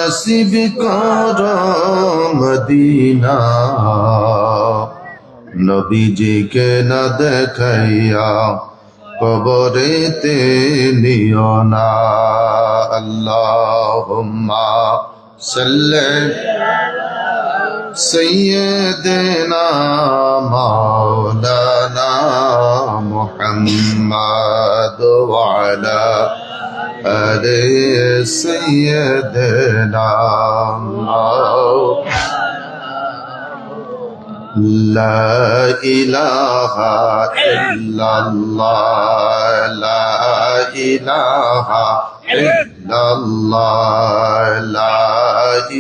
নসিব কর মদিনা নবীজিকে না দেখাইয়া কবরেতে নিও না। আল্লাহুম্মা সাল্লি সাইয়্যিদিনা মাওলানা মুহাম্মাদ ওয়া আলা আলি সাইয়্যিদিনা লা ইলাহা ইল্লাল্লাহ লা ইলাহা ইল্লাল্লাহ লা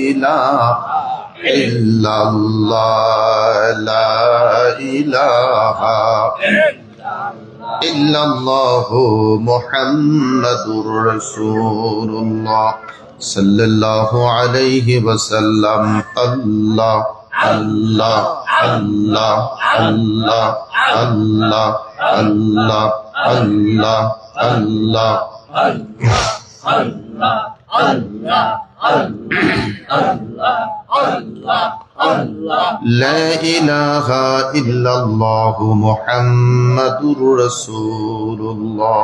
ইলাহা ইল্লাল্লাহ লা ইলাহা ইল্লাল্লাহু মুহাম্মাদুর রাসূলুল্লাহ সাল্লাল্লাহু আলাইহি ওয়াসাল্লাম। আল্লাহ আল্লাহ আল্লাহ আল্লাহ আল্লাহ আল্লাহ আল্লাহ আল্লাহ আল্লাহ লা ইলাহা ইল্লাল্লাহু মুহাম্মাদুর রাসূলুল্লাহ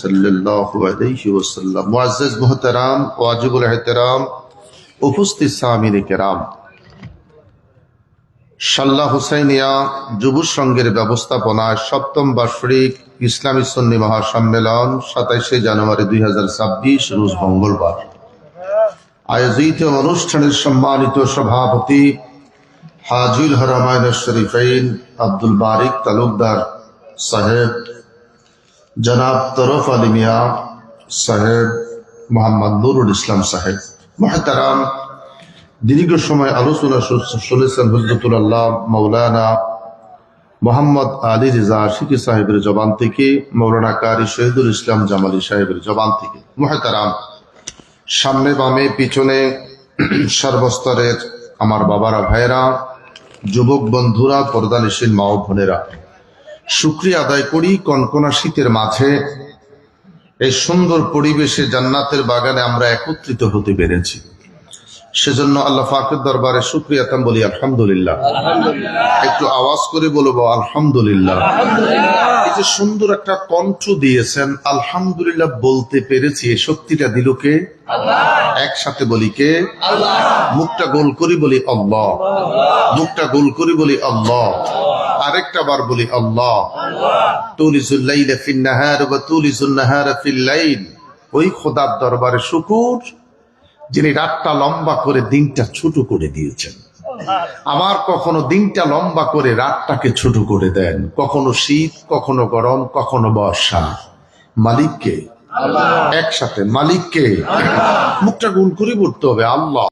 সাল্লাল্লাহু আলাইহি ওয়াসাল্লাম। মুআজ্জাজ মুহতারাম ওয়াজিবুল ইহতিরাম উপস্থিত সামিনে কেরাম, শাল্লা হুসাইনিয়া যুব সংঘের ব্যবস্থাপনায় সপ্তম বার্ষিক ইসলামী সুন্নি মহাসম্মেলন 27শে জানুয়ারি 2026 রোজ মঙ্গলবার আয়োজিত অনুষ্ঠানের সম্মানিত সভাপতি হাজীল হারামাইন শরীফাইন আব্দুল বারিক তালুকদার সাহেব, জনাব তরফ আলী মিয়া সাহেব, মোহাম্মদ নুরুল ইসলাম সাহেব, মুহতারাম দীর্ঘ সময় আলোচনা শুনেছেন হুজরতুল আল্লাহ মাওলানা মোহাম্মদ আলী রিজা আশিকি সাহেবের জবান থেকে, মৌলানা কারি শহীদুল ইসলাম জামালি সাহেবের জবান থেকে। মুহতারাম সামনে বামে পিছনে সর্বস্তরের আমার বাবারা ভাইয়েরা, যুবক বন্ধুরা, পর্দানিশীল মা ও বোনেরা, শুকরিয়া আদায় করি কনকনা শীতের মাঝে এই সুন্দর পরিবেশে জান্নাতের বাগানে আমরা একত্রিত হতে পেরেছি। সেজন্য আল্লাহ পাকের দরবারে শুকরিয়াতাম বলি আলহামদুলিল্লাহ। একটু আওয়াজ করে বলবো আলহামদুলিল্লাহ। এই যে সুন্দর একটা কণ্ঠ দিয়েছেন, আলহামদুলিল্লাহ বলতে পেরেছি, এই শক্তিটা দিল কে? একসাথে বলি কে? মুখটা গোল করি বলি আল্লাহ, মুখটা গোল করি বলি আল্লাহ, আরেকটা বার বলি আল্লাহ। তুলিজুল লাইলা ফিন নাহার ওয়া তুলিজুন নাহারা ফিল লাইল। ওই খোদার দরবারে শুকর যিনি রাতটা লম্বা করে দিনটা ছোট করে দিয়েছেন। আমার কখনো দিনটা লম্বা করে রাতটাকে ছোট করে দেন, কখনো শীত, কখনো গরম, কখনো বর্ষা। মালিককে একসাথে মালিককে মুখটা গুণ করে পড়তে হবে আল্লাহ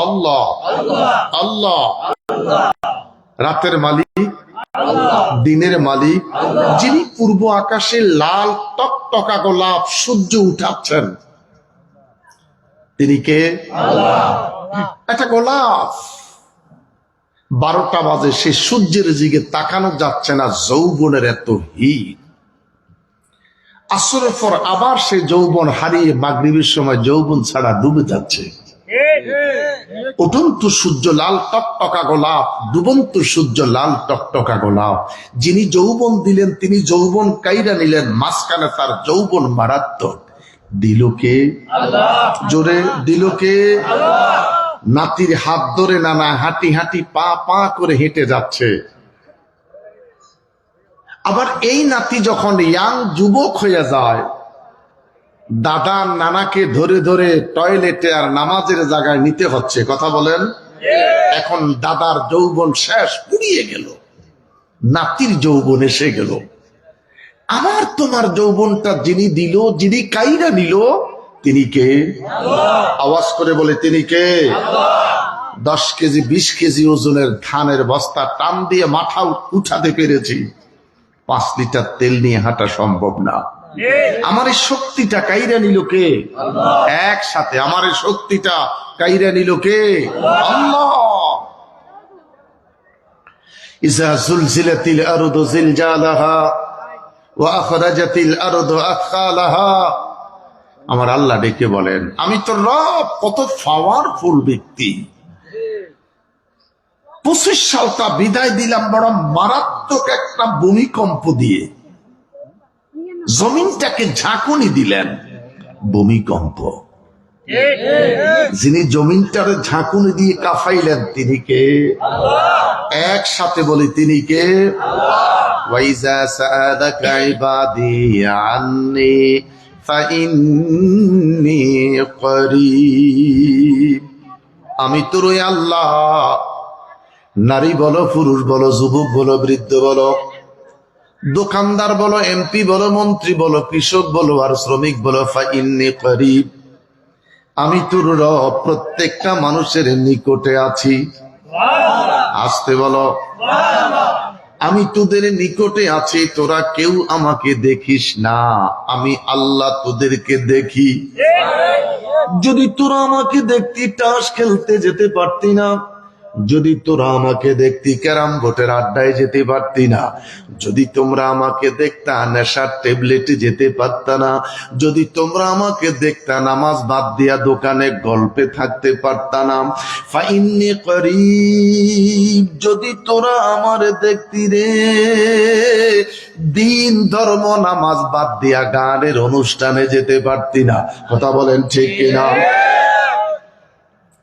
আল্লাহ আল্লাহ। রাতের মালিক, দিনের মালিক, যিনি পূর্ব আকাশে লাল টকটকা গোলাপ সূর্য উঠাচ্ছেন, তিনি কে? একটা গোলাপ 12টা বাজে, সে সূর্যের দিকে তাকানো যাচ্ছে না, যৌবনের এত হিট। আসরের পর আবার সে যৌবন হারিয়ে মাগরিবের সময় যৌবন ছাড়া ডুবে যাচ্ছে। উঠন্ত সূর্য লাল টকটকা গোলাপ, ডুবন্ত সূর্য লাল টকটকা গোলাপ। যিনি যৌবন দিলেন তিনি যৌবন কাইরা নিলেন, মাঝখানে তার যৌবন মারাত্মক। দিলকে জোরে, দিলকে নাতির হাত ধরে নানা হাঁটি হাঁটি পা পা করে হেঁটে যাচ্ছে। আবার এই নাতি যখন ইয়াং যুবক হয়ে যায়, দাদা নানাকে ধরে ধরে টয়লেটে আর নামাজের জায়গায় নিতে হচ্ছে। কথা বলেন, এখন দাদার যৌবন শেষ, পুড়িয়ে গেল, নাতির যৌবন এসে গেল। আবার তোমার যৌবনটা যিনি দিল, যিনি কাইরা নিল, তিনি কে? আওয়াজ করে বলে তিনি কে? 10 কেজি 20 কেজি ওজনের ধানের বস্তা টান দিয়ে মাথা উঠাতে পেরেছি, 5 লিটার তেল নিয়ে হাঁটা সম্ভব না। আমার এই শক্তিটা কাইরা নিল কে? একসাথে আমার এই শক্তিটা কাইরা নিল কে? আল্লাহ। ইজা জুলজিলাতিল আরদু জিলজালাহা ওয়া আখরাজাতিল আরদু আথকালাহা আমার আল্লাহ ডেকে বলেন, আমি তো রব, কত পাওয়ারফুল ব্যক্তি। 25 সালটা বিদায় দিলাম বড় মারাত্মক একটা ভূমিকম্প দিয়ে, জমিনটাকে ঝাঁকুনি দিলেন ভূমিকম্প। যিনি জমিনটারে ঝাঁকুনি দিয়ে কাঁপাইলেন তিনি কে? একসাথে বলি, তিনি কে? ওয়াইজা সাআলাকা ইবাদি আন্নী ফাইন্নী করিব। আমি তোর ওই আল্লাহ, নারী বলো, পুরুষ বলো, যুবক বলো, বৃদ্ধ বলো, দোকানদার বলো, এমপি বলো, মন্ত্রী বলো, কৃষক বলো আর শ্রমিক বলো, ফাইন্নী করিব, আমি তোর রব, প্রত্যেকটা মানুষের নিকটে আছি। আসতে বলো, আমি তোদের নিকটে আছি, তোরা কেউ আমাকে দেখিস না, আমি আল্লাহ তোদেরকে দেখি। যদি তোরা আমাকে দেখতি তাস খেলতে যেতে পারতি না, যদি তোরা আমাকে দেখতি ক্যারাম বোর্ডের আড্ডায় যেতে পারতি না, যদি তোমরা আমাকে দেখতা নেশার ট্যাবলেটে যেতে পারতা না, যদি তোমরা আমাকে দেখতা নামাজ বাদ দিয়া দোকানে গল্পে থাকতে পারতা না, ফাইন্নী করিব, যদি তোরা আমারে দেখতি রে, দিন ধর্ম নামাজ বাদ দিয়া গানের অনুষ্ঠানে যেতে পারতি না। কথা বলেন ঠিক কিনা?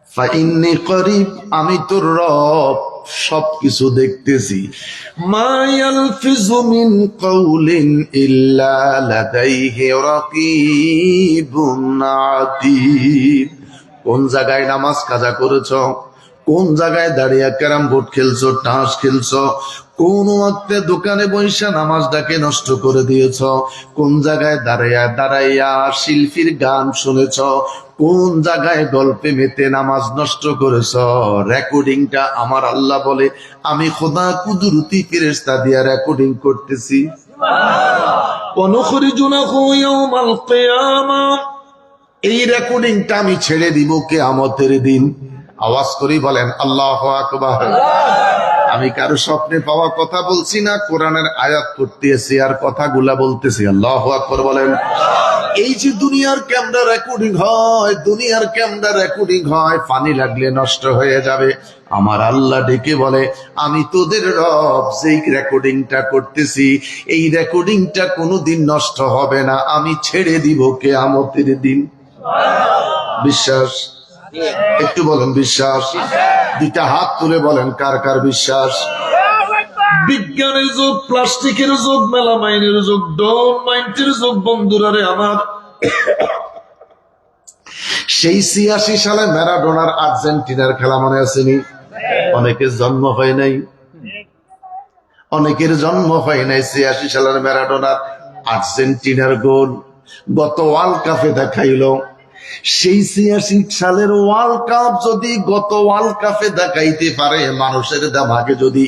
ফাইন্নী করিব, আমি তোর রব, সবকিছু দেখতেছি। মা ইয়ালফিজু মিন কাউলিন ইল্লা লাদাইহি রাকীবুন আতীদ। কোন জায়গায় নামাজ কাজা করেছ, কোন জায়গায় দাঁড়িয়ে ক্যারাম বোর্ড খেলছো, টাস খেলছো, কোন ওয়াক্তে দোকানে বৈশা নামাজটাকে নষ্ট করে দিয়েছ, কোন জায়গায় দাঁড়াইয়া দাঁড়াইয়া শিল্পীর গান শুনেছ, কোন জায়গায় গল্পে মেতে নামাজ নষ্ট করেছ, রেকর্ডিংটা আমার আল্লাহ বলে আমি খোদা কুদরতি ফেরেশতা দিয়া রেকর্ডিং করতেছি। ওয়ানুখরিজুনাহু ইয়াওমাল কিয়ামাহ, এই রেকর্ডিংটা আমি ছেড়ে দিব কিয়ামতের দিন। আওয়াজ করি বলেন আল্লাহু আকবার। আমি কারো স্বপ্নে পাওয়া কথা বলছি না, কোরআনের আয়াত করতেছি আর কথাগুলা বলতেছি। আল্লাহু আকবার বলেন। এই যে দুনিয়ার ক্যামেরা রেকর্ডিং হয়, দুনিয়ার ক্যামেরা রেকর্ডিং হয়, পানি লাগলে নষ্ট হয়ে যাবে। আমার আল্লাহ ডেকে বলে, আমি তোদের রব, যেই রেকর্ডিংটা করতেছি এই রেকর্ডিংটা কোনোদিন নষ্ট হবে না, আমি ছেড়ে দিব কিয়ামতের দিন। বিশ্বাস? একটু বলেন বিশ্বাস। দুইটা হাত তুলে বলেন কার কার বিশ্বাস। বিজ্ঞানের যুগ, প্লাস্টিকের যুগ, মেলামাইনের যুগ, ডোন মাইন্ডের যুগ। বন্ধুরা রে আমার, সেই 86 সালে ম্যারাডোনার আর্জেন্টিনার খেলা মনে আসেনি? অনেকের জন্ম হয় নাই, অনেকের জন্ম হয় নাই। 86 সালের ম্যারাডোনার আর্জেন্টিনার গোল গত ওয়ার্ল্ড কাপে দেখাইল। সেই 86 সালের ওয়ার্ল্ড কাপ যদি গত ওয়ার্ল্ড কাপে দেখাইতে পারে, মানুষের দামাকে যদি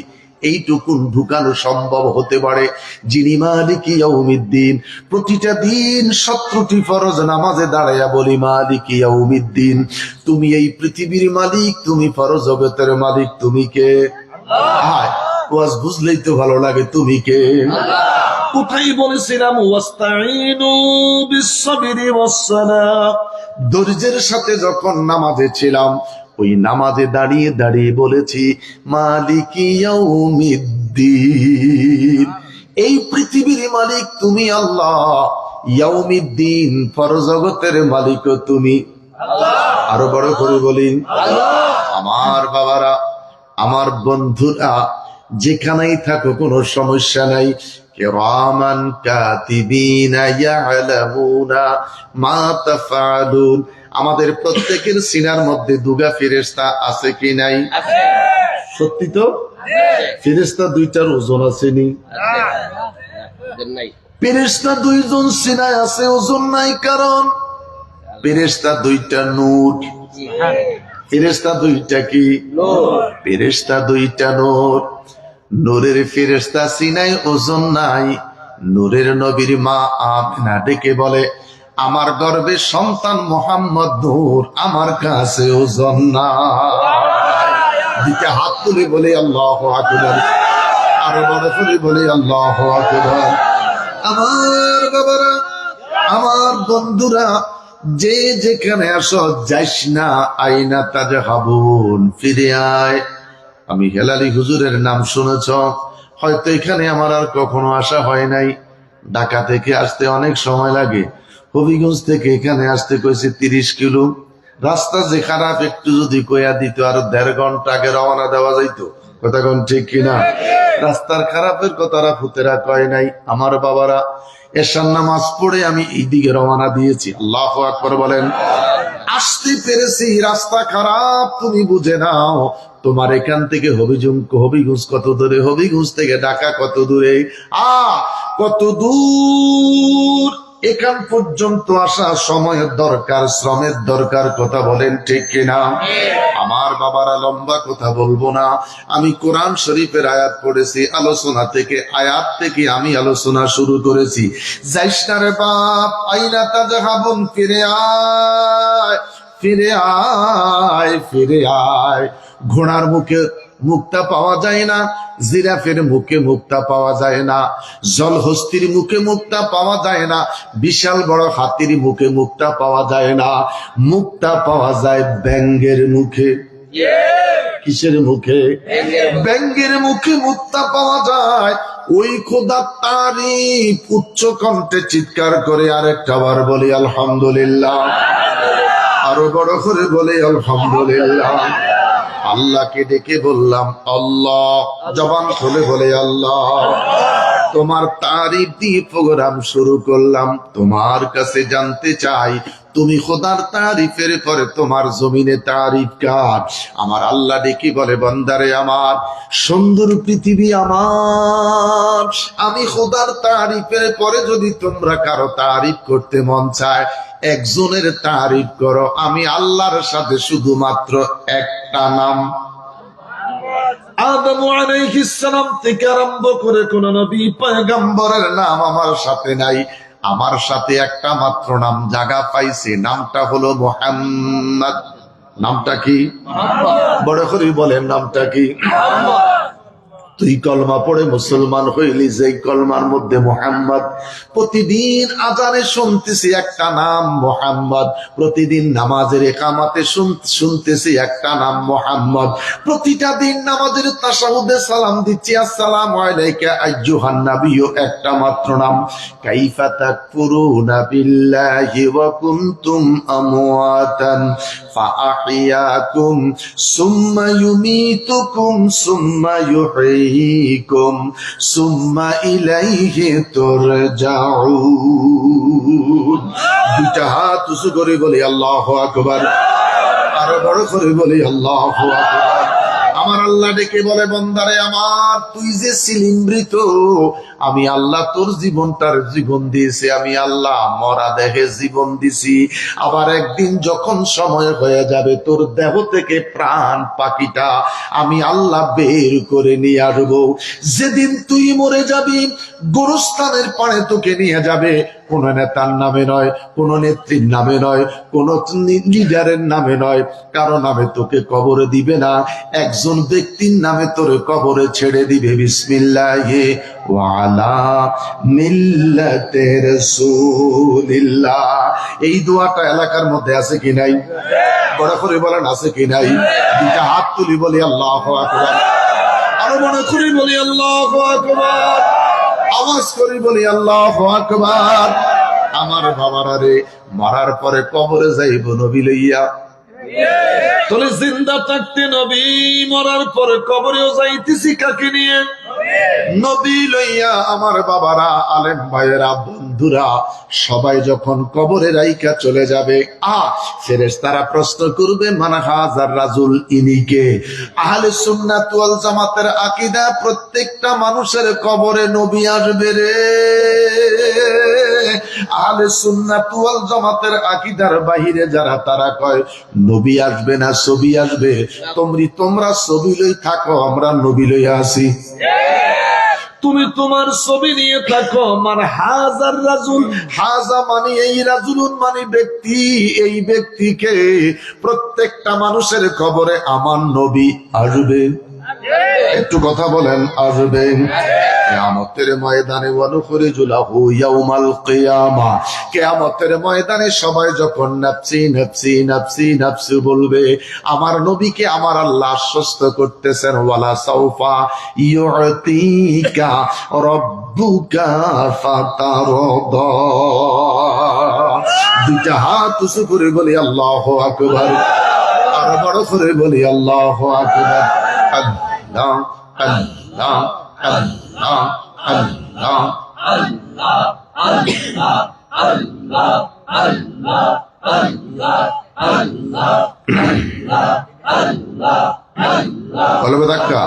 এইটুকুন ঢুকানো সম্ভব হতে পারে, যিনি মালিকি ইয়াউমিদ্দিন, প্রতিটা দিন 17টি ফরজ নামাজে দাঁড়াইয়া বলি মালিকি ইয়াউমিদ্দিন, তুমি এই পৃথিবীর মালিক, তুমি ফরজ জগতের মালিক, তুমি কে? আল্লাহ। ওয়াজ বুঝলেই তো ভালো লাগে, তুমি কে? কোথায় বলেছিলাম ওয়াস্তাইনু বিস-সাবরি ওয়াস-সালাহ, ধৈর্যের সাথে যখন নামাজে ছিলাম, ওই নামাজে দাঁড়িয়ে দাঁড়িয়ে বলেছি মালিকি ইয়াউমিদ্দিন, এই পৃথিবীর মালিক তুমি আল্লাহ, ইয়াউমিদ্দিন পরজগতের মালিক তুমি আল্লাহ। আরো বড় করে বলি আল্লাহ। আমার বাবারা, আমার বন্ধুরা, যেখানেই থাকো কোনো সমস্যা নাই, কিরামান কাতিবিনা ইয়ালামুনা মা তাফআলুন, আমাদের প্রত্যেকের সিনার মধ্যে দুগা ফেরেশতা আছে কি নাই? আছে। সত্যি তো? ফেরেশতা দুইটার ওজন আছে নি? ফেরেশতা দুইজন সিনায় আছে, ওজন নাই, কারণ ফেরেশতা দুইটা নূর। ফেরেশতা দুইটা কি? ফেরেশতা দুইটা নূর। নূরের ফেরেশতা সিনায় ওজন নাই। নূরের নবীর মা আমিনা ডেকে বলে, আমার গর্ভে সন্তান মোহাম্মদ নূর, আমার কাছে ওজন নাই। দিকে হাত তুলে বলে আল্লাহু আকবার, আরো বড় করে বলে আল্লাহু আকবার। আমার বাবারা, আমার বন্ধুরা, যে যেখানে আসো যাইস না, আইনা তাজহাবুন, ফিরে আয়। আমি হেলালি হুজুরের নাম শুনেছ, হয়তো এখানে আমার আর কখনো আসা হয় নাই। ঢাকা থেকে আসতে অনেক সময় লাগে, হবিগঞ্জ থেকে এখানে আসতে কইছে 30 কিলো। রাস্তা যে খারাপ, একটু যদি কইয়া দিত আরো 1.5 ঘন্টা আগে রওনা দেওয়া যাইতো। কথা কোন ঠিক কিনা? রাস্তার খারাপের কথারা ফুতেরা কয় নাই। আমার বাবারা, এশার নামাজ পড়ে আমি এইদিকে রওনা দিয়েছি। আল্লাহু আকবার বলেন। আসতে পেরেছি, রাস্তা খারাপ, তুমি বুঝে নাও। তোমার এখান থেকে হবিগঞ্জ কত দূরে, হবিগঞ্জ থেকে ঢাকা কত দূরে, কত দূর। এখান পর্যন্ত আসা সময়ের দরকার, শ্রমের দরকার। কথা বলেন ঠিক কিনা? আমার বাবারা, লম্বা কথা বলবো না। আমি কোরআন শরীফের আয়াত পড়েছি, আলোচনা থেকে, আয়াত থেকে আমি আলোচনা শুরু করেছি। যাইস না রে বাপ, আইনা তাজহাবুন, ফিরে আয়, ফিরে আয়, ফিরে আয়। ঘোড়ার মুখে মুক্তা পাওয়া যায় না, জিরাফের মুখে মুক্তা পাওয়া যায় না, জলহস্তির মুখে মুক্তা পাওয়া যায় না, বিশাল বড় হাতির মুখে মুক্তা পাওয়া যায় না। মুক্তা পাওয়া যায় ব্যাঙের মুখে। কিসের মুখে? ব্যাঙের মুখে মুক্তা পাওয়া যায়। ওই খোদার তারিফ উচ্চ কণ্ঠে চিৎকার করে আরেকটা বার বলি আলহামদুলিল্লাহ, আরো বড় করে বলে আলহামদুলিল্লাহ। আল্লাহকে ডেকে বললাম আল্লাহ, জবান খুলে বলে আল্লাহ। তোমার তারিফ দিয়ে প্রোগ্রাম শুরু করলাম। তোমার কাছে জানতে চাই, তুমি খোদার তারিফের পরে তোমার জমিনে তারিফ কার? আমার আল্লাহ ডেকে বলে, বান্দারে আমার, সুন্দর পৃথিবী আমার, আমি খোদার তারিফের পরে যদি তোমরা কারো তারিফ করতে মন চায়, একজনের তারিফ করো। আমি আল্লাহর সাথে শুধুমাত্র একটা নাম, আদম আলাইহিস সালাম থেকে আরম্ভ করে কোন নবী পয়গম্বরের নাম আমার সাথে নাই। আমার সাথে একটা মাত্র নাম জায়গা পাইছে, নামটা হলো মুহাম্মদ। নামটা কি? বড় করে বলেন, নামটা কি? তুই কলমা পড়ে মুসলমান হইলি, যে কলমার মধ্যে মুহাম্মদ। প্রতিদিন আজানে শুনতেছি একটা নাম মুহাম্মদ, প্রতিদিন নামাজের একামাতে শুনতেছি একটা নাম মুহাম্মদ, প্রতিটা দিন নামাজের তাশাহুদে সালাম দিচ্ছি আসসালামু আলাইকা আইয়ুহান নাবিয়্যু, একটা মাত্র নাম। কাইফা তাকফুরুনা বিল্লাহি ওয়া কুনতুম আমওয়াতান ফাআহইয়াকুম সুম্মা ইউমীতুকুম সুম্মা ইউহয়ীকুম সুম্মা ইলাইহি তুরজাউন। দুইটা হাত উঁচু করে বলি আল্লাহু আকবার, আরো বড় করে বলি আল্লাহু আকবার। আমার আল্লাহ ডেকে বলে, বান্দারে আমার, তুই যে ছিলি মৃত, আমি আল্লাহ তোর জীবনটার জীবন দিয়েছি। আমি আল্লাহ মরা দেহে জীবন দিছি। আবার একদিন যখন সময় হয়ে যাবে, তোর দেহ থেকে প্রাণ পাখিটা আমি আল্লাহ বের করে নিয়ে আসবো। যেদিন তুই মরে যাবি, গোরস্থানের পাড়ে তোকে নিয়ে যাবে। কোন নেতার নামে নয়, কোন নেত্রীর নামে নয়, কোন লিডারের নামে নয়, কারো নামে তোকে কবরে দিবে না। একজন ব্যক্তির নামে তোরে কবরে ছেড়ে দিবে। বিসমিল্লাহি ওয়া আলা মিল্লাতি রাসূলিল্লাহ। এই দোয়াটা এলাকার মধ্যে আছে কি নাই? বড় করে বলেন, আছে কি নাই? দুইটা হাত তুলি বলি আল্লাহু আকবার, আরো মনে করি বলি আল্লাহু আকবার, আওয়াজ করি বলি আল্লাহু আকবার। আমার বাবারা রে, মরার পরে কবরে যাইব নবী লইয়া। তাহলে জিন্দা থাকতে নবী, মরার পরে কবরেও যাইতেছি কাকে নিয়ে? নবী লইয়া। আমার বাবারা, আলেম ভাইয়েরা, বন্ধুরা, সবাই যখন কবরে রাইকা চলে যাবে, ফেরেশতারা প্রশ্ন করবে, মান হাযার রাজুল, ইনিকে? আহলে সুন্নাত ওয়াল জামাতের আকীদা, প্রত্যেকটা মানুষের কবরে নবী আসবে রে। আহলে সুন্নাত ওয়াল জামাতের আকীদার বাহিরে যারা, তারা কয় নবী আসবে না, ছবি আসবে। তোমরা ছবি লই থাকো, আমরা নবী লইয়া আসি। তুমি তোমার ছবি নিয়ে থাকো। মান হাযার রাজুল, হাযা মানে এই, রাজুলুন মানে ব্যক্তি। এই ব্যক্তিকে প্রত্যেকটা মানুষের কবরে আমার নবী আসবে। একটু কথা বলেন, আসবে। কিয়ামতের ময়দানে ওয়ানুখরিজু লাহু ইয়াউমাল কিয়ামা, কিয়ামতের ময়দানে সবাই যখন নাফসি নাফসি নাফসি নাফসি বলবে, আমার নবীকে আমার আল্লাহ আশ্বস্ত করতেছেন, ওয়ালা সাউফা ইউতিকা রাব্বুকা ফাতারদা। দুইটা হাত উঁচু করে বলি আল্লাহু আকবার, আর বড় করে বলি আল্লাহু আকবার। আল্লাহ আল্লাহ আল্লাহ আল্লাহ আল্লাহ আল্লাহ আল্লাহ আল্লাহ আল্লাহ আল্লাহ আল্লাহ আল্লাহ। কলবে ধাক্কা,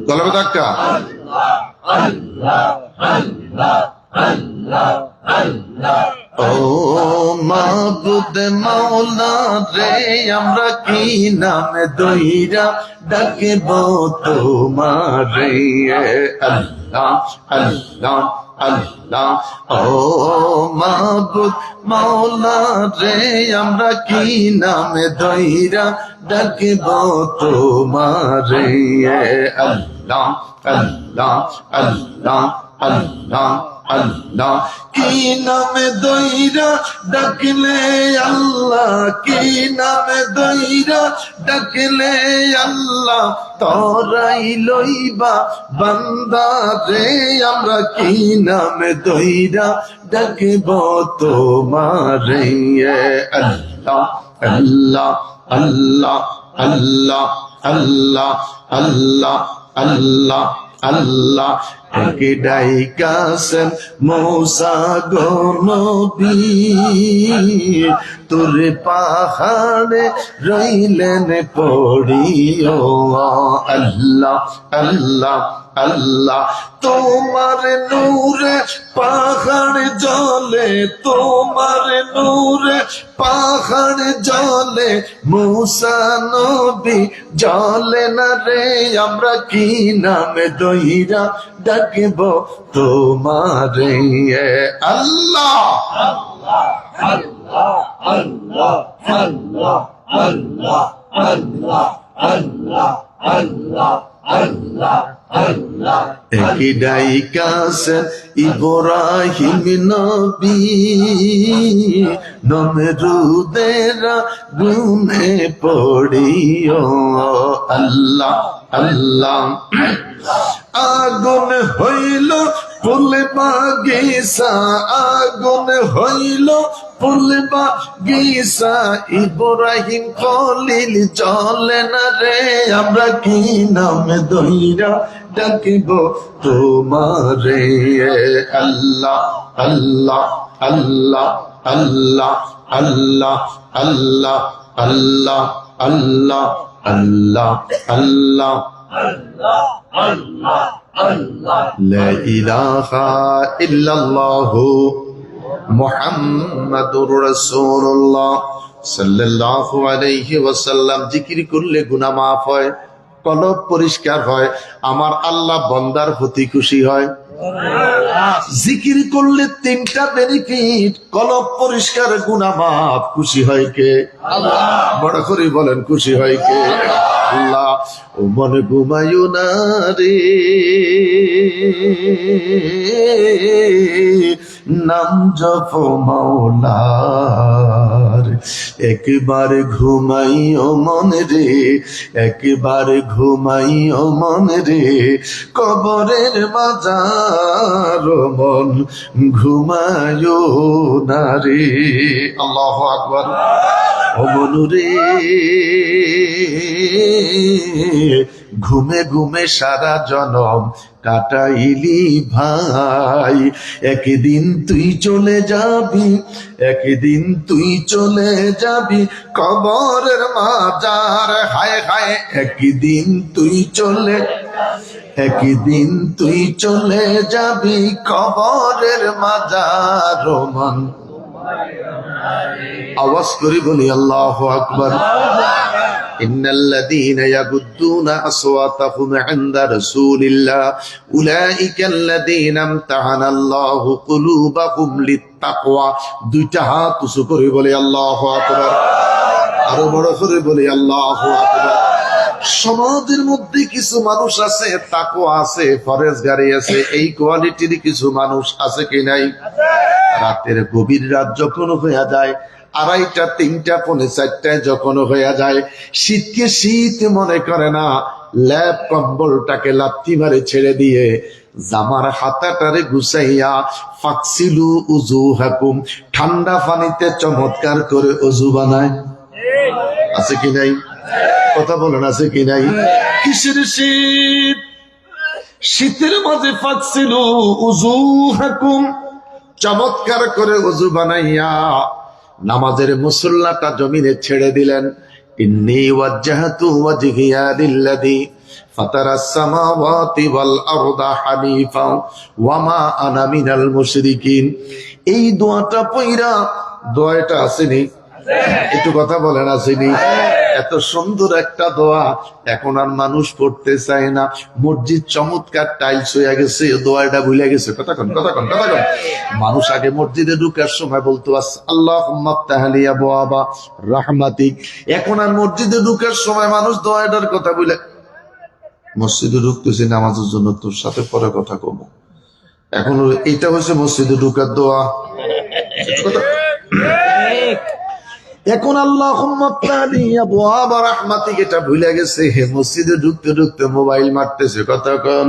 কলবে ধাক্কা। ও মাবুদ মাওলা রে, আমরা কি নামে দইরা ডাকব তোমারে। আল্লাহ আল্লাহ আল্লাহ। ও মাবুদ মাওলা রে, আমরা কি নামে দইরা ডাকব তোমারে। আল্লাহ আল্লাহ আল্লাহ আল্লাহ আল্লাহ। কি নামে দইরা ডাকলে আল্লাহ, কি নামে দইরা ডাকলে আল্লাহ তরাই লইবা বান্দা রে। আমরা কি নামে দইরা ডাকব তোমারে। আল্লাহ আল্লাহ আল্লাহ আল্লাহ আল্লাহ আল্লাহ আল্লাহ আল্লাহ। এক ডাইকাছেন মূসা গো নবী, তোর পাহাড়ে রইলেন পড়িও। আল্লাহ আল্লাহ আল্লাহ। তোমার নূরে পাহাড় জলে, তোমার নূরে পাহাড় জলে, মূসা নবী জলে না রে। আমরা কি নামে দইরা ডাকব তোমারে। আল্লাহ আল্লাহ আল্লাহ আল্লাহ আল্লাহ আল্লাহ আল্লাহ আল্লাহ আল্লাহ আল্লাহ আল্লাহ। একই ডাইকাছেন ইব্রাহিম নবী, নমরুদেরা গুনে পড়িও। আল্লাহ আল্লাহ। আগুন হইল ফুল বাগিচা, আগুন হইল ফুল বাগিচা, ইব্রাহিম খলিল চলে না রে। আমরা কি নামে দইরা ডাকিব তোমারে। আল্লাহ আল্লাহ আল্লাহ আল্লাহ আল্লাহ আল্লাহ আল্লাহ আল্লাহ আল্লাহ আল্লাহ আল্লাহ আল্লাহ। লা ইলাহা ইল্লাল্লাহু মুহাম্মাদুর রাসূলুল্লাহ সাল্লাল্লাহু আলাইহি ওয়াসাল্লাম। জিকির করলে গুনাহ মাফ হয়, কলব পরিষ্কার হয়, আমার আল্লাহ বান্দার প্রতি খুশি হয়। জিকির করলে তিনটা বেনিফিট, কলব পরিষ্কার, গুনাহ মাফ। খুশি হয় কে? আল্লাহ। বড় করে বলেন খুশি হয় কে? আল্লাহ। ও মন ঘুমায়ো না রে, নাম জপ মাওলার। একবার ঘুমাইও মন রে, একবার ঘুমাইও মন রে, কবরের মাজার মন ঘুমায়ো না রে। আল্লাহু আকবার। ও মনু রে, ঘুমে ঘুমে সারা জনম কাটাইলি ভাই, একদিন তুই চলে যাবি, একদিন তুই চলে যাবি কবরের মাজার। হায় হায়, একদিন তুই চলে, একদিন তুই চলে যাবি কবরের মাজার মন। আওয়াজ করে বলি আল্লাহু আকবার। ইন্নাল্লাযীনা ইয়াগুদ্দুনা আসওয়াতাহুম ইনদা রাসূলিল্লাহ উলাইকাল্লাযীনা ইমতাহানাল্লাহু কুলুবাহুম লিত্তাকওয়া। দুইটা হাত উঁচু করে বলি আল্লাহু আকবার, আরো বড় করে বলি আল্লাহু আকবার। সমাজের মধ্যে কিছু মানুষ আছে, তাকওয়া আছে, পরেজগারি আছে, এই কোয়ালিটির কিছু মানুষ আছে কি নাই? রাতের গভীর রাত যখন হয়ে যায়, 2:30, 3টা, 4:45 যখন হয়ে যায়, শীতকে শীত মনে করে না, ল্যাপ কম্বলটাকে লাথি মারে ছেড়ে দিয়ে জামার হাতাটারে গুছাইয়া ফাকসিলু উজুহাকুম, ঠান্ডা পানিতে চমৎকার করে অজু বানায়। আছে কি নাই? কথা বলেন, আছে কি নাই? কিসের শীত? শীতের মাঝে ফাকসিলু উজুহাকুম, চমৎকার করে অজু বানাইয়া নামাজের মুসল্লাটা জমিনে ছেড়ে দিলেন। ইন্নী ওয়াজ্জাহতু ওয়াজহিয়া লিল্লাযী ফাতারাস সামাওয়াতি ওয়াল আরদা হানিফা ওয়া মা আনা মিনাল মুশরিকিন। এই দোয়াটা পয়রা, দোয়াটা আসেনি? একটু কথা বলেন, আসেনি? এত সুন্দর একটা দোয়া এখন আর মানুষ পড়তে চায় না। মসজিদ চমৎকার টাইলস হয়ে গেছে, দোয়াটা ভুলে গেছে। কথা কন। মানুষ আগে মসজিদে ঢুকার সময় বলতো আল্লাহুম্মা ফতাহলি আবওয়াবা রাহমাতিক। এখন আর মসজিদে ঢুকার সময় মানুষ দোয়াটার কথা বলে। মসজিদে ঢুকতেছি নামাজের জন্য, তোর সাথে পরে কথা কমো। এখন এটা হচ্ছে মসজিদে ঢুকার দোয়া। এখন আল্লাহুম্মা ফতাহলি আবওয়াবা রাহমাতিক এটা ভুলে গেছে। মসজিদে ঢুকতে ঢুকতে মোবাইল মারতেছে। কথা কম।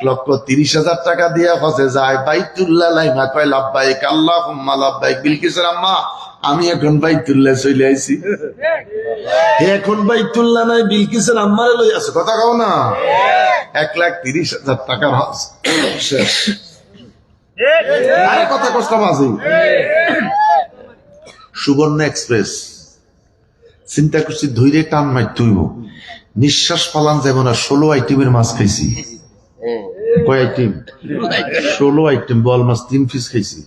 1,30,000 টাকা দিয়া ফসে যায় বাইতুল্লাহ, লাইমা কয় লাব্বাইক আল্লাহুম্মা লাব্বাইক। বিলকিসের আম্মা, আমি এখন বাইতুল্লাহ চলে আইছি। এখন বাইতুল্লাহ নাই, বিলকিসের আম্মারে লই আছে। কথা কও না। 1,30,000 টাকার হজ শেষ। আরে কথা কষ্ট বাজি। সুবর্ণ এক্সপ্রেস চিন্তা করছি, ধৈর্য টান মার তুইব, নিঃশ্বাস পালান যাবো না। 16 আইটেমের মাছ খাইছি। কয় আইটেম? 16 আইটেম। বল মাছ 3 পিস খাইছি।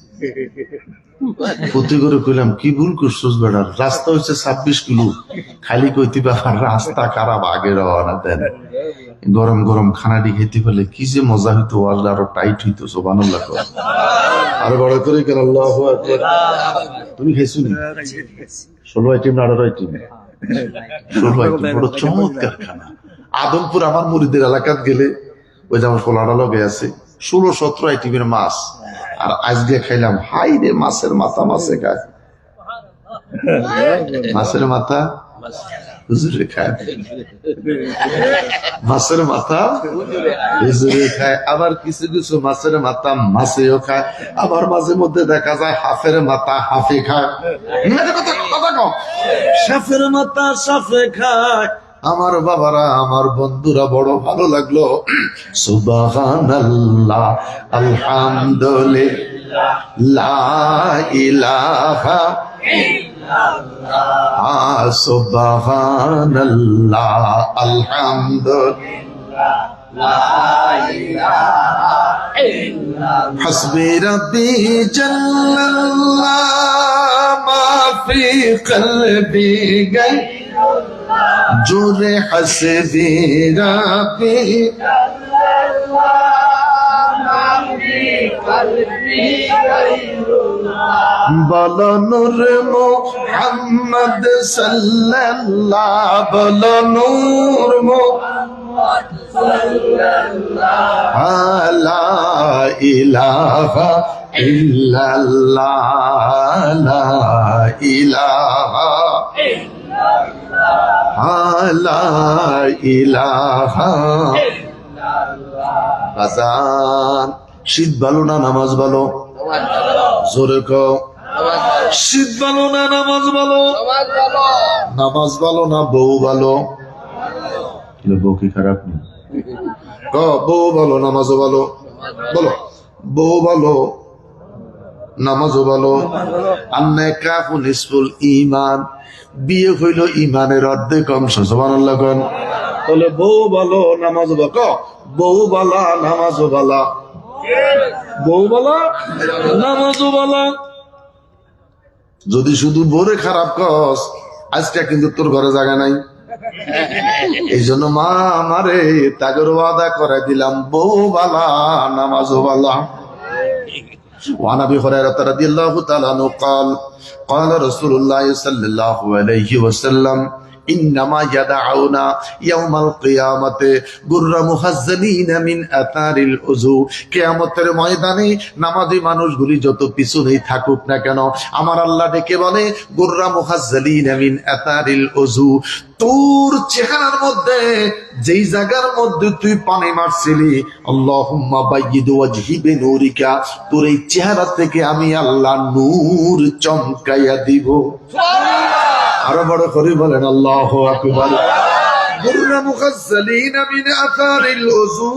প্রতি করে কইলাম কি ভুল করছস বেড়ার, রাস্তা হচ্ছে 26 কিলো, খালি কইতে পার রাস্তা খারাপ, আগে রওনা দেন। গরম গরম খানাটি খেতে পারলে কি যে মজা হইতো, আল্লাহ আরো টাইট হইতো। সুবহানাল্লাহ। আরো বড় করে কেন আল্লাহু আকবার। তুমি খাইছো নি? 16 আইটেম না 18 আইটেম? 16 আইটেম। বড় চমৎকার খানা। আদমপুর আমার মুরিদের এলাকাত গেলে ওই যে আমার ফলাটা লগে আছে, 16-17 আইটেমের মাছ। আর আজকে খাইলাম, হাই রে মাছের মাথা, মাছে খায়, মাছের মাথা হুজুরে খায়, মাছের মাথা হুজুরে খায়। আবার কিছু কিছু মাছের মাথা মাছেও খায়, আবার মাঝে মধ্যে দেখা যায় হাফের মাথা হাফে খায়। সাফের মাথা সাফে খায়। আমার বাবারা, আমার বন্ধুরা, বড় ভালো লাগলো। সুবহানাল্লাহ, আলহামদুলিল্লাহ, লা ইলাহা ইল্লাল্লাহ, সুবহানাল্লাহ, আলহামদুলিল্লাহ, লা ইলাহা ইল্লাল্লাহ, হাসবি রাব্বি জাল্লাল্লাহ, মা ফি কলবি গায়রুল্লাহ, জোরে হাসবি রাব্বি জাল্লাল্লাহ, মা ফি কলবি গায়রুল্লাহ, বলো নূর মুহাম্মদ সাল্লাল্লাহ, বলো নূর মুহাম্মদ সাল্লাল্লাহ, লা ইলাহা ইল্লাল্লাহ, লা ইলাহা ইল্লাল্লাহ, লা ইলাহা ইল্লাল্লাহ। আযান। শীত ভালো না নামাজ ভালো? জোরে কও। শীত ভালো না নামাজ ভালো? নামাজ ভালো না বউ ভালো? বউ কি খারাপ নেই? বউ ভালো, নামাজও ভালো? বলো, বউ ভালো, নামাজও ভালো। আন্নাকাহু নিসফুল ঈমান, বিয়ে হইল ইমানের অর্ধেক অংশ। সুবহানাল্লাহ। তাহলে বউ ভালো, নামাজও ভালো। বউ ভালা, নামাজও ভালা। বউ ভালা, নামাজও ভালা। যদি শুধু বউরে খারাপ কস, আজকে কিন্তু তোর ঘরে জায়গা নাই। এই জন্য মা আমারে তাগর ওয়াদা করে দিলাম, বউ ভালা, নামাজও ভালা। وعن ابي هريره رضي الله تعالى عنه قال قال رسول الله صلى الله عليه وسلم ইন্নামা ইয়াদআউনা ইয়াউমাল কিয়ামাতে গুররা মুহাজ্জালিনা মিন আতারিল উযু। কিয়ামতের ময়দানে নামাজি মানুষগুলি যত পিছনেই থাকুক না কেন, আমার আল্লাহ ডেকে বলে গুররা মুহাজ্জালিনা মিন আতারিল উযু, তোর চেহারার মধ্যে যেই জায়গার মধ্যে তুই পানি মারছিলি, আল্লাহুম্মা বাইয়িদ ওয়াজহি বিনুরিকা, তোর এই চেহারা থেকে আমি আল্লাহ নূর চমকাইয়া দিব। সুবহানাল্লাহ। আরো বড় করে বলেন আল্লাহু আকবার। গুররা মুহাজ্জালিনা মিন আতারিল উযু,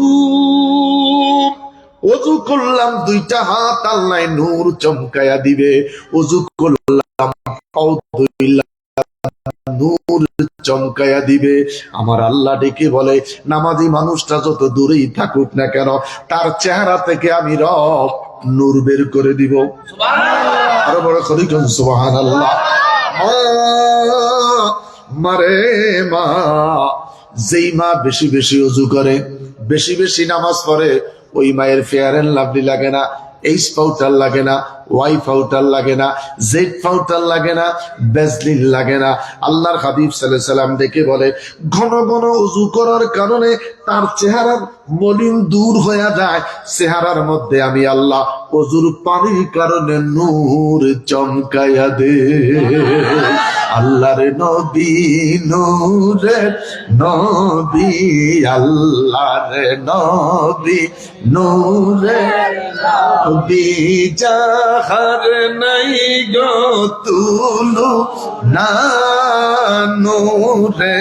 ওযু করলাম দুইটা হাত আল্লাহ নূর চমকাইয়া দিবে, ওযু করলাম পাও ধুইলাম নূর চমকাইয়া দিবে। আমার আল্লাহ ডেকে বলে নামাজি মানুষটা যত দূরেই থাকুক না কেন, তার চেহারা থেকে আমি রব নূর বের করে দিব। সুবহানাল্লাহ। আরো বড় করে কোন সুবহানাল্লাহ। মারে মা, যেই মা বেশি বেশি ওযু করে, বেশি বেশি নামাজ পড়ে, ওই মায়ের ফেয়ার এন্ড লাভলি লাগে না, এইচ পাউডার লাগে না, ওয়াই পাউডার লাগে না, জেড পাউডার লাগে না, বেজলিন লাগে না। আল্লাহর হাবিব সাল্লাল্লাহু আলাইহি সাল্লাম দেখে বলে ঘন ঘন ওযু করার কারণে তার চেহারার মলিন দূর হয়ে যায়, চেহারার মধ্যে আমি আল্লাহ ওযুর পানির কারণে নূর চমকাইয়া দে। আল্লাহর নবী নূরের নবী, আল্লাহর নবী নূরের নবী, যাহার নাই গো তুলু না, নূরে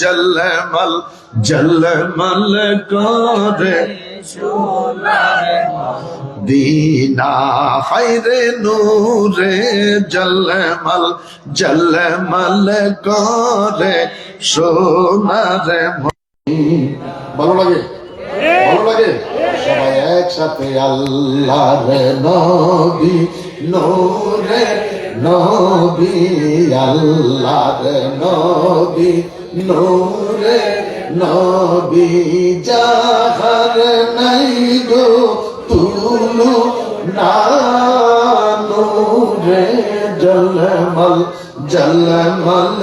জলমল জলমল করে দিনা, হায়রে নূরে জলমল জলমল করে সোনার। ভালো লাগে, ভালো লাগে। সবাই একসাথে আল্লাহর নবী নূরে নবী, আল্লাহর নবী নূরে নবী, যাহার নাই গো তুলু না, নূরে জলমল জলমল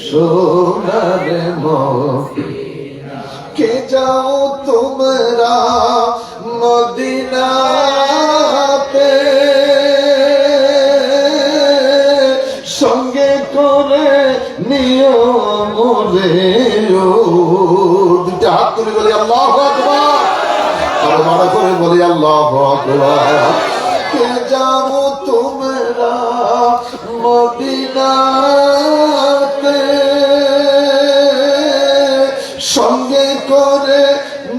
সোনার মদিনা। কে যাও তোমরা মদিনাতে, সঙ্গে করে নিও মোরে। দুটা হাত তুলে বলি আল্লাহু আকবার, আরো বড় করে বলি আল্লাহু আকবার। কে যাও তোমরা মদিনাতে, সঙ্গে করে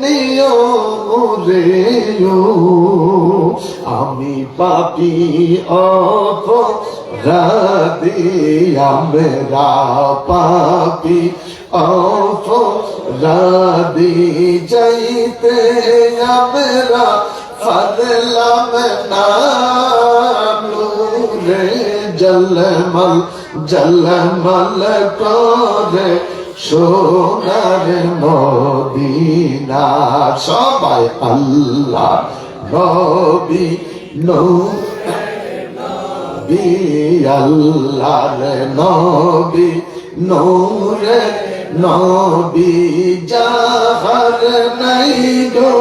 নিও রে, আমি পাপী অপরাধী, আমরা পাপী অপরাধী, যাইতে আমরা পারলাম না, নূরে জলমল জলমল করে সোনার মদিনা। সবাই আল্লাহ নবী নবী, আল্লাহর নবী নূরে নবী, যাহার নাই গো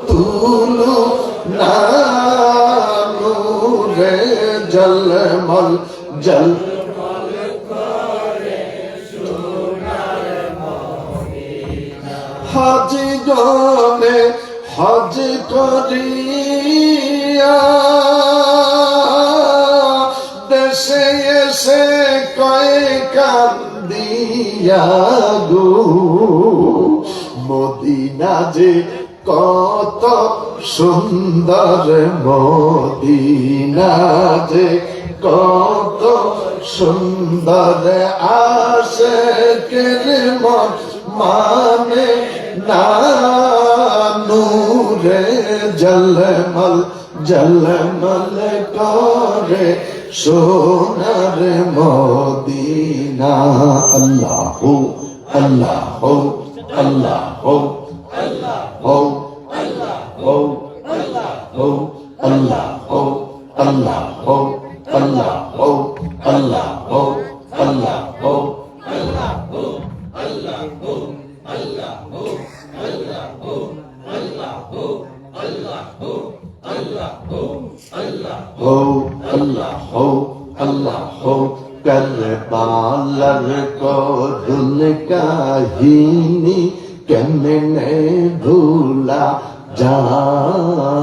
তুলু না, নূরে জলমল জল। হাজি গনে হজ করিয়া দেশে এসে কয় কান্দিয়া গো, মদিনা যে কত সুন্দর, মদিনা যে কত সুন্দর, আশিকের মন মানে না, নূরে জলমল জলমল করে সোনার মদিনা। আল্লাহ আল্লাহ আল্লাহ আল্লাহ আল্লাহ আল্লাহ আল্লাহ আল্লাহ আল্লাহ আল্লাহ হো হো আল্লাহ হো আল্লাহ হো करबालर को दुल काहिनी केमने भूला जाए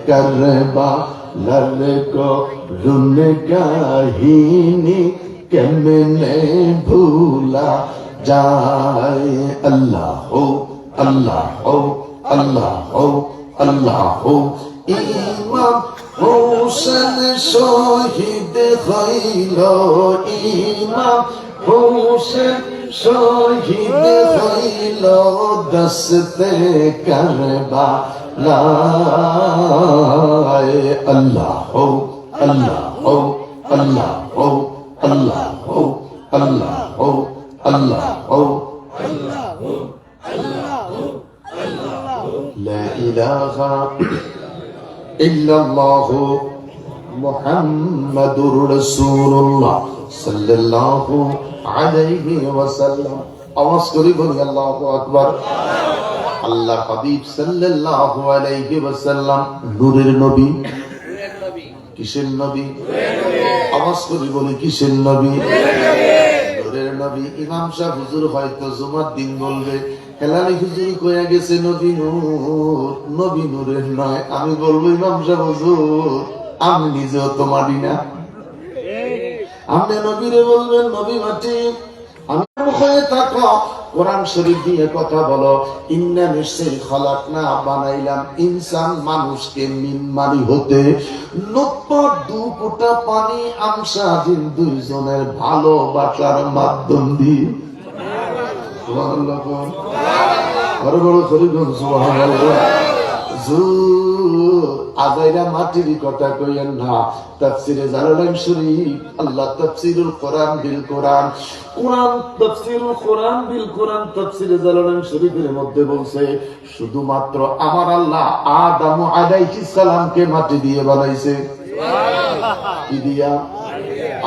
करबालर को दुल काहिनी केमने भूला जाए अल्लाह हो अल्लाह हो अल्लाह हो अल्लाह हो इमाम হোসেন শহীদ হইল ইমাম হোসেন শহীদ হইল দস্তে কারবালায় আল্লাহ হো আল্লাহ হো আল্লাহ হো আল্লাহ হো আল্লাহ হো আল্লাহ হো লা ইলাহা ইল্লাল্লাহু মুহাম্মাদুর রাসূলুল্লাহ সাল্লাল্লাহু আলাইহি ওয়াসাল্লাম। আওয়াজ করে বলি আল্লাহু আকবার। আল্লাহ হাবিব সাল্লাল্লাহু আলাইহি ওয়াসাল্লাম নূরের নবী। কিসের নবী? আওয়াজ করে বলি কিসের নবী? নূরের নবী। ইমাম সাহেব হুজুর হয়তো জুমার দিন বলবে হেলালি হুজুর কইয়া গেছে নবী নূর, নবী নূরের নয়। আমি বলবো ইমাম সাহেব হুজুর আমি নিজেও তো মাটি না। আপনি নবীরে বলবেন নবী মাটি। আমি হয়ে থাকো কোরআন শরীফ দিয়ে কথা বলো। ইন্না নিশ্চয়ই খলাকনা বানাইলাম ইনসান মানুষকে মিন মানি হতে নূতফা দু ফোঁটা পানি আমসাজিন দুইজনের ভালোবাসার মাধ্যম দিয়ে। সুবহানাল্লাহ বড় বড় শরীফ সুবহানাল্লাহ। আজাইরা মাটির কথা কইয়েন না। তাফসিরে জালালাইন শরীফ আল্লাহ তাফসিরুল কোরআন বিল কোরআন কোরআন তাফসিরুল কোরআন বিল কোরআন তাফসিরে জালালাইন শরীফের মধ্যে বলছে শুধুমাত্র আমার আল্লাহ আদম আলাইহিস সালামকে মাটি দিয়ে বানাইছে। কি দিয়া?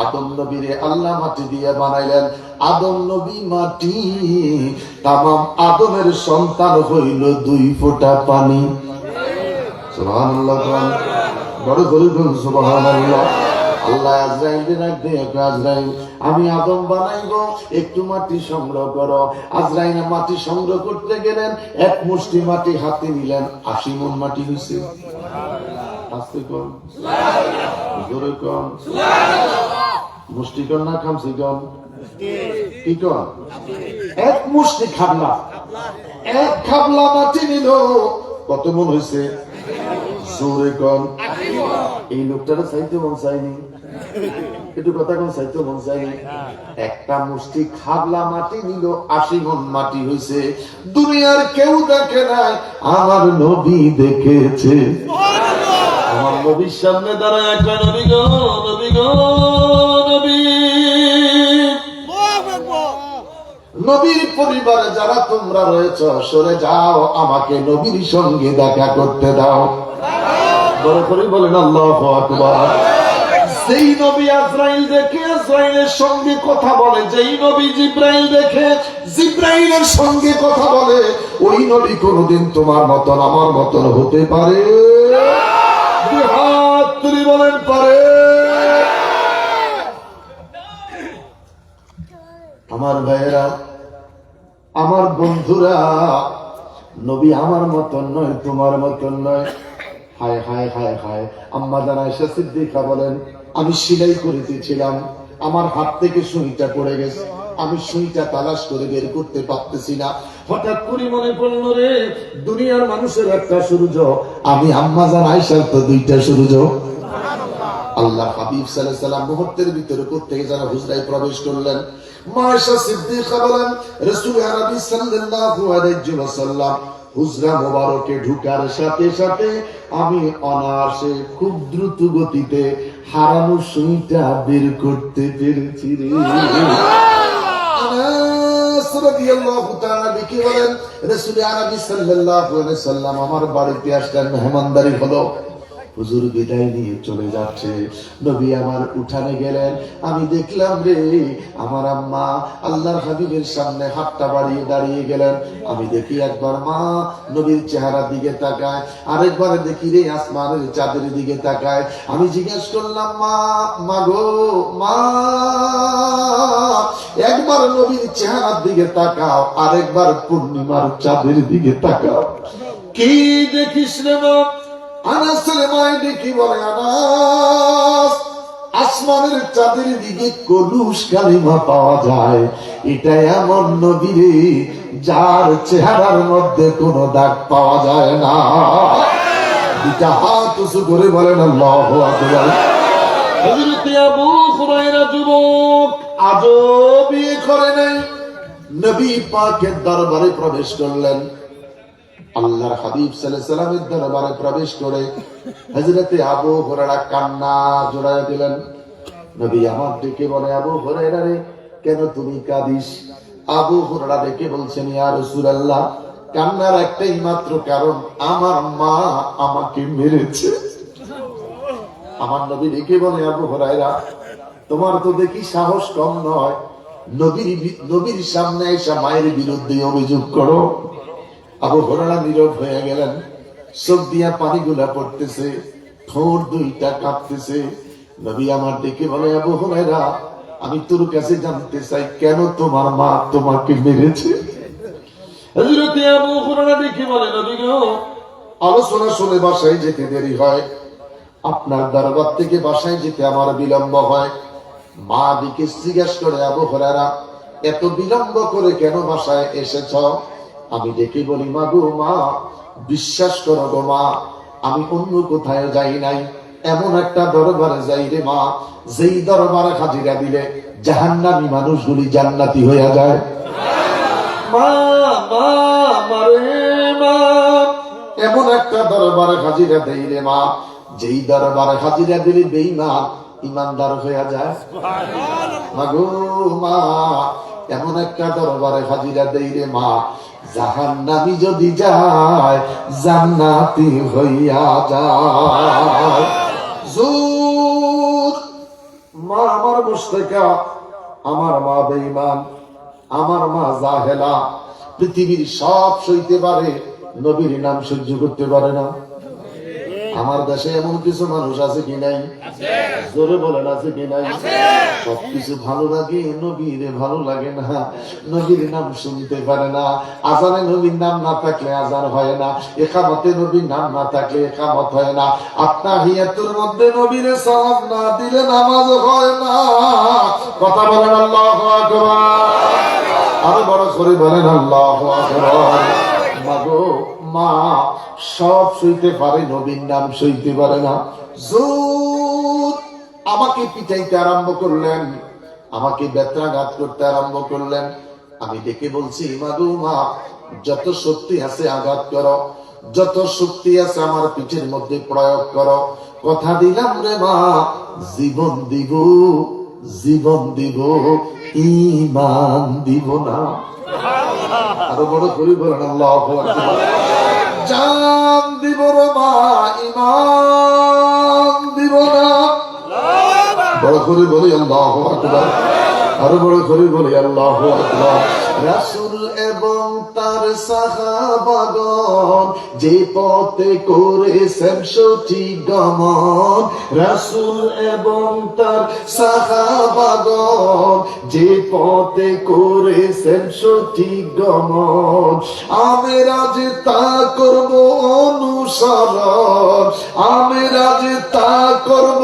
আদম নবীরে আল্লাহ মাটি দিয়ে বানাইলেন। আদম নবী মাটি, তামাম আদমের সন্তান হইল 2 ফোঁটা পানি। সুবহানাল্লাহ বড় করে বলুন সুবহানাল্লাহ। আল্লাহ আজরাইলকে ডাকতে, আজরাইল আমি আদম বানাইবো, একটু মাটি সংগ্রহ করো। আজরাইল মাটি সংগ্রহ করতে গেলেন, এক মুষ্টি মাটি হাতে নিলেন, 80 মণ মাটি হইছে। আস্তে কোন জোরে কোন মুষ্টি কোন না খামসি কোন কি কোন? এক মুষ্টি খাবলা, এক খাবলা মাটি নিল, কত মণ হইছে? জোরে কোন। এই লোকটারা চাইতে মন চাইনি, একটু কথা কোন চাইতে মন চাইনি। একটা মুষ্টি খাবলা মাটি নিল, 80 মণ মাটি হইছে। দুনিয়ার কেউ দেখে নাই, আমার নবী দেখেছে। আমার নবীর সামনে দাঁড়ায় একটা নবী গো নবী গো নবী। নবীর পরিবারে যারা তোমরা রয়েছ সরে যাও, আমাকে নবীর সঙ্গে দেখা করতে দাও। বড় করে বলেন আল্লাহু আকবার। যেই নবী আজরাইল দেখে আজরাইলের সঙ্গে কথা বলে, যেই নবী জিব্রাইল দেখে জিব্রাইলের সঙ্গে কথা বলে, ওই নবী কোনদিন তোমার মতন আমার মতন হতে পারে? হাত তুলি বলেন পারে? আমার ভাইয়েরা, আমার বন্ধুরা, নবী আমার মতন নয়, তোমার মতন নয়। হায় হায় হায় হায়। আম্মা জান আয়েশা সিদ্দিকা বলেন, আমি সেলাই করিতেছিলাম, আমার হাত থেকে সুইটা পড়ে গেছে, আমি সুইটা তালাশ করে বের করতে পারতেছি না। হঠাৎ করে মনে পড়লো রে, দুনিয়ার মানুষের একটা সূর্য, আমি আম্মা জান আয়েশার তো 2টা সূর্য। আল্লাহ হাবিব সাল্লাল্লাহু আলাইহি ওয়াসাল্লাম মুহূর্তের ভিতরে প্রত্যেকে যারা হুজরায় প্রবেশ করলেন। মা আয়েশা সিদ্দিকা বলেন, রাসূল আরবি সাল্লাল্লাহু আলাইহি ওয়াসাল্লাম হুজরা মোবারকে ঢুকার সাথে সাথে আমি অনায়াসে খুব দ্রুত গতিতে হারানো সুইটা বের করতে পেরেছি রে। আনাস রাদিয়াল্লাহু তাআলা দেখে বলেন, রাসূল আরবি সাল্লাল্লাহু আলাইহি ওয়াসাল্লাম আমার বাড়িতে আসলেন, মেহমানদারি হলো। হুজুর বিদায় নিয়ে চলে যাচ্ছে। নবী আমার উঠানে গেলেন, আমি দেখলাম রে আমার আম্মা আল্লাহর হাবিবের সামনে হাতটা বাড়িয়ে দাঁড়িয়ে গেলেন। আমি দেখি একবার মা নবীর চেহারার দিকে তাকায়, আরেকবার দেখি রে আসমানের চাঁদের দিকে তাকায়। আমি জিজ্ঞেস করলাম মা, মা গো মা, একবার নবীর চেহারার দিকে তাকাও, আরেকবার পূর্ণিমার চাঁদের দিকে তাকাও, কি দেখিস রে মা? আনাসের মায় ডেকে বলে, আনাস, আসমানের চাঁদের দিকে কলুষ কালিমা পাওয়া যায়, এটা এমন নবী রে যার চেহারার মধ্যে কোনো দাগ পাওয়া যায় না। দুটা হাত উঁচু করে বলেন আল্লাহু আকবার। হযরত আবু হুরায়রা যুবক, আজও বিয়ে করে নাই, নবী পাকের দরবারে প্রবেশ করলেন। আল্লাহর হাবিব সাল্লাল্লাহু আলাইহি ওয়াসাল্লামের দরবারে প্রবেশ করে হযরত আবু হুরায়রা কান্না জোড়ায় দিলেন। নবী আমার ডেকে বলে, আবু হুরায়রা রে, কেন তুমি কাঁদিস? আবু হুরায়রা ডেকে বলছেন, ইয়া রাসূলুল্লাহ, কান্নার একটাই মাত্র কারণ, আমার মা আমাকে মেরেছে। আমার নবী ডেকে বলে, আবু হুরায়রা, তোমার তো দেখি সাহস কম নয়, নবীর সামনে এসে মায়ের বিরুদ্ধে অভিযোগ করো। আবু হুরায়রা নীরব হয়ে গেলেন, চোখ দিয়া পানিগুলা পড়তেছে, ঠোঁট দুইটা কাঁপতেছে। নবী আমার ডেকে বলে, আবু হুরায়রা, আমি তোর কাছে জানতে চাই, কেন তোমার মা তোমাকে মেরেছে? হযরত আবু হুরায়রা ডেকে বলে, নবী গো, আলোচনা শুনে বাসায় যেতে দেরি হয়, আপনার দরবার থেকে বাসায় যেতে আমার বিলম্ব হয়। মা দিকে জিজ্ঞাসা করে, আবু হুরায়রা, এত বিলম্ব করে কেন বাসায় এসেছ? আমি ডেকে বলি, মা গো মা, বিশ্বাস করো গো মা, আমি অন্য কোথায় যাই নাই, এমন একটা দরবারে যাই রে মা, যেই দরবারে হাজিরা দিলে জাহান্নামী মানুষগুলি জান্নাতি হইয়া যায়। মা মা মারে মা, এমন একটা দরবারে হাজিরা দেই রে মা, যেই দরবারে হাজিরা দিলে বেঈমান ইমানদার হইয়া যায়। মা গো মা, এমন একটা দরবারে হাজিরা দেই রে মা, জাহান্নামী যদি যায় জান্নাতি হইয়া যায়। জোর মা আমার মুশরিকা, আমার মা বেঈমান, আমার মা জাহেলা, পৃথিবীর সব সইতে পারে, নবীর নাম সহ্য করতে পারে না। আমার দেশে এমন কিছু মানুষ আছে কি নাই? জোরে বলেন, আছে কি নাই? সবকিছু ভালো লাগে, নবীর ভালো লাগে না, নবীর নাম শুনতে পারে না। আজানে নবীর নাম না থাকলে আজান হয় না, ইকামতে নবীর নাম না থাকলে ইকামত হয় না, আত্তাহিয়াতুর মধ্যে নবীর সালাম না দিলে নামাজ হয় না। কথা বলেন আল্লাহু আকবার, আরো বড় করে বলেন আল্লাহু আকবার। মাগো মা, সব সইতে পারে, নবীর নাম সইতে পারে না। জোর আমাকে পিটাইতে আরম্ভ করলেন, আমাকে বেত্রাঘাত করতে আরম্ভ করলেন। আমি ডেকে বলছি, মাগো মা, যত শক্তি আছে আঘাত করো, যত শক্তি আছে আমার পিঠের মধ্যে প্রয়োগ করো, কথা দিলাম রে মা, জীবন দিব, জীবন দিব, ঈমান দিব না। আরো বড় করে বলেন আল্লাহু আকবার। জান দিব রে মা, ঈমান দিব না। বড় করে বলি আল্লাহু আকবার, আরো বড় করে বলি আল্লাহু আকবার। রাসূল এবং তার সাহাবাগণ যে পথে করেছেন সঠিক গমন, রাসূল এবং তার সাহাবাগণ যে পথে করেছেন সঠিক গমন, আমরা যে তা করব অনুসরণ, আমরা যে তা করব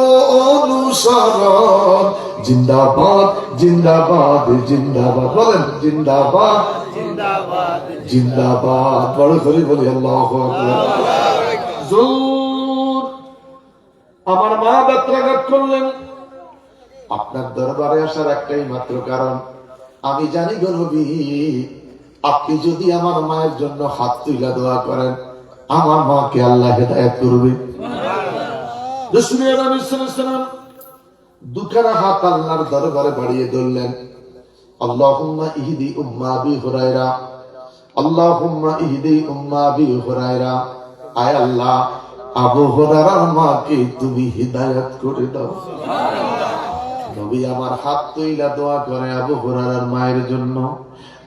অনুসরণ। জিন্দাবাদ জিন্দাবাদ জিন্দাবাদ, বলেন জিন্দাবাদ জিন্দাবাদ জিন্দাবাদ, বড় করে বলি আল্লাহু আকবার। জোর আমার মা বেত্রাঘাত করলেন। আপনার দরবারে আসার একটাই মাত্র কারণ, আমি জানি গো নবী, আপনি যদি আমার মায়ের জন্য হাত তুলে দোয়া করেন, আমার মাকে আল্লাহ হেদায়েত করবে। রাসূল সাল্লাল্লাহু আলাইহি ওয়াসাল্লাম দুখানা হাত আল্লাহর দরবারে বাড়িয়ে ধরলেন। আল্লাহুম্মা ইহদি উম্মা আবি হুরায়রা, আল্লাহুম্মা ইহদি উম্মা আবি হুরায়রা। আয় আল্লাহ, আবু হুরায়রার মাকে তুমি হিদায়াত করে দাও। নবী আমার হাত তুইলা দোয়া করে আবু হুরায়রার মায়ের জন্য।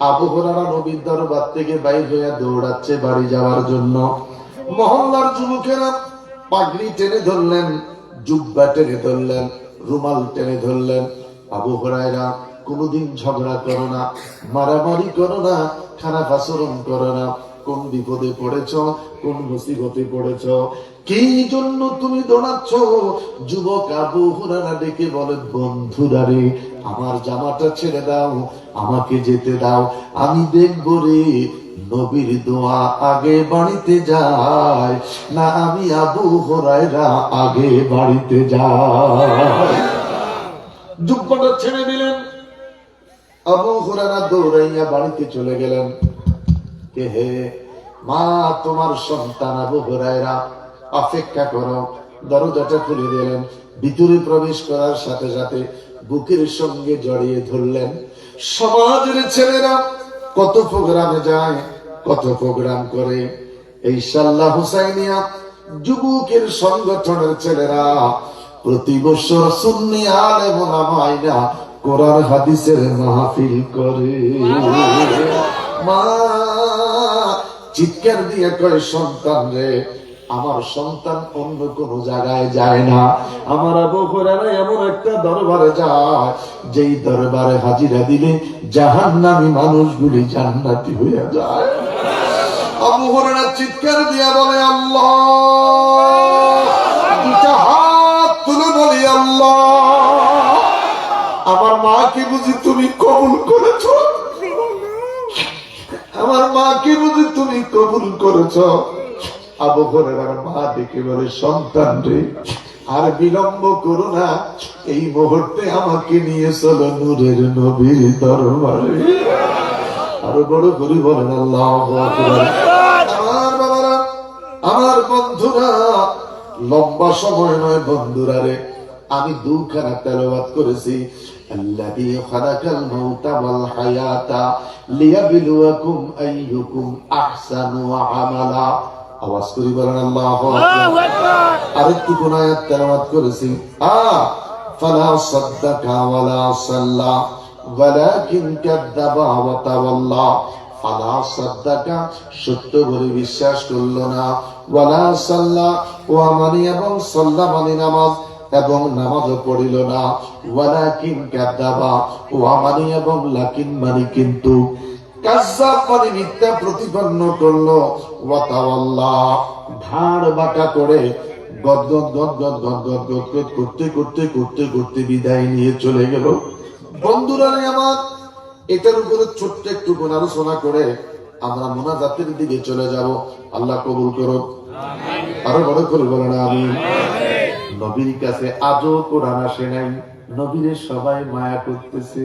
আবু হুরায়রা নবীর দরবার থেকে বাইর হইয়া দৌড়াচ্ছে বাড়ি যাওয়ার জন্য। মহল্লার যুবকেরা পাগড়ি টেনে ধরলেন, জুব্বা টেনে ধরলেন, রুমাল টেনে ধরলেন। আবু হুরায়রা, কোনদিন ঝগড়া করো না, মারামারি করো না, খারাপ আচরণ করো না। কোন বিপদে পড়েছ, কোন মুসিবতে পড়েছ, কি জন্য তুমি দৌড়াচ্ছ? যুবক আবু হুরায়রা ডেকে বলে, বন্ধুরা রে, আমার জামাটা ছেড়ে দাও, আমাকে যেতে দাও, আমি দেখবো রে নবীর দোয়া আগে বাড়িতে যায় না আমি আবু হুরায়রা আগে বাড়িতে যাই। জুব্বাটা ছেড়ে দিলেন, আবু হুরায়রা দৌড়াইয়া বাড়িতে চলে গেলেন। কে হে মা, তোমার সন্তান আবু হুরায়রা, অপেক্ষা করো। দরজাটা খুলে দিলেন। ভিতরে প্রবেশ করার সাথে সাথে বুকের সঙ্গে জড়িয়ে ধরলেন। সমাজের ছেলেরা কত প্রোগ্রামে যায়, কত প্রোগ্রাম করে। এই সাল্লাহ হুসাইনিয়া যুবকের সংগঠনের ছেলেরা প্রতি বছর সুন্নি আলেম ওলামা আইনা কোরআন হাদিসের মাহফিল করে। মা চিৎকার দিয়ে কয়, সন্তান রে, আমার সন্তান অন্য কোন জায়গায় যায় না, আমার আবু হুরায়রা এমন একটা দরবারে যায় যেই দরবারে হাজিরা দিলে জাহান্নামী মানুষগুলি জান্নাতি হয়ে যায়। আবু হুরায়রা চিৎকার দিয়া বলে, আল্লাহ, দুটা হাত তুলে বলি, আল্লাহ, আমার মাকে বুঝি তুমি কবুল করেছ, আমার মাকে বুঝি তুমি কবুল করেছ। আবু হুরায়রার মা দেখে বলে, সন্তান রে, আর বিলম্ব করো না, এই মুহূর্তে আমাকে নিয়ে চলো নূরের নবীর দরবারে। আরো বড় করে বলেন আল্লাহু আকবার। আমার বাবারা, আমার বন্ধুরা, লম্বা সময় নয় বন্ধুরা রে, আমি দুখানা তেলাওয়াত করেছি। আল্লাযী খালাকাল মাউতা ওয়াল হায়াতা লিয়াবলুয়াকুম আইয়ুকুম আহসানু আমালা। আওয়াজ করি বলেন আল্লাহু আকবার। আরেকটু কোন আয়াত তেলাওয়াত করেছি, ফালা সাদ্দাকা ওয়ালা সাল্লা ওয়ালাকিন কাযাবা ওয়া তাওয়াল্লা। ফালা সাদ্দাকা, সত্য বলে বিশ্বাস করল না, ওয়ালা সাল্লা, ওয়া মানে এবং সাল্লা মানে নামাজ, এবং নামাজও পড়িল না, ওয়ালাকিন কাযাবা, ওয়া মানে এবং লাকিন মানে কিন্তু, কাযাব মানে মিথ্যা প্রতিপন্ন করলো, ওয়া তাওয়াল্লা, ধার বাঁকা করে গদগদ গদগদ গদগদ গদগদ করতে করতে করতে করতে বিদায় নিয়ে চলে গেল। বন্ধুরা আমার, এটার উপরে ছোট্ট একটু আলোচনা করে আমরা মুনাজাতের দিকে চলে যাব। আল্লাহ কবুল করুক, আরো বড় করে বলেন আমিন। নবীর কাছে আজও কোরআন আসে নাই, নবীর সবাই মায়া করতেছে।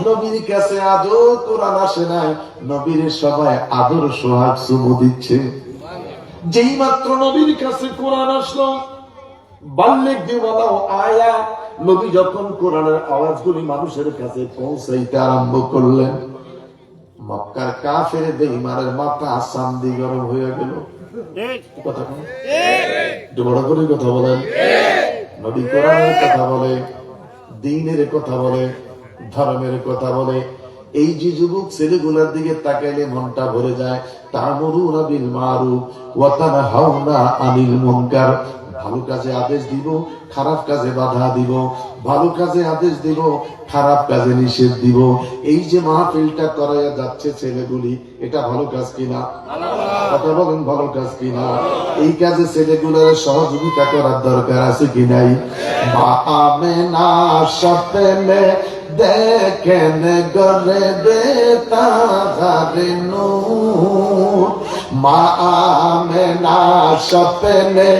নবীর কাছে আজও কোরআন আসে নাই, নবীর সবাই আদর সোহাগ চুমু দিচ্ছে। যেই মাত্র নবীর কাছে কোরআন আসলো, বাল্যক দিওয়ালাও আয়া, নবী যখন কোরআনের আওয়াজগুলি মানুষের কাছে পৌঁছাইতে আরম্ভ করলেন, মক্কার কাফের বেঈমানের মাথা চান্দি গরম হয়ে গেল। কথা একটু বড় করে কথা বলেন। নবী কোরআনের কথা বলে, দ্বীনের কথা বলে, ধর্মের কথা বলে। এই যে যুবক ছেলেগুলোর দিকে তাকাইলে মনটা ভরে যায়। তা'মুরুনা বিল মারুফ ওয়া তানহাউনা আনিল মুনকার। ভালো কাজে আদেশ দিব, খারাপ কাজে বাধা দিব, ভালো কাজে আদেশ দিব, খারাপ কাজে নিষেধ দিব। এই যে মাহফিলটা করাইয়া যাচ্ছে ছেলেগুলি, এটা ভালো কাজ কিনা? কথা বলেন, ভালো কাজ কিনা? এই কাজে ছেলেগুলোর সহযোগিতা করার দরকার আছে কি নাই? মা আমেনা স্বপ্নে দেখেন গরে বেতারে নূর, মা আমেনা স্বপ্নে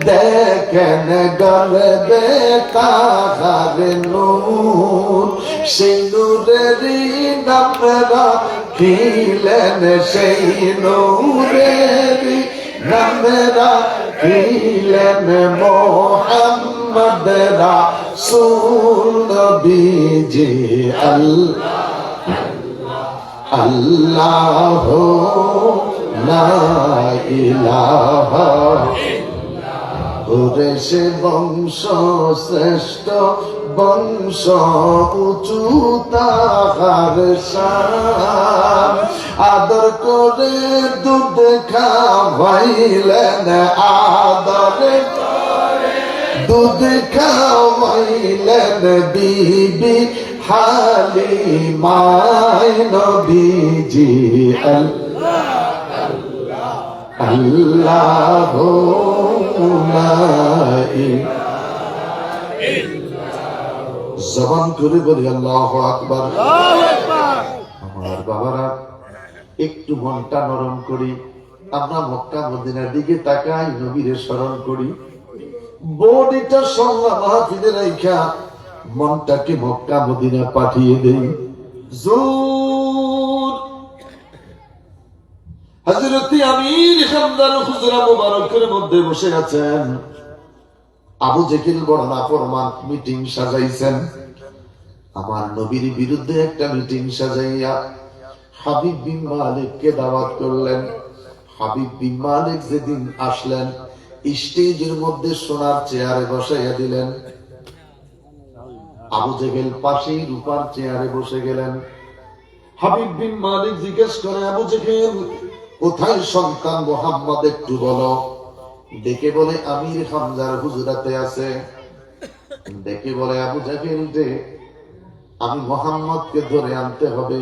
দেখেন গরে বেতারে নূর, সেই নূরেরই নাম রাখিলেন, সেই নূরেরই নাম রাখিলেন মুহাম্মদ রাসূল নবীজি। আল্লাহ লা ইলাহা ওরে সে বংশ শ্রেষ্ঠ বংশ উঁচু তাহার শান আদর করে দুধ খাওয়াইলেন আদরে দুধ খাওয়াইলেন বিবি হালিমায় নবীজি আল্লাহ জবান করে বলি আল্লাহু আকবার। আমার বাবারা একটু মনটা নরম করি, আমরা মক্কা মদিনার দিকে তাকাই, নবীরে স্মরণ করি, বডিটা সল্লা মাহফিলে রাইখা মনটাকে মক্কা মদিনা পাঠিয়ে দেই। জোর হযরত আমির হামদার হুজরা মুবারকের মধ্যে বসে আছেন। আবু জেহেল বড় নাফরমান মিটিং সাজাইছেন, আমার নবীর বিরুদ্ধে একটা মিটিং সাজাইয়া হাবিব বিন মালিককে দাওয়াত করলেন। হাবিব বিন মালিক যেদিন আসলেন, স্টেজের মধ্যে সোনার চেয়ারে বসাইয়া দিলেন। আবু জেহেল পাশেই রূপার চেয়ারে বসে গেলেন। হাবিব বিন মালিক জিজ্ঞেস করে, আবু জেহেল কোথায় সন্তান মুহাম্মদ, একটু বলো। ডেকে বলে আমির হামজার হুজরাতে আছে। ডেকে বলে আবু জেহেল যে আমি মুহাম্মদকে ধরে আনতে হবে।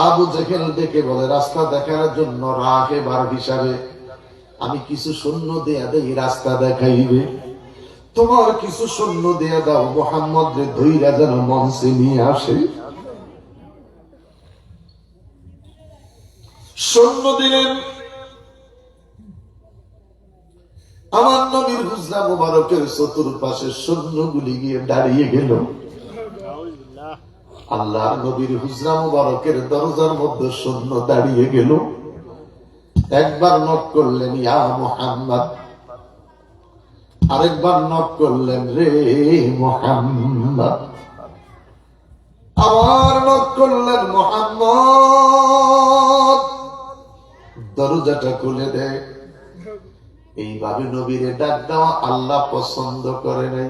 আবু জেহেল ডেকে বলে রাস্তা দেখার জন্য রাহেবার হিসাবে আমি কিছু সৈন্য দেয়া দেই, রাস্তা দেখাইবে। তোমার কিছু সৈন্য দেয়া দাও, মুহাম্মদ রে ধইরা যেন মঞ্চে নিয়ে আসে। সৈন্য দিলেন। আমার নবীর হুজরা মুবারকের চতুর্পাশে সৈন্যগুলি গিয়ে দাঁড়িয়ে গেল। আল্লাহর নবীর হুজরা মুবারকের দরজার মধ্যে সৈন্য দাঁড়িয়ে গেল। একবার নক করলেন ইয়া মুহাম্মদ, আরেকবার নক করলেন রে মুহাম্মদ, আবার নক করলেন মুহাম্মদ। দরজাটা খুলে দেয়। এইভাবে নবীরে ডাক দেওয়া আল্লাহ পছন্দ করে নাই।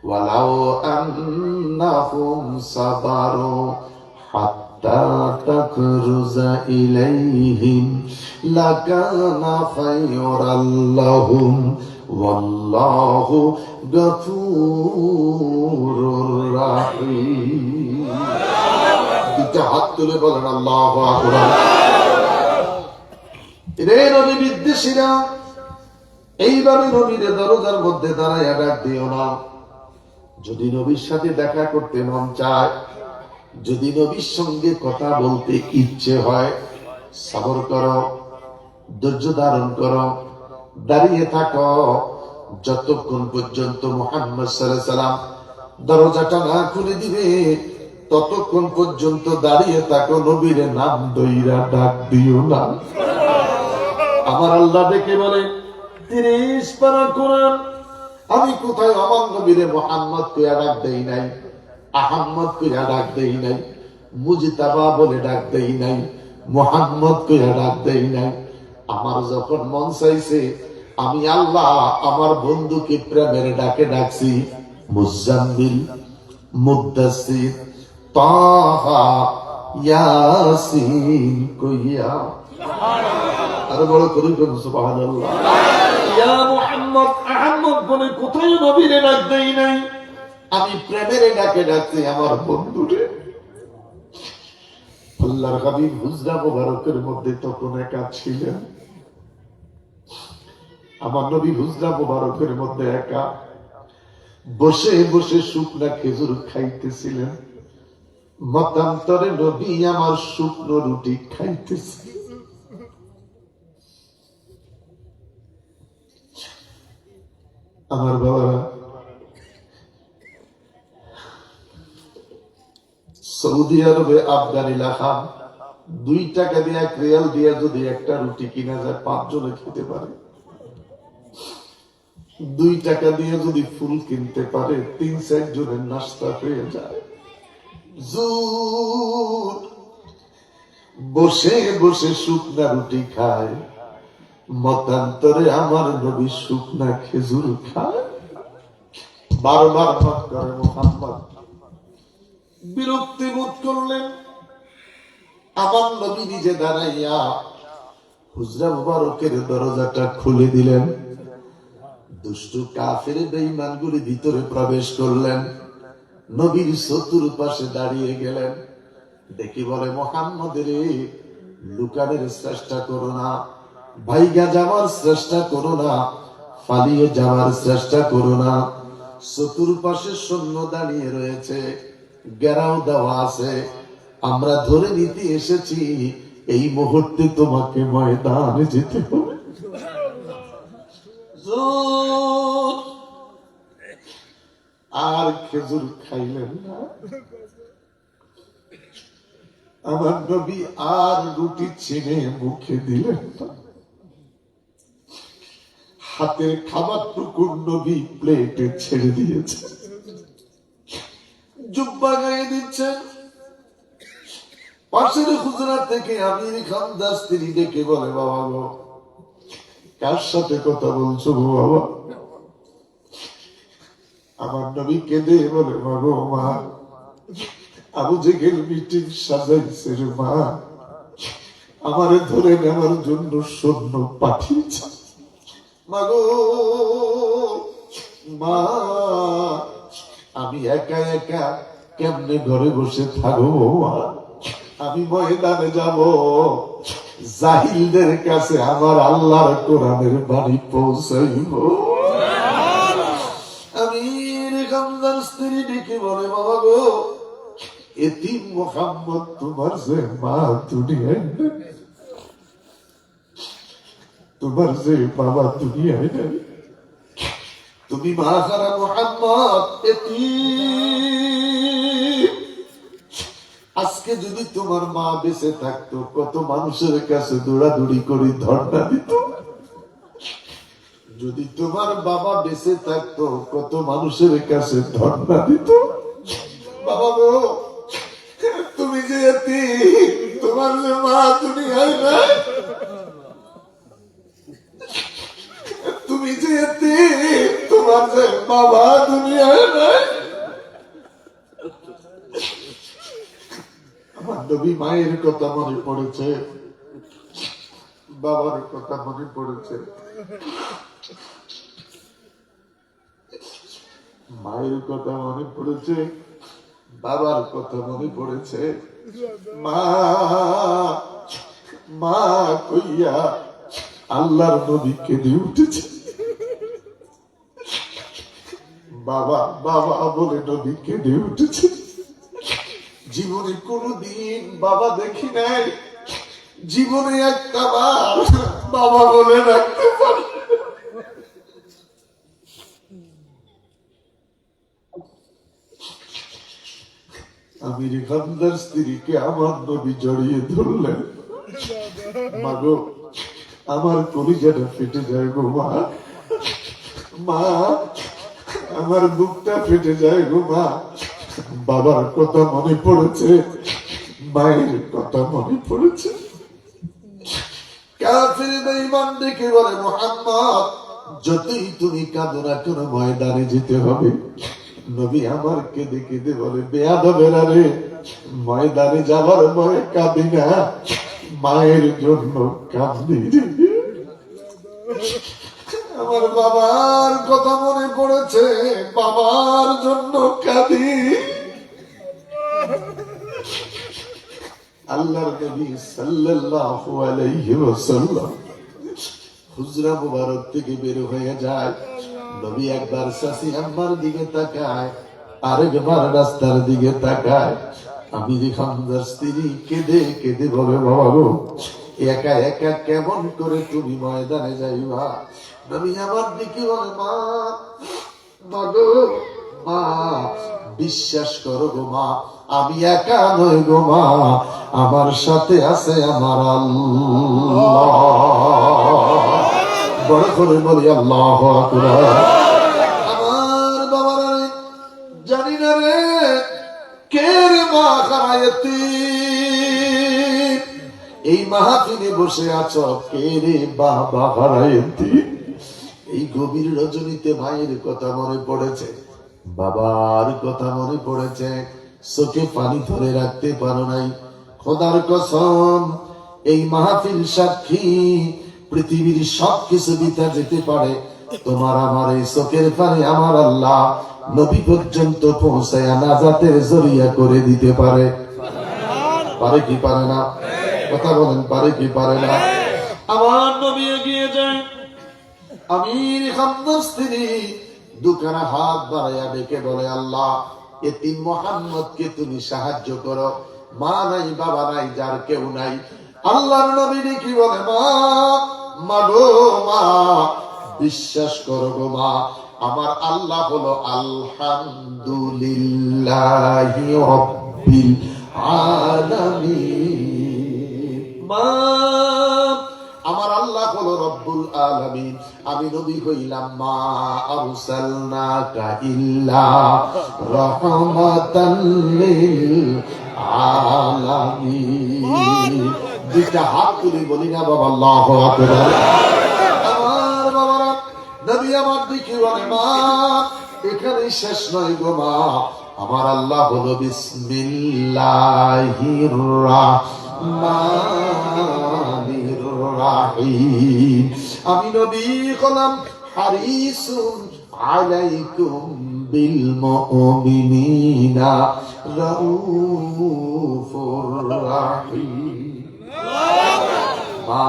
ওয়ালাউ আন্নাহুম সাবারু হাত্তা তাখরুজা ইলাইহিম লাকানা খায়রাল লাহুম ওয়াল্লাহু গফুরুর রাহিম। দুইটা হাত তুলে বলেন আল্লাহু আকবার। রে নবী বিদ্বেষীরা, এইভাবে নবীরে দরজার মধ্যে দাঁড়াইয়া ডাক দিও না। যদি নবীর সাথে দেখা করতে মন চায়, যদি নবীর সঙ্গে কথা বলতে ইচ্ছে হয়, সবর করো, ধৈর্য ধারণ করো, দাঁড়িয়ে থাকো যতক্ষণ পর্যন্ত মুহাম্মদ সাল্লাল্লাহু আলাইহি সাল্লাম দরজাটা না খুলে দিবে, ততক্ষণ পর্যন্ত দাঁড়িয়ে থাকো। নবীর নাম দইরা ডাক দিও না। আমার আল্লাহ দেখে বলে 30 পারা কোরআন, আমি কোথায় আমার নবীরে মুহাম্মদ কইয়া ডাক দেই নাই, আহম্মদ কইয়া ডাক দেই নাই, মুজতাবা বলে ডাক দেই নাই, মুহাম্মদ কইয়া ডাক দেই নাই। আমার যখন মন চাইছে, আমি আল্লাহ আমার বন্ধুকে প্রেমের ডাকে ডাকছি। মুজাম্মিল, মুদ্দাসির, তাহা, ইয়াসিন কইয়া। আরো বড় করি সুবহানাল্লাহ। ইয়া মুহাম্মদ, আহমদ বলে কোথায় নবীরে ডাক দেই নাই, আমি প্রেমের ডাকে ডাকছি আমার বন্ধুরে। আল্লাহর হাবিব হুজরা মুবারকের মধ্যে তখন একা ছিলেন। আমার নবী হুজরা মুবারকের মধ্যে একা বসে বসে শুকনা খেজুর খাইতেছিলেন। মতান্তরে নবী আমার শুকনো রুটি খাইতেছিলেন। আমার বাবারা, সৌদি আরবে আফগানি লাখাম 2 টাকা দিয়ে 1 রিয়াল দিয়ে যদি একটা রুটি কিনা যায় 5 জনে খেতে পারে। 2 টাকা দিয়ে যদি ফুল কিনতে পারে 3-4 জনের নাস্তা হয়ে যায়। জুর বসে বসে শুকনা রুটি খায়, মতান্তরে আমার নবী শুকনা খেজুর খায়। বারবার মত করে মুহাম্মদ। বিরক্তি বোধ করলেন। আমার নবী নিজে দাঁড়াইয়া হুজরা মুবারকের দরজাটা খুলে দিলেন। দুষ্টু কাফের বেঈমানগুলি ভিতরে প্রবেশ করলেন, নবীর চতুর্পাশে দাঁড়িয়ে গেলেন। দেখি বলে, মুহাম্মদের লুকানের চেষ্টা করো না, ভাইগা যাওয়ার চেষ্টা করো না, পালিয়ে যাওয়ার চেষ্টা করো না। চতুর্পাশে সৈন্য দাঁড়িয়ে রয়েছে, ঘেরাও দেওয়া আছে। আমরা ধরে নিতে এসেছি এই মুহূর্তে তোমাকে ময়দানে যেতে হবে। আর খেজুর খাইলেন না। আমার নবী আর রুটি ছিনে মুখে দিলেন না। হাতের খাবার টুকুর নবী প্লেটে ছেড়ে দিয়েছে, জুব্বা গায়ে দিচ্ছেন। পাশের হুজরা থেকে আমির খানদাস তিনি ডেকে বলে, বাবা গো, কার সাথে কথা বলছো গো বাবা? আমার নবী কেঁদে বলে, মা গো মা, আবু জেহেল মিটিং সাজাইছে রে মা, আমারে ধরে নেওয়ার জন্য সৈন্য পাঠিয়েছে। মা গো মা, আমি একা একা কেমনে ঘরে বসে থাকবো মা? আমি ময়দানে যাব, জাহিলদের কাছে আমার আল্লাহর কোরআনের বাণী পৌঁছাইব। আমির খানদার স্ত্রী ডেকে বলে, বাবা গো, এতিম মুহাম্মদ তোমার যে মা দুনিয়ায় নেই, তোমার যে বাবা দুনিয়ায় নেই, তুমি মা হারা মুহাম্মদ, এতিম। আজকে যদি তোমার মা বেঁচে থাকতো, কত মানুষের কাছে দৌড়াদৌড়ি করে ধর্ণা দিত। যদি তোমার বাবা বেঁচে থাকতো, কত মানুষের কাছে ধর্ণা দিত। বাবা গো, তুমি যে এতিম, তোমার যে মা দুনিয়ায় নাই, তুমি যে এতিম, তোমার যে বাবা দুনিয়ায় নাই। আমার নবী মায়ের কথা মনে পড়েছে, বাবার কথা মনে পড়েছে। মায়ের কথা মনে পড়েছে, বাবার কথা মনে পড়েছে। মা মা কইয়া আল্লাহর নবী কেঁদে উঠেছে। বাবা বাবা বলে নবী কেঁদে উঠেছে। জীবনে কোনদিন বাবা দেখি নাই, জীবনে একটা বার বাবা বলে রাখতে পারি। আমির খানদার স্ত্রীকে আমার নবী জড়িয়ে ধরলেন। মাগো, আমার কলিজাটা ফেটে যায় গো মা, মা আমার বুকটা ফেটে যায় গো মা। বাবার কথা মনে পড়েছে, মায়ের কথা মনে পড়েছে। কাফির বেঈমান ডেকে বলে, মুহাম্মদ, যতই তুমি কাঁদো না কেন ময়দানে যেতে হবে। নবী আমার কেঁদে কেঁদে বলে, বেয়াদবেরা রে, ময়দানে যাবার ভয়ে কাঁদি না, মায়ের জন্য কাঁদি। আমার বাবার কথা মনে পড়েছে, বাবার জন্য কাঁদি। আল্লাহর নবী সাল্লাল্লাহু আলাইহি ওয়াসাল্লাম হুজরা মুবারক থেকে বের হয়ে যায়। নবী একবার চাচি আম্মার দিকে তাকায়, আরেকবার রাস্তার দিকে তাকায়। আমির খানদার স্ত্রী কেঁদে কেঁদে বলে, বাবা গো, একা একা কেমন করে তুমি ময়দানে যাইবা? নবী আমার দিকে বলে, মা মা গো মা, বিশ্বাস করো গো মা, আমি একা নই গো মা, আমার সাথে আছে আমার আল্লাহ। বড় করে বলি আল্লাহু আকবার। আমার বাবারা জানি না রে, কে রে মা খারায়তি, এই মাহফিলে বসে আছো কে রে বাবা হারাইতি। এই গভীর রজনীতে মায়ের কথা মনে পড়েছে, বাবার কথা মনে পড়েছে, চোখে পানি ধরে রাখতে পারো নাই। খোদার কসম, এই মাহফিল সাক্ষী, পৃথিবীর সবকিছু বিতা যেতে পারে, তোমার আমার এই চোখের পানি আমার আল্লাহ নবী পর্যন্ত পৌঁছায় নাজাতের জরিয়া করে দিতে পারে। পারে কি পারে না? কথা বলেন, পারে কি পারে না? আমার নবী এগিয়ে যায়, আমির হামদার স্ত্রী দুখানা হাত বাড়াইয়া ডেকে বলে, আল্লাহ এতিম মুহাম্মদকে তুমি সাহায্য করো, মা নাই বাবা নাই, যার কেউ নাই। আল্লাহর নবী কি বলে, মা গো মা, বিশ্বাস করো গো মা, আমার আল্লাহ হলো আলহামদুলিল্লাহি রাব্বিল আলামিন। মা, আমার আল্লাহ হলো রব্বুল আলামিন, আমি নবী হইলাম মা আরসালনাকা ইল্লা রাহমাতাল লিল আলামিন। দুইটা হাত তুলে বলি না বাবা আল্লাহু আকবার। আমার বাবারা, নবী আমার দিকে বলে, মা এখানে শেষ নয় গো মা, আমার আল্লাহ হলো বিসমিল্লাহির রাহমানির রাহিম। আমি নবী হলাম হারিসুন আলাইকুম বিল মুমিনিনা রাউফুর রাহিম। মা,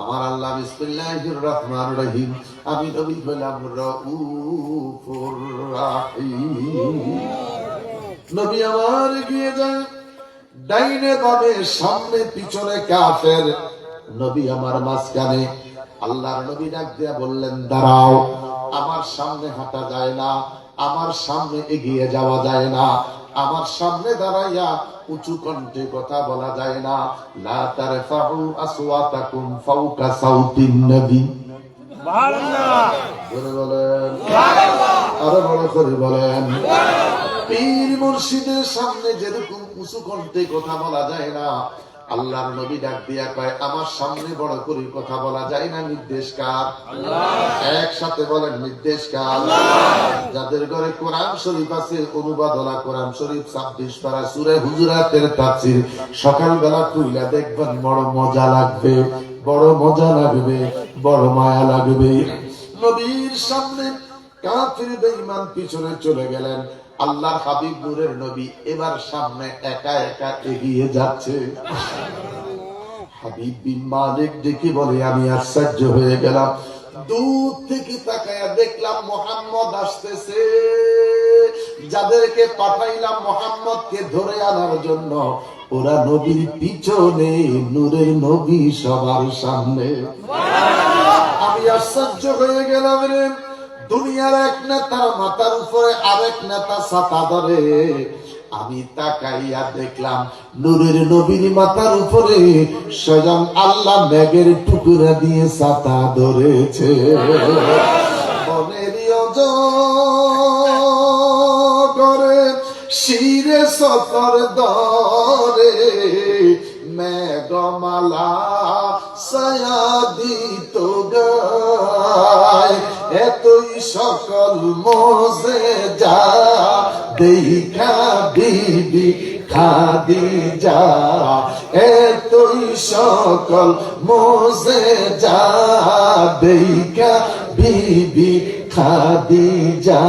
আমার আল্লাহ বিসমিল্লাহির রহমানির রহিম, আমি নবী হলাম রাউফুর রাহিম। নবী আমার গিয়ে যায়, ডাইনে বামে সামনে পিছনে কাফের, নবী আমার মাঝখানে। আল্লাহর নবী ডাক দিয়া বললেন, দাঁড়াও, আমার সামনে হাঁটা যায় না, আমার সামনে এগিয়ে যাওয়া যায় না, আমার সামনে দাঁড়াইয়া উঁচু কণ্ঠে কথা বলা যায় না। লা তারফাউ আসওয়াতাকুম ফাওকা সাউতিন নবী। সুবহানাল্লাহ। বলে বলেন সুবহানাল্লাহ, আরো বড় করে বলেন। পীর মুর্শিদের সামনে যেরকম উঁচু কণ্ঠে কথা বলা যায় না, আল্লাহর নবী ডাক দিয়া কয়, আমার সামনে বড় করে কথা বলা যায় না। নির্দেশ কার? আল্লাহ। একসাথে বলেন, নির্দেশ কার? আল্লাহ। যাদের ঘরে কোরআন শরীফ আছে, অনুবাদ হলা কোরআন শরীফ 26 পারা সূরা হুজুরাতের তাফসীর সকালবেলা খুইলা দেখবেন, বড় মজা লাগবে, বড় মজা লাগবে, বড় মায়া লাগবে। নবীর সামনে কাফির বেঈমান পিছনে চলে গেলেন, আল্লাহর হাবিব নূরের নবী এবার সামনে একা একা এগিয়ে যাচ্ছে। হাবিব বিন মালিক দেখি বলে, আমি আশ্চর্য হয়ে গেলাম, দূর থেকে তাকায়া দেখলাম মুহাম্মদ আসতেছে। যাদেরকে পাঠাইলাম মুহাম্মদকে ধরে আনার জন্য, ওরা নবীর পিছনে, নূরের নবী সবার সামনে। আমি আশ্চর্য হয়ে গেলাম রে, দুনিয়ার এক নেতার মাথার উপরে আরেক নেতা ছাতা ধরে, আমি তাকাইয়া দেখলাম নূরের নবীর মাথার উপরে স্বয়ং আল্লাহ মেঘের টুকরা দিয়ে ছাতা ধরেছে। বনেরিও করে শিরে সফর ধরে, মেঘমালা সায়াদিত গায়, এতই সকল মোজেজা দেখা বিবি খাদিজা, এতই সকল মোজেজা দেখা বিবি খাদিজা,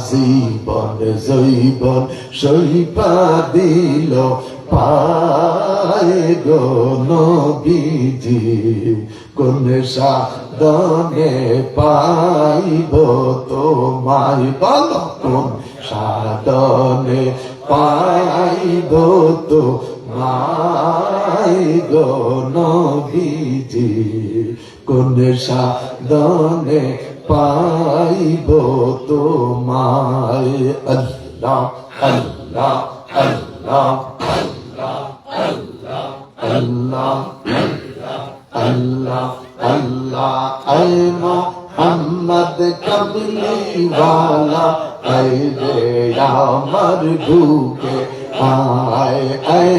জীবন জৈবন সইপা দিল পায়ে গো নবীজি, কোন সাধনে পাইব তোমায়, বল কোন সাধনে পাইব তোমায় গো নবীজি, কোন সাধনে পাইব তোমায়। আল্লাহ আল্লাহ আল্লাহ আল্লাহ আল্লাহ আল্লাহ আল্লাহ। আয় মোহাম্মদ কামলি ওয়ালা, আয় রে আমার বুকে আয়, আয়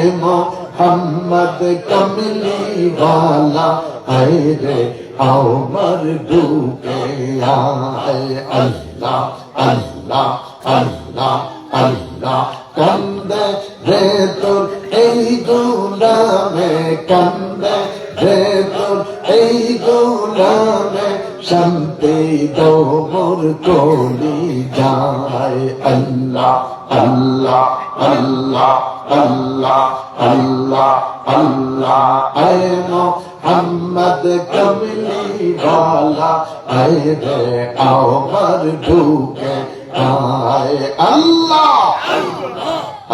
মোহাম্মদ কমলি वाला আয় রে आओ मर डूबे आए अल्लाह अल्लाह अल्लाह अल्लाह कंदे रे तोर এই গোলামে कंदे রে তোর এই গোলামে শান্তি দাও মোর কলি যায় আল্লাহ আল্লাহ আল্লাহ আল্লাহ আল্লাহ আল্লাহ আয় মোহাম্মদ কমলি वाला আয় রে आओ मर ঢুকে আয় আল্লাহ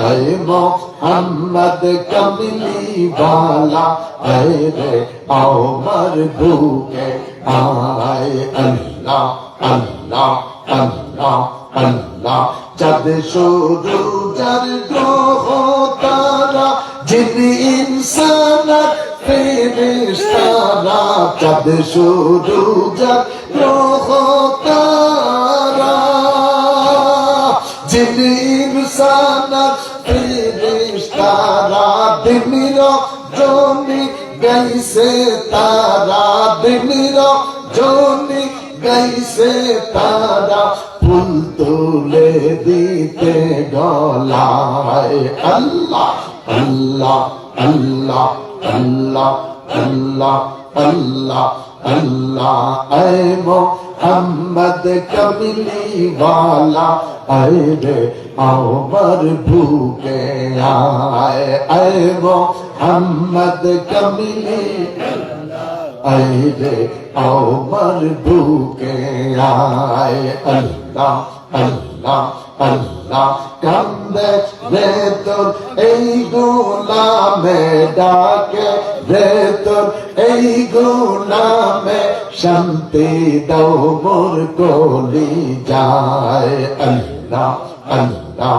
আয় মোহাম্মদ কমলি वाला আয় রে आओ मर ঢুকে আয় আল্লাহ আল্লাহ আল্লাহ আল্লাহ চাঁদ শুরু যার গ্রহ তারা জিন ইনসান ফেরেশতারা চাঁদ শুরু যার গ্রহ তারা জিন ইনসান ফেরেশতারা দিনের জনি গাইছে তারা দিনের জনি গাইছে তারা ফুল তুলে দিতে গলায় আল্লাহ আল্লাহ আল্লাহ আল্লাহ আল্লাহ আল্লাহ আল্লাহ আয় মোহাম্মদ কমলি वाला আয় রে आओ मर ঢুকে আয় আয় মোহাম্মদ কমলি আয় রে आओ मर ঢুকে আয় আল্লাহ আল্লাহ আল্লাহ কান্দে রে তোর এই গোলামে ডাকে রে তোর এই গোলামে শান্তি দাও মোর কলি যায় আল্লাহ আল্লাহ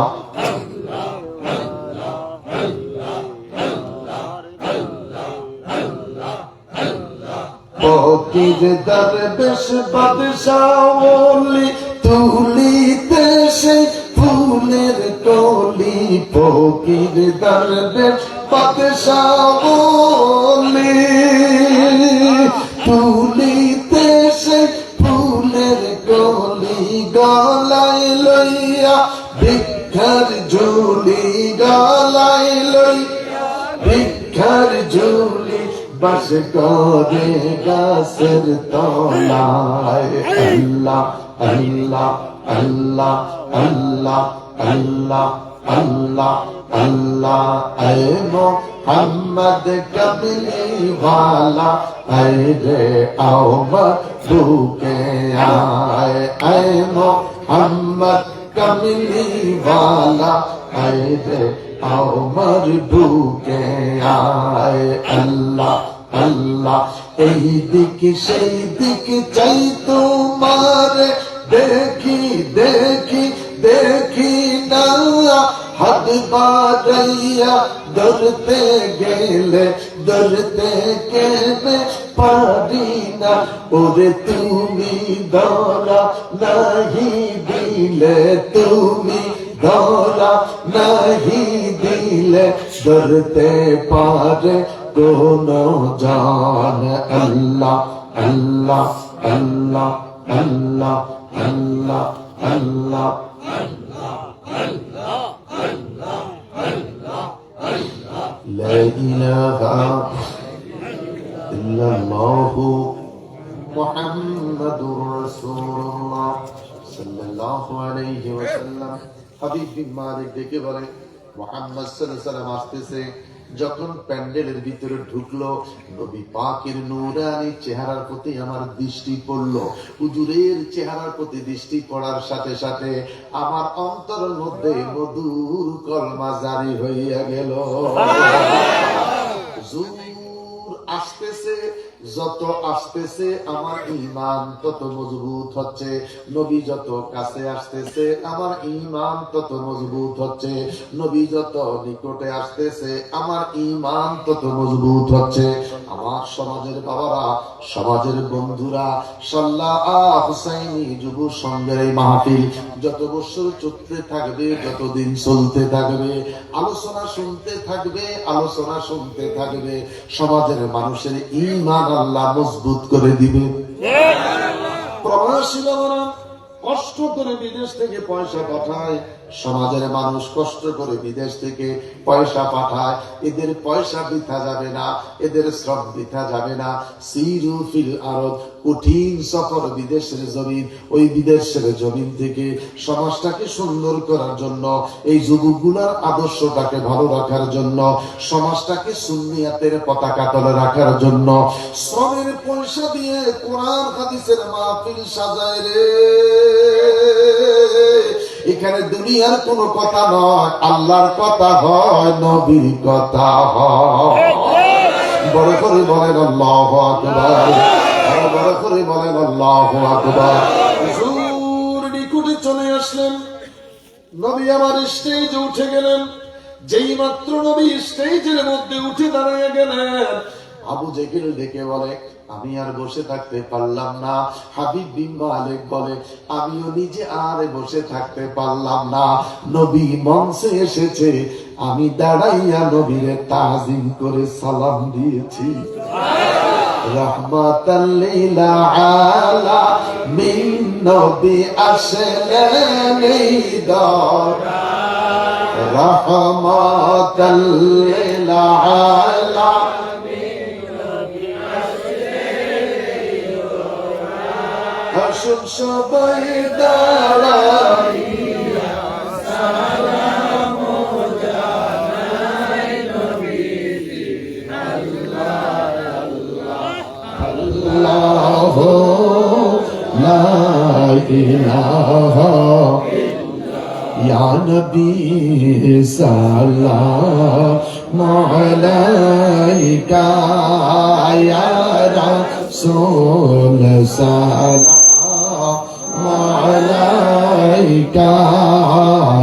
ফকির দরবেশ বাদশাহ ওলি তুলিতে সে ফুলের কলি ফকির দরবেশ বাদশাহ ওলি তুলিতে সে ফুলের কলি গলায় লইয়া ভিক্ষার ঝুলি গলায় লইয়া ভিক্ষার ঝুলি बस करे गासर तौलाए अल्लाह अल्लाह अल्लाह अल्लाह अल्लाह अल्लाह अल्लाह ऐ मोहम्मद कमली वाला ऐ रे आओ मधुके आए ऐ मोहम्मद कमली वाला ऐ रे आओ मर ঢুকে আয় আল্লাহ আল্লাহ এই দিক সেই দিক চাই তোমার দেখি দেখি দেখি না হাত বাড়াইয়া ধরতে গেলে ধরতে কেনে পারি না ওরে তুমি ধরা নাহি দিলে তুমি ধরা নাহি দিলে ধরতে পারে কোন জান আল্লাহ আল্লাহ আল্লাহ আল্লাহ আল্লাহ আল্লাহ لا إله إلا الله محمد رسول الله صلى الله عليه وسلم হাবিব বিন মালিক ডেকে বলে মুহাম্মদ সাল্লাল্লাহু আলাইহি ওয়াসাল্লাম আসতেছে যখন প্যান্ডেলের ভিতরে ঢুকলো নবী পাকের নূরানী চেহারার প্রতি আমার দৃষ্টি পড়লো হুজুরের চেহারার প্রতি দৃষ্টি পড়ার সাথে সাথে আমার অন্তরের মধ্যে মধুর কলমা জারি হইয়া গেল হুজুর আসতেছে যত আসতেছে আমার ঈমান তত মজবুত হচ্ছে, নবী যত কাছে আসতেছে আমার ঈমান তত মজবুত হচ্ছে, নবী যত নিকটে আসতেছে আমার ঈমান তত মজবুত হচ্ছে। আমার সমাজের বাবারা, সমাজের বন্ধুরা, সাল্লাহ হুসাইনি যুব সংঘের এই মাহফিল যত বছর চলতে থাকবে, যতদিন চলতে থাকবে, আলোচনা শুনতে থাকবে, আলোচনা শুনতে থাকবে, সমাজের মানুষের ঈমান আল্লাহ মজবুত করে দিবে। প্রবাসী বাবারা কষ্ট করে বিদেশ থেকে পয়সা পাঠায়, সমাজের মানুষ কষ্ট করে বিদেশ থেকে পয়সা পাঠায়, এদের পয়সা বৃথা যাবে না, এদের শ্রম বৃথা যাবে না। সিরু ফিল আরব, কঠিন সফর বিদেশের জমিন, ওই বিদেশের জমিন থেকে সমাজটাকে সুন্দর করার জন্য, এই যুবকগুলার আদর্শটাকে ভালো রাখার জন্য, সমাজটাকে সুন্নিয়াতের পতাকা তলে রাখার জন্য শ্রমের পয়সা দিয়ে কোরআন হাদিসের মাহফিল সাজায় রে। এখানে দুনিয়ার কোনো কথা নয়, আল্লাহর কথা হয়, নবীর কথা হয়। বড় করে বলেন আল্লাহু আকবার, বড় করে বলেন আল্লাহু আকবার। হুজুর নিকটে চলে আসলেন, নবী আমার স্টেজে উঠে গেলেন। যেই মাত্র নবী স্টেজের মধ্যে উঠে দাঁড়িয়ে গেলেন, আবু জেহেল ডেকে বলে, আমি আর বসে থাকতে পারলাম না। হাবিব বিন মালিক বলে, আমিও নিজে আর বসে থাকতে পারলাম না। নবী মঞ্চে এসেছে, আমি দাঁড়াইয়া নবীরে তাজিম করে সালাম দিয়েছি। রহমাতাল লিল আলামিন নবী আসলেন এই দরবারে, রহমাতাল লিল আলামিন নবী আসলেন এই দরবারে, আসুন সবাই দাঁড়াইয়া সালাম জানাই নবীজি। আল্লাহ লা ইলাহা ইয়া নবী সালাম আলাইকা ইয়া রাসূল সালাম আলাইকা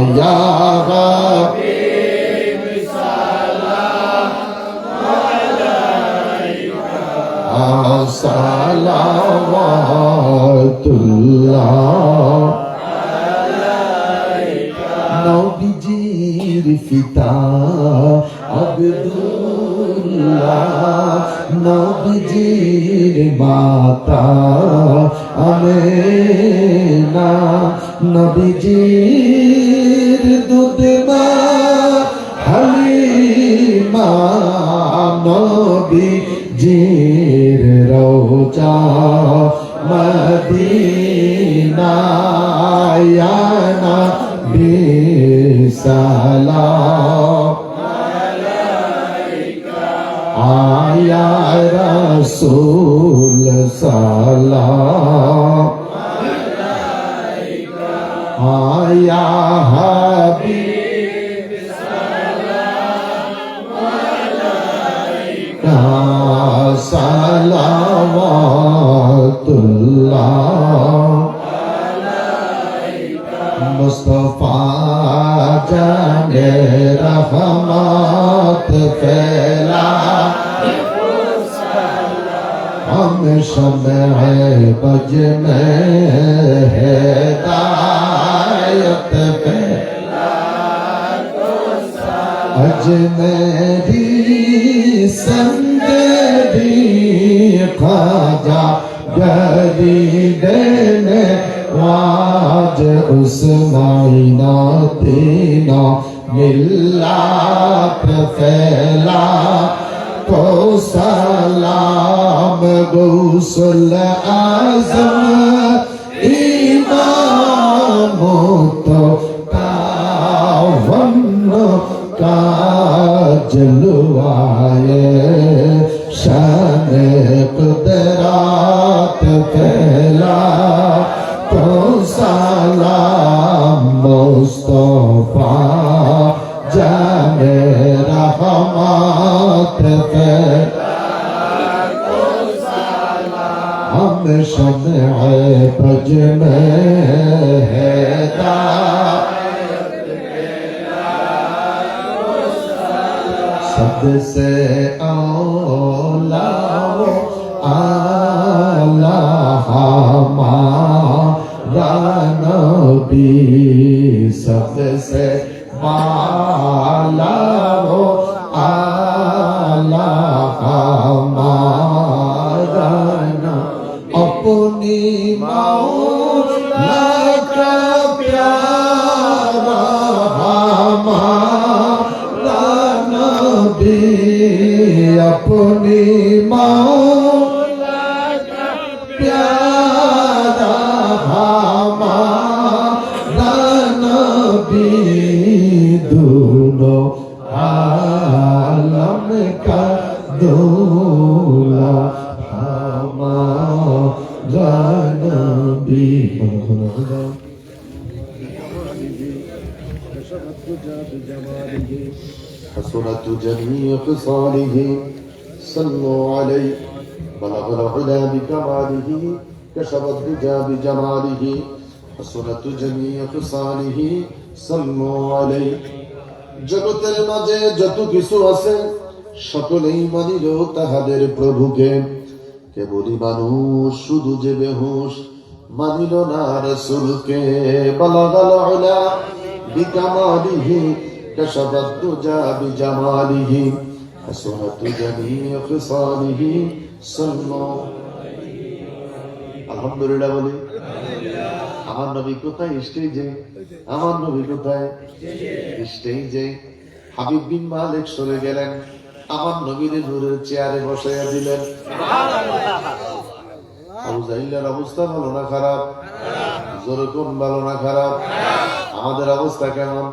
ইয়া হাবিব সালাম আলাইকা সালাওয়াতুল্লাহ আলাইকা। নবীজির পিতা আব্দুল্লাহ, নবীজির মাতা আমেনা, নবীজির দুধ মা হালিমা, নবীজির রওজা মদিনা, ইয়া নবী সালাম আলাইকা, আয়া রাসূল সালাম আলাইকা, আয়া হাবিব সালাম আলাইকা, সালাওয়াতুল্লাহ আলাইকা। মুস্তাফা জানে রহমত ফেলা, हम शम्ह बज में हिदायत फैला, अजमेरी संदेरी ख्वाजा गरीब ने वाज उस्माइना तीना मिल्लात फैला, तो सलाम गौसल आज़म इमाम तो कावन का जलवाए शान कुदरत फैला, तो सलाम मुस्तफा जाने रहमत फैला, तो शम्अ बज में सबसे औला वो आला हमारा नबी सबसे वाला वो आला हमारा नबी अपनी मौला का प्यारा हमारा नबी अपनी मौला का प्यारा हमारा नबी दोनों आलम का दूल्हा हमारा नबी حسنت جميع خصاله صلوا عليه بلغ العلا بكماله كشف الدجى بجماله حسنت جميع خصاله صلوا عليه জগতের মাঝে যত কিছু আছে সকলেই মানিল তাহাদের প্রভুকে কেবলই মানুষ শুধু যে বেহুশ মানিল না রাসূলকে বালাগাল উলা বিকামালিহি কাশাফাত দুজা বিজামালিহি হাসনাত জামিউ খিসালিহি সাল্লাল্লাহু আলহামদুলিল্লাহ বলি আমার নবী কোথায় স্টেজে আমার নবী কোথায় স্টেজে হাবিব বিন মালিক সরে গেলেন আমার নবীর নূরের চেয়ারে বসাইয়া দিলেন আবু জাহিলের অবস্থা ভালো না খারাপ জোরে কোন ভালো না খারাপ আমাদের অবস্থা কেমন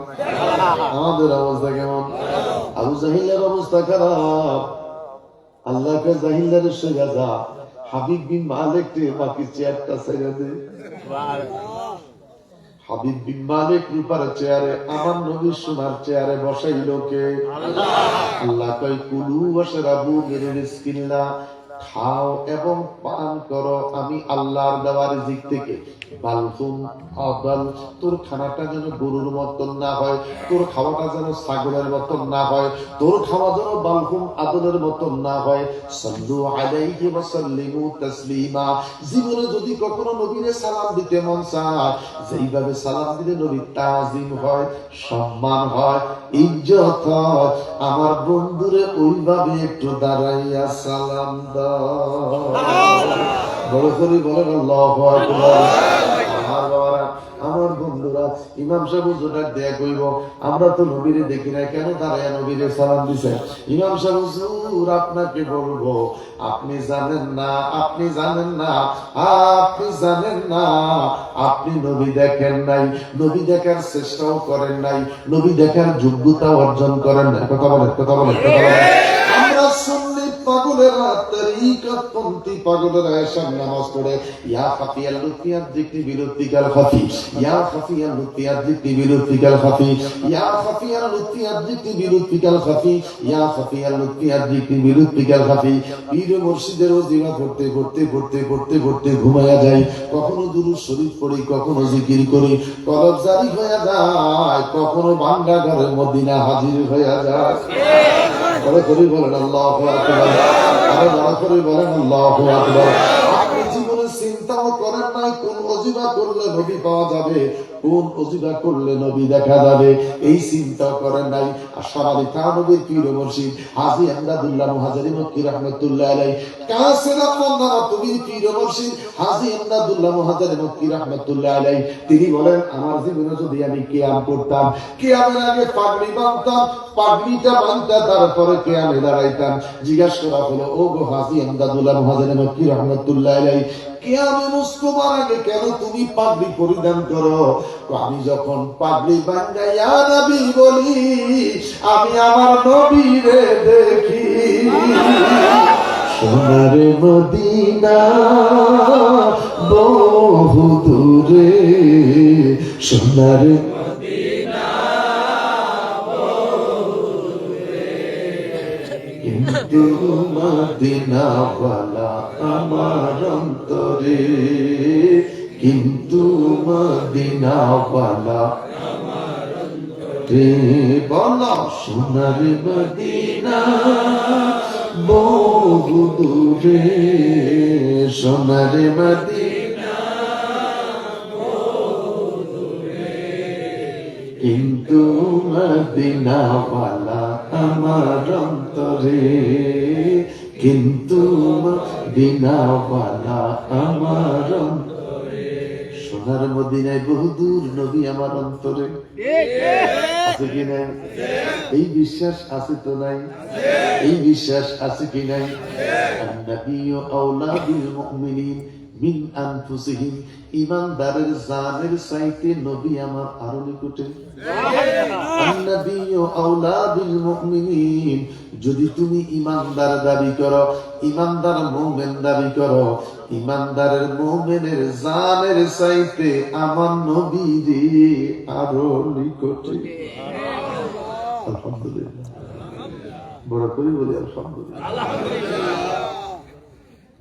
আমাদের অবস্থা কেমন আবু জাহিলের অবস্থা খারাপ আল্লাহকে জাহিলের সেজা হাবিব বিন মালিক বাকি চেয়ারটা ছেড়ে দে হাবিব বিন মালিক রূপার চেয়ারে আমার নবী সোনার চেয়ারে বসাইল কে আল্লাহ কই কুলু ওয়াশরাবু মিন রিজকিল্লাহ খাও এবং পান করো আমি আল্লাহর দেওয়া রিজিক থেকে বালহুম আদাল তোর খানাটা যেন গরুর মতন না হয় তোর খাওয়াটা যেন ছাগলের মতন না হয় তোর খাওয়া যেন বালহুম আদলের মতন না হয় সাল্লু আলাইহি ওয়া সাল্লিমু তাসলিমা জীবনে যদি কখনো নবীরে সালাম দিতে মন চায় যেইভাবে সালাম দিলে নবীর তাজিম হয় সম্মান হয় ইজ্জত হয় আমার বন্ধুরে ওইভাবে একটু দাঁড়াইয়া সালাম দাও বড় করে বলেন আল্লাহু আকবার আমার বাবারা আমার বন্ধুরা ইমাম সাহেব হুজুরটা দেয়া কইব আমরা তো নবীরে দেখি না কেন দাঁড়ায়া নবীরে সালাম দিছেন ইমাম সাহেব হুজুর আপনাকে বলবো আপনি জানেন না আপনি জানেন না আপনি জানেন না আপনি নবী দেখেন নাই নবী দেখার চেষ্টাও করেন নাই নবী দেখার যোগ্যতা অর্জন করেন নাই কথা বলেন কথা বলেন কথা বলেন আমরা সুন্নি পাগলেরা তরিকত পন্থী পাগলেরা এসব নামাজ পড়ে ইয়া খাফিয়াল লুতিয়াত যিকরি বিরুদ্দিকাল খাফি ইয়া খাফিয়াল লুতিয়াত যিকরি বিরুদ্দিকাল খাফি ইয়া খাফিয়াল লুতিয়াত যিকরি বিরুদ্দিকাল খাফি ইয়া খাফিয়াল লুতিয়াত যিকরি বিরুদ্দিকাল খাফি পীর মুর্শিদের ওজিফা পড়তে পড়তে পড়তে পড়তে পড়তে ঘুমায়া যায় কখনো দুরূদ শরীফ পড়ি কখনো জিকির করি কলব জারি হয়ে যায় কখনো ভাঙ্গা ঘরের মদিনা হাজির হয়ে যায় বলে করি বলেন আল্লাহু আকবার আরে বড় করে বলেন আল্লাহু আকবার আপনি জীবনে চিন্তাও করেন নাই কোন ওজিফা করলে নবী পাওয়া যাবে কোন ওজিফা করলে নবী দেখা যাবে এই চিন্তা করেন নাই আর সারাদি তানবীর পীর মুর্শিদ হাজী আমদাদুল্লাহ মুহাজিরি মক্কি রাহমাতুল্লাহ আলাইহি কাসের আপনারা তুমি পীর মুর্শিদ হাজী আমদাদুল্লাহ মুহাজিরি মক্কি রাহমাতুল্লাহ আলাইহি তিনি বলেন আমার জীবনে যদি আমি কিয়াম করতাম কিয়ামের আগে পাগড়ি বাঁধতাম পাগড়িটা বাঁধতে তারপরে কিয়ামে দাঁড়াইতাম জিজ্ঞাসা করা হলো ও গো হাজী আমদাদুল্লাহ মুহাজিরি মক্কি রাহমাতুল্লাহ আলাইহি কিয়ামে মুস্তফার আগে কেন তুমি পাগড়ি পরিধান করো আমি যখন পাগড়ি বাঁধা ইয়া নবী বলি আমি আমার নবীরে দেখি সোনার মদিনা বহু দূরে সোনার মদিনা বহু দূরে কিন্তু মদিনাওয়ালা আমার অন্তরে, কিন্তু মদিনাওয়ালা রে বলো সোনার মদিনা বহু দূরে, সোনার মদিনা কিন্তু মদিনাওয়ালা আমার অন্তরে, কিন্তু মদিনাওয়ালা আমার অন্তরে। সোনার মদিনায় বহুদূর নবী আমার অন্তরে আছে কি নাই? এই বিশ্বাস আছে তো নাই? এই বিশ্বাস আছে কি নাই? আন-নাবিয়্যু আওলা বিল মুমিনিন মিন আনফুসিহিম, ঈমানদারের জানের চাইতে নবী আমার আরো নিকটে। আন-নাবিয়্যু আওলা বিল মুমিনিন, যদি তুমি ঈমানদার দাবি করো, ঈমানদার মুমিন দাবি করো, ঈমানদারের মুমিনের জানের চাইতে আমার নবী রে আরো নিকটে। আলহামদুলিল্লাহ, বড় করে বলি আলহামদুলিল্লাহ।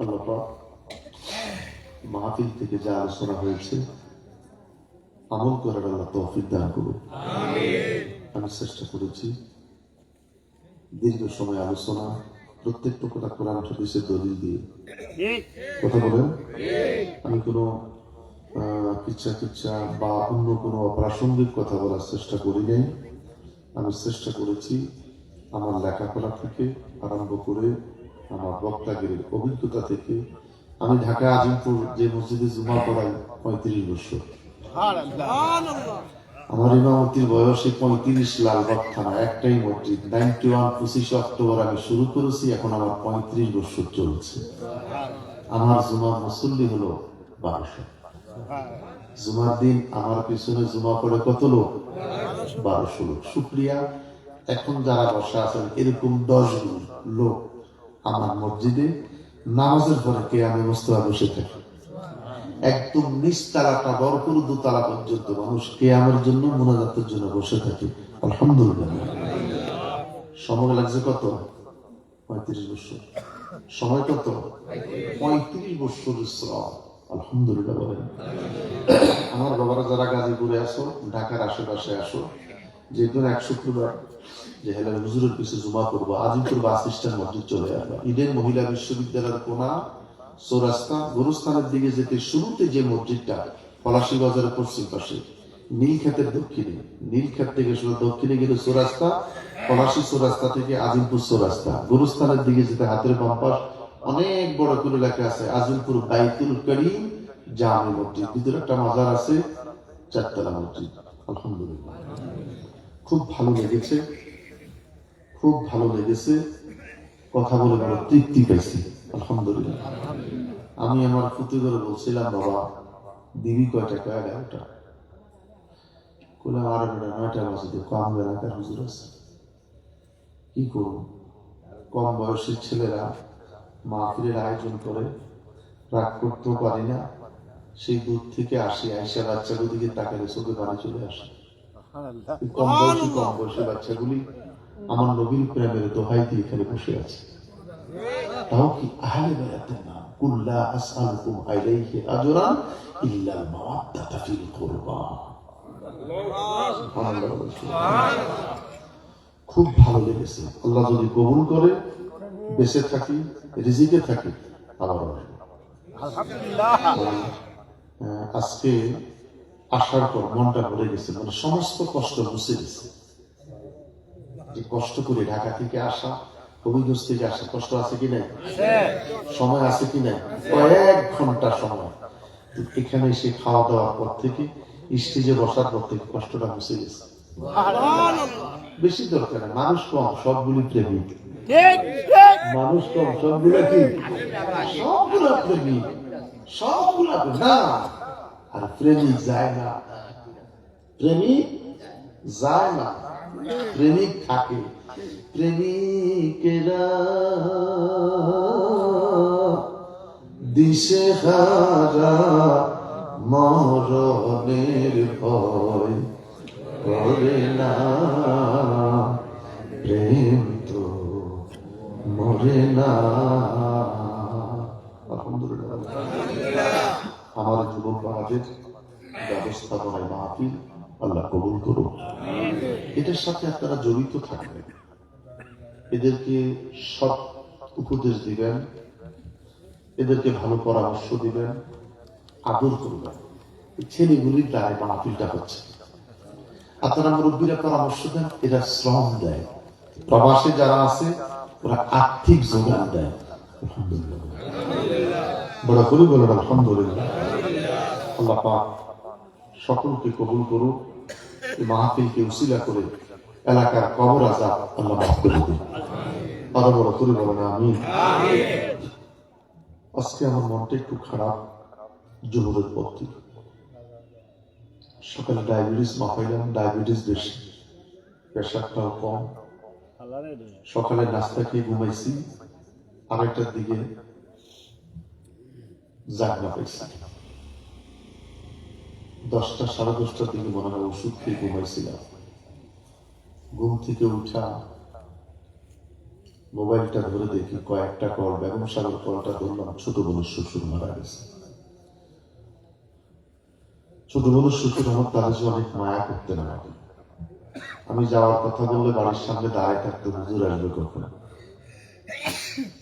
আল্লাহ পাক মাহফিল থেকে যা আলোচনা হয়েছে আমল করার আল্লাহ তৌফিক দান করুন। আমি চেষ্টা করেছি দীর্ঘ সময় আলোচনা, প্রত্যেকটা কথা কোরআন হাদিসের দলিল দিয়ে কথা বলেন। আমি কোনো কিচ্ছা বা অন্য কোনো অপ্রাসঙ্গিক কথা বলার চেষ্টা করি নাই। আমি চেষ্টা করেছি আমার লেখাপড়া থেকে আরম্ভ করে আমার বক্তাগিরির অভিজ্ঞতা থেকে। আমি ঢাকা আজিমপুর যে মসজিদে জুমা পড়াই 35 বছর। আমার ইমামতির বয়সে 35, লালবাগ থানা একটাই মসজিদ। 91 25 অক্টোবর আমি শুরু করেছি, এখন আমার 35 বছর চলছে। আমার জুমার মুসল্লি হলো 1200। জুমার দিন আমার পিছনে জুমা পড়ে কত লোক? 1200 লোক। শুক্রিয়া, এখন যারা বসা আছেন এরকম 10 লোক আমার মসজিদে নামাজের পরে কে আমি মোস্তফা বসে থাকি। একদম নিচতলাটা বরপুর দোতলা পর্যন্ত মানুষ কে আমার জন্য মোনাজাতের জন্য বসে থাকে। আলহামদুলিল্লাহ। সময় লাগছে কত? 35 বছর। সময় কত? 35 বছর শ্রম। আলহামদুলিল্লাহ বলেন। আমার বাবারা যারা গাজীপুরে আসো, ঢাকার আশেপাশে আসো, যে কোনো এক শুক্রবার যে হেলাল হুজুরের পিছু জুমা করবো, আজিমপুর বাস স্ট্যান্ড মসজিদ চলে আসবা। ইডেন মহিলা বিশ্ববিদ্যালয়ের কোনা চৌরাস্তা গোরস্থানের দিকে যেতে শুরুতে যে মসজিদটা, পলাশী বাজারের পশ্চিম পাশে, নীলক্ষেতের দক্ষিণে, নীলক্ষেত থেকে শুরু দক্ষিণে গেলে চৌরাস্তা, পলাশী চৌরাস্তা থেকে আজিমপুর চৌরাস্তা, গোরস্থানের দিকে যেতে হাতের বাম পাশ অনেক বড় করে লেখা আছে আজিমপুর বাইতুল করিম জামে মসজিদ। ভিতরে একটা মাজার আছে, 4 তলা মসজিদ। আলহামদুলিল্লাহ, খুব ভালো লেগেছে, খুব ভালো লেগেছে। কথা বলে বড় তৃপ্তি পেয়েছি। আলহামদুলিল্লাহ। আমি আমার ফুতে করে বলছিলাম, বাবা দিবি কয়টা? 11টা। কোলা 9টা বাজে কম এলাকার হুজুর আছে, কি করব? কম বয়সী ছেলেরা মাহফিলের আয়োজন করে, রাগ করতেও পারি না। সেই দূর থেকে আসি, আইসা বাচ্চাগুলো দিকে তাকালে চোখে পানি চলে আসে। কম বয়সী বাচ্চাগুলি আমার নবীর প্রেমের দোহাই দিয়ে এখানে বসে আছে। তাও কি আহলে বায়াতের নাম, কুল্লা আসআলুকুম আলাইহি আজরান ইল্লাল মাওয়াদ্দাতা ফিল কুরবা। খুব ভালো লেগেছে। আল্লাহ যদি কবুল করে, বেঁচে থাকি, রিজিকে থাকি, আবার আজকে আসার পর মনটা ভরে গেছে, মানে সমস্ত কষ্ট মুছে গেছে। যে কষ্ট করে ঢাকা থেকে আসা, হবিগঞ্জ থেকে আসা, কষ্ট আছে কি নাই? সময় আছে কি নাই? কয়েক ঘন্টা সময়। এখানে এসে খাওয়া দাওয়ার পর থেকে, স্টেজে বসার পর থেকে কষ্টটা মুছে গেছে। বেশি দরকার নেই, মানুষ কম, সবগুলি প্রেমিক। মানুষ কম, সবগুলো কি? সবগুলো প্রেমিক, সবগুলো না। আর প্রেমিক যায় না, প্রেমিক যায় না, প্রেমিক থাকে। প্রেমিকেরা দিশে হারা মরণের ভয় করে না, প্রেম তো করে না। আলহামদুলিল্লাহ। আমার যুবক বাবাদের ব্যবস্থাপনায় মাহফিল আল্লাহ কবুল করুন। এটার সাথে আপনারা জড়িত থাকবেন, এদেরকে সব উপদেশ দিবেন, এদেরকে ভালো পরামর্শ দিবেন, আদর করবেন। ছেলেগুলির দ্বারা মাহফিলটা হচ্ছে। আপনারা মুরব্বীরা পরামর্শ দেন, এরা শ্রম দেয়। প্রবাসে যারা আছে ওরা আর্থিক যোগান দেয়। আলহামদুলিল্লাহ। বড় করে বলেন আলহামদুলিল্লাহ। আল্লাহ পাক সকলকে কবুল করুক। এই মাহফিলকে উসিলা করে এলাকার কবর আযাব আল্লাহ মাফ করে দিন। আরো বড় করে বলেন আমিন। আজকে আমার মনটা একটু খারাপ জোহরের পর থেকে। সকালে ডায়াবেটিস মাপাইলাম, ডায়াবেটিস বেশি, প্রেশারটাও কম। সকালে নাস্তা খেয়ে ঘুমাইছি, আরেকটার দিকে জাগনা পাইছি। 10টা সাড়ে 10টার দিকে মনে হয় ওষুধ খেয়ে ঘুমাইছিলাম। ঘুম থেকে উঠা মোবাইলটা ধরে দেখি কয়েকটা কল, বেগম সাগর কলটা ধরলাম, ছোট বোনের শ্বশুর মারা গেছে। ছোট বোনের শ্বশুর আমার তাদের যে অনেক মায়া করতেন আমাকে। আমি যাওয়ার কথা বললে বাড়ির সামনে দাঁড়ায় থাকতে, হুজুর আসবে কখন।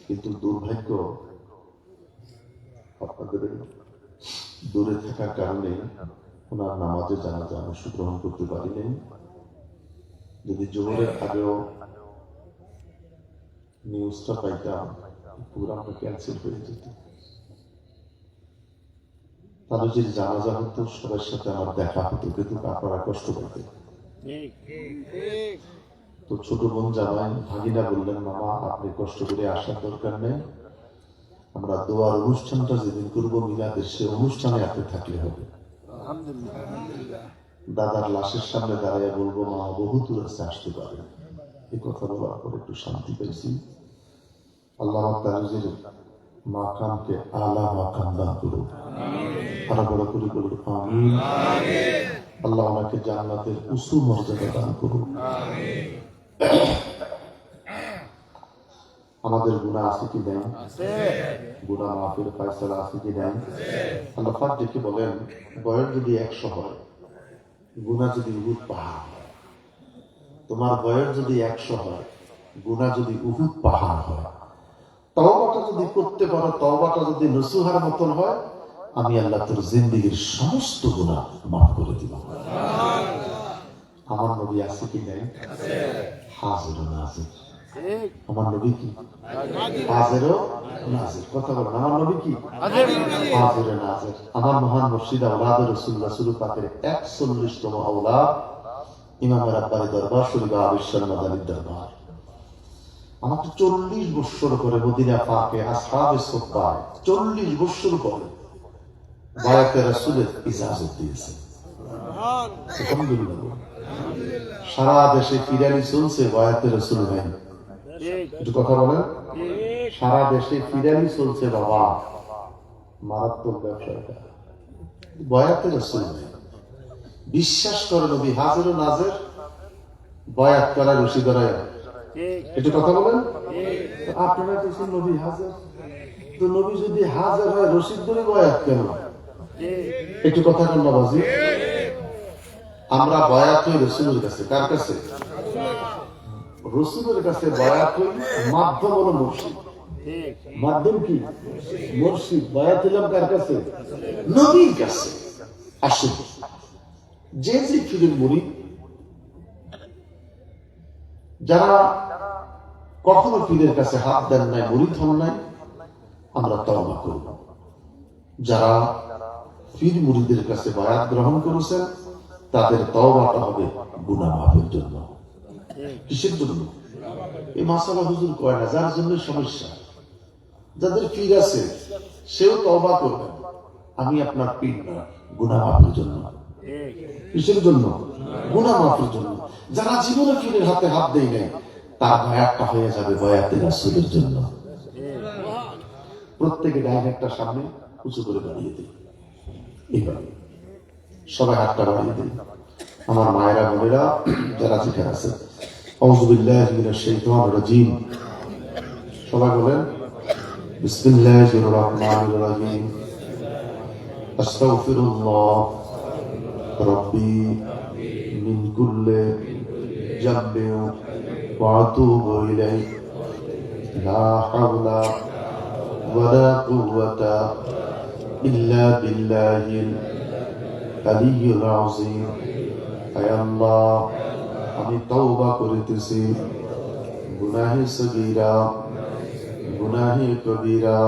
কিন্তু দুর্ভাগ্য আপনাদের দূরে থাকার কারণে ওনার নামাজে জানাজা অংশগ্রহণ করতে পারি নাই। যদি জোহরের আগেও নিউজটা পাইতাম, প্রোগ্রামটা ক্যান্সেল হয়ে যেত। তাহলে যদি জানাজা হতো, সবার সাথে আমার দেখা হতো, কিন্তু আপনারা কষ্ট পাইতেন। তো ছোট বোন জামাই ভাগিনা বললেন, মামা আপনি কষ্ট করে আসার দরকার নেই, আমরা দোয়ার অনুষ্ঠানটা যেদিন করবো মিলাদের, সে অনুষ্ঠানে আপনি থাকলে হবে। দাদার লাশের সামনে দাঁড়িয়ে বলবো, মা বহু দূর আছে, আসতে পারে। এই কথা বলার পর একটু শান্তি পেয়েছি। আল্লাহ তাআলার মাকামকে আলা মাকাম দান করুন। আরো বড় করে বলুন আমিন। আল্লাহ ওনাকে জান্নাতের উঁচু মর্যাদা দান করুন। আমাদের গুনাহ আছে কি নাই? গুনাহ মাফের ফয়সালা আছে কি নাই? আল্লাহ পাক দেখে বলেন, বয়স যদি 100 হয়, গুনাহ যদি উহুদ পাহাড় হয়। তোমার বয়স যদি 100 হয়, গুনাহ যদি উহুদ পাহাড় হয়, তওবাটা যদি করতে পারো, তওবাটা যদি নসুহার মতন হয়, আমি আল্লাহ তোর জিন্দেগীর সমস্ত গুনাহ মাফ করে দিব। আমার নবী আছে কি নাই? হাজির ও নাজির। আমার নবী কি? হাজির ও নাজির। কথা বলেন, আমার নবী কি? হাজির ও নাজির। আমার মহান মুর্শিদ আওলাদ রাসূলুল্লাহ সাল্লাল্লাহু আলাইহি ওয়াসাল্লামের 41তম আওলাদ ইমাম রাব্বানি দরবার শরীফ আবিশ্বর মাদানী দরবার। আমাকে 40 বছর করে মদিনা পাকে আসহাবে সুফফায় 40 বছর করে বায়াতে রাসূলের ইজাজত দিয়েছে। আলহামদুলিল্লাহ। সারা দেশে ফিরানি চলছে, বায়াতে রাসূল নাই। একটু কথা বলেন, সারা দেশে ফিরানি চলছে বাবা, মারাত্মক ব্যবসা এটা। বায়াতে রাসূল নাই। বিশ্বাস করে নবী হাজির ও নাজির, বায়াত করা রশি ধরায়। একটু কথা বলেন। আপনারা কিছু নবী হাজির, তো নবী যদি হাজির হয় রশিদ ধরে বায়াত কেন? একটু কথা বল বাবাজি। আমরা বায়াত হই রাসূলের কাছে। কার কাছে? রাসূলের কাছে বায়াত হই। মাধ্যম হলো মুর্শিদ। মাধ্যম কি? মুর্শিদ। বায়াত হলাম কার কাছে? নবীর কাছে। আসুন, যে যে পীরের মুরিদ, যারা কখনো পীরের কাছে হাত দেন নাই, মুরিদ হন নাই, আমরা তওবা করব। যারা পীর মুরিদের কাছে বায়াত গ্রহণ করেছেন, তাদের তওবাটা হবে গুনাহ মাফের জন্য। কিসের জন্য? এই মাসালা হুজুর কয় না, যার জন্য সমস্যা। যাদের পীর আছে সেও তওবা করবেন, আমি আপনার পীর না, গুনাহ মাফের জন্য। কিসের জন্য? গুনাহ মাফের জন্য। যারা জীবনে পীরের হাতে হাত দেয় নাই, তার বায়াতটা হয়ে যাবে বায়াতে রাসূলের জন্য। প্রত্যেকে ডাইন একটা সামনে উঁচু করে দাঁড়িয়ে দিই। এইভাবে সবাই হাতটা বাড়িয়ে দিই। আমার মায়েরা বোনেরা যারা যেখানে আছে, আউযু বিল্লাহি মিনাশ শাইতানির রাজীম। সবাই বলেন বিসমিল্লাহির রহমানির রহিম আস্তাগফিরুল্লাহ রাব্বি মিন কুল্লি যামবিন ওয়া আতুবু ইলাইহি লা হাওলা ওয়ালা কুওয়াতা ইল্লা বিল্লাহিল আলিয়্যিল আযীম। হে আল্লাহ, আমি তওবা করিতেছি গুনাহে সগীরা গুনাহে কবিরা,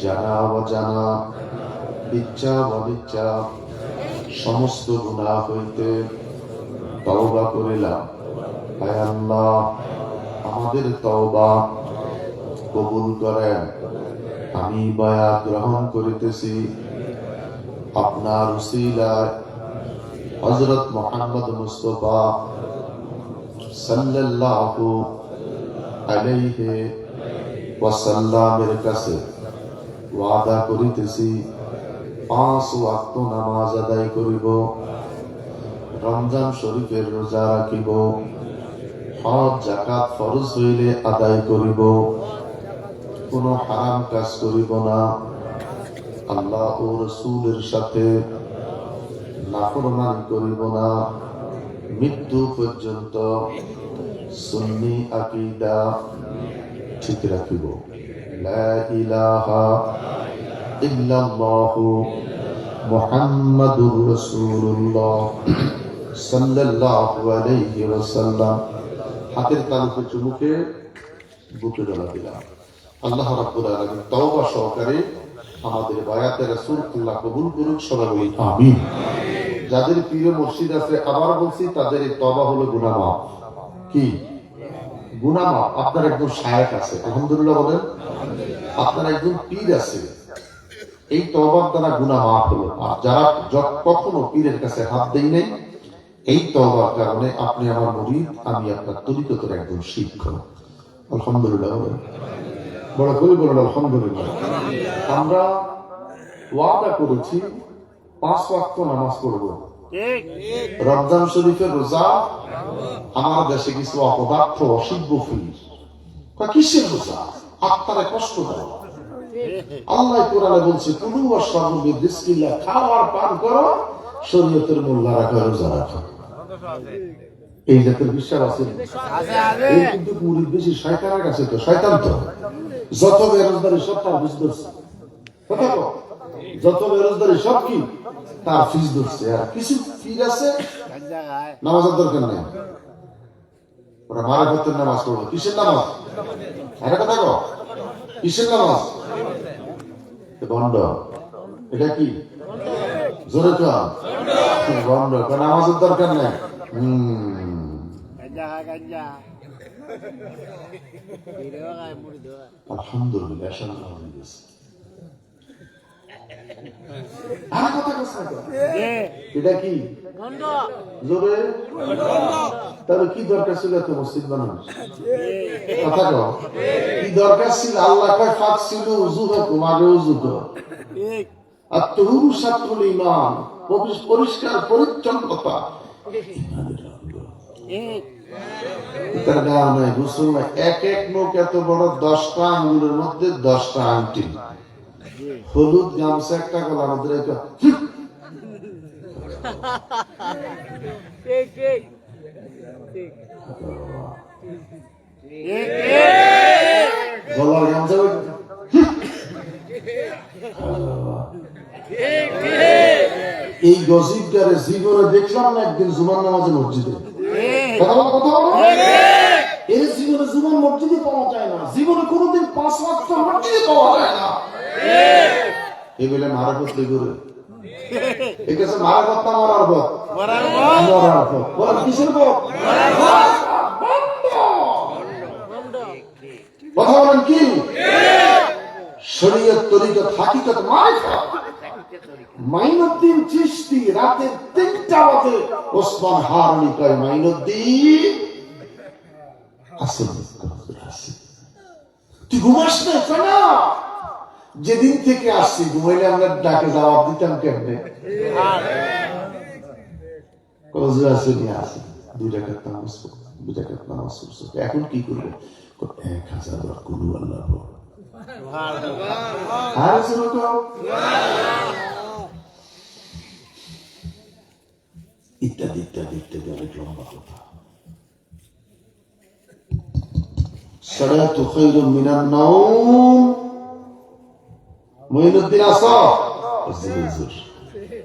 জানা অজানা, ইচ্ছা অনিচ্ছা সমস্ত গুনাহ হইতে তওবা করিলাম। হে আল্লাহ, আমাদের তওবা কবুল করেন। আমি বায়াত গ্রহণ করিতেছি আপনার উসিলায় হযরত মুহাম্মদ মুস্তাফা সাল্লাল্লাহু আলাইহি ওয়াসাল্লামের কাছে ওয়াদা করিতেছি 5 ওয়াক্ত নামাজ আদায় করিব, রমজান শরীফের রোজা রাখিব, হজ যাকাত ফরজ হইলে আদায় করিব, কোন হারাম কাজ করিব না, আল্লাহ ও রাসূলের সাথে নাফরমানি করিব না, মৃত্যু পর্যন্ত সুন্নি আকীদা ঠিক রাখিব। লা ইলাহা ইল্লাল্লাহু মুহাম্মাদুর রাসূলুল্লাহ সাল্লাল্লাহু আলাইহি ওয়াসাল্লাম। হাতের তালুতে চুমুকে বুকে ডলা দিলাম। আল্লাহ রাব্বুল আলামিন তওবা সহকারে আমাদের বায়াতে রাসূলুল্লাহ কবুল করুন। সবাই বলি আমিন। যাদের প্রিয় মুর্শিদ আছে, আবার বলছি, তাদের এই তওবা হলো গুনাহ মাফ। কি গুনাহ মাফ? আপনার একজন শায়েখ আছে, আলহামদুলিল্লাহ বলেন। আপনার একজন পীর আছে, এই তওবার দ্বারা গুনাহ মাফ হলো। আর যারা কখনো পীরের কাছে হাত দেই নাই, এই তওবার কারণে আপনি আমার মুরিদ, আমি আপনার তরিকতের একজন শিক্ষক। আলহামদুলিল্লাহ বলেন। বড় করে বলেন আলহামদুলিল্লাহ। আমরা ওয়াদা করেছি 5 ওয়াক্ত নামাজ পড়ব, রমজান শরীফের রোজা। আমার দেশে কিছু অপদার্থ অসিদ্ধ ফির কিসের রোজা? আত্মারে কষ্ট দেয়। আল্লাহ কোরআনে বলছে কুলু ওয়াশরাবু বিসমিল্লাহ, খাও আর পান করো, শরীয়তের মোল্লা রাখা, রোজা রাখা। এই জাতের বিশ্বাস আছে? এই কিন্তু মুরিদ বেশি শয়তানের কাছে, তো শয়তান তো যত বেরোজগারি সব তার ফিস ধরছে। কথা বল, যত বেরোজগারি সব কি তার ফিস ধরছে। আর কিছু ফির আছে নামাজের দরকার নেই, ওরা মারাফতের নামাজ পড়বো। কিসের নামাজ? আরে কথা কো, কিসের নামাজ? বন্ড। এটা কি? জোরে তো বন্ড। নামাজের দরকার নেই। আলহামদুলিল্লাহ। এটা কি? জোরে। তবে কি দরকার ছিল এত মসজিদ বানানো? কথা কও, কি দরকার ছিল? আল্লাহ কয় ফাক ছিল উযু হুকুম, আগে উযু করো। আর তুহুরু শাতরুল ঈমান, পরিষ্কার পরিচ্ছন্নতা। তার গাও নাই, গোসল নাই, এক এক নখ এত বড়, 10টা আঙ্গুলের মধ্যে 10টা আংটি, হলুদ গামছা একটা গলার মধ্যে রেখে গলার গামছা। এই গজিবটারে জীবনে দেখলাম না একদিন জুমার নামাজে মসজিদে। কথা বলো। এর জীবনে জুমার মসজিদে পাওয়া যায় না, জীবনে কোনোদিন 5 ওয়াক্ত মসজিদে পাওয়া যায় না। এই বলে মারাফত লেগুরে এই কাছে মারাফত না মারাফত? মারাফত। বলেন কিসের পথ? কথা বলেন কি? শরীয়ত, তরিকত, হাকিকত, মারিফত। মাইনুদ্দিন চিশতি রাতে 3টা বাজে ওসমান হারনি কয় মাইনুদ্দিন আসল তুই ঘুমাস না? কেন? যেদিন থেকে আসছি ঘুমাইলে আমরা ডাকে জবাব দিতাম কেমনে? আসে 2 রাকাত নামাজ পড়ছি, 2 রাকাত নামাজ পড়ছি, এখন কি করবো? 1000 বার কুলু আল্লাহ পড়। আর শুনো তো ইত্যাদি ইত্যাদি ইত্যাদি অনেক লম্বা কথা। সালাতু খায়রুম মিনান নাওম। মুঈনুদ্দিন আসা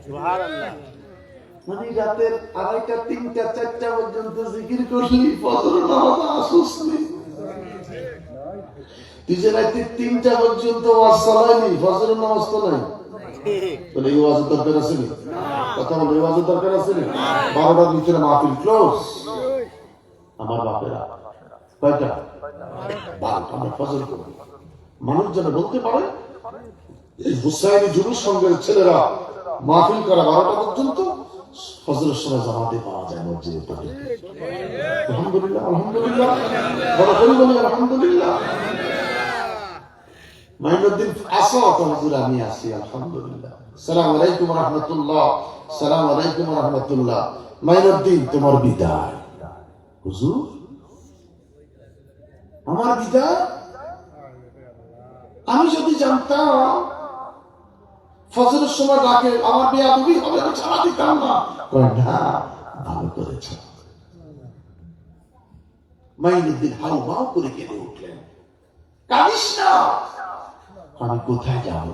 সুবহানাল্লাহ। মানে রাতের 2:30 3টা 4টা পর্যন্ত জিকির করলি, ফজরের নামাজ আসুস নি। তুই যে রাতে 3টা পর্যন্ত ওয়াজ চালাইনি, ফজরের নামাজ তো নাই, তাহলে এই ওয়াজের দরকার আছে নি? কথা বলে এই ওয়াজের দরকার আছে নি? 12টার ভিতরে মাহফিল ক্লোজ। আমার বাপেরা কয়টা? 12টা। আমরা ফজর করি। মানুষ যেন বলতে পারে এই হুসাইনি জুলুস সঙ্গের ছেলেরা মাহফিল করা 12টা পর্যন্ত, ফজরের সময় জামাতে পাওয়া যায় মসজিদে পড়ে। আলহামদুলিল্লাহ, আলহামদুলিল্লাহ, বড় করে বলি আলহামদুলিল্লাহ। মাইনুদ্দিন আসো তো হুজুর, আমি আসি আলহামদুলিল্লাহ। আসসালামু আলাইকুম ওয়া রাহমাতুল্লাহ। আসসালামু আলাইকুম ওয়া রাহমাতুল্লাহ। মাইনুদ্দিন তোমার বিদায়। হুজুর আমার বিদায়? আমি যদি জানতাম ফজরের সময় ডাকে আমার বেয়াদবি হবে, আমি ছাড়া দিতাম না। কয় না, ভালো করেছ। মাইনুদ্দিন হাউ মাউ করে কেঁদে উঠলেন। কাঁদিস না। আমি কোথায় যাব?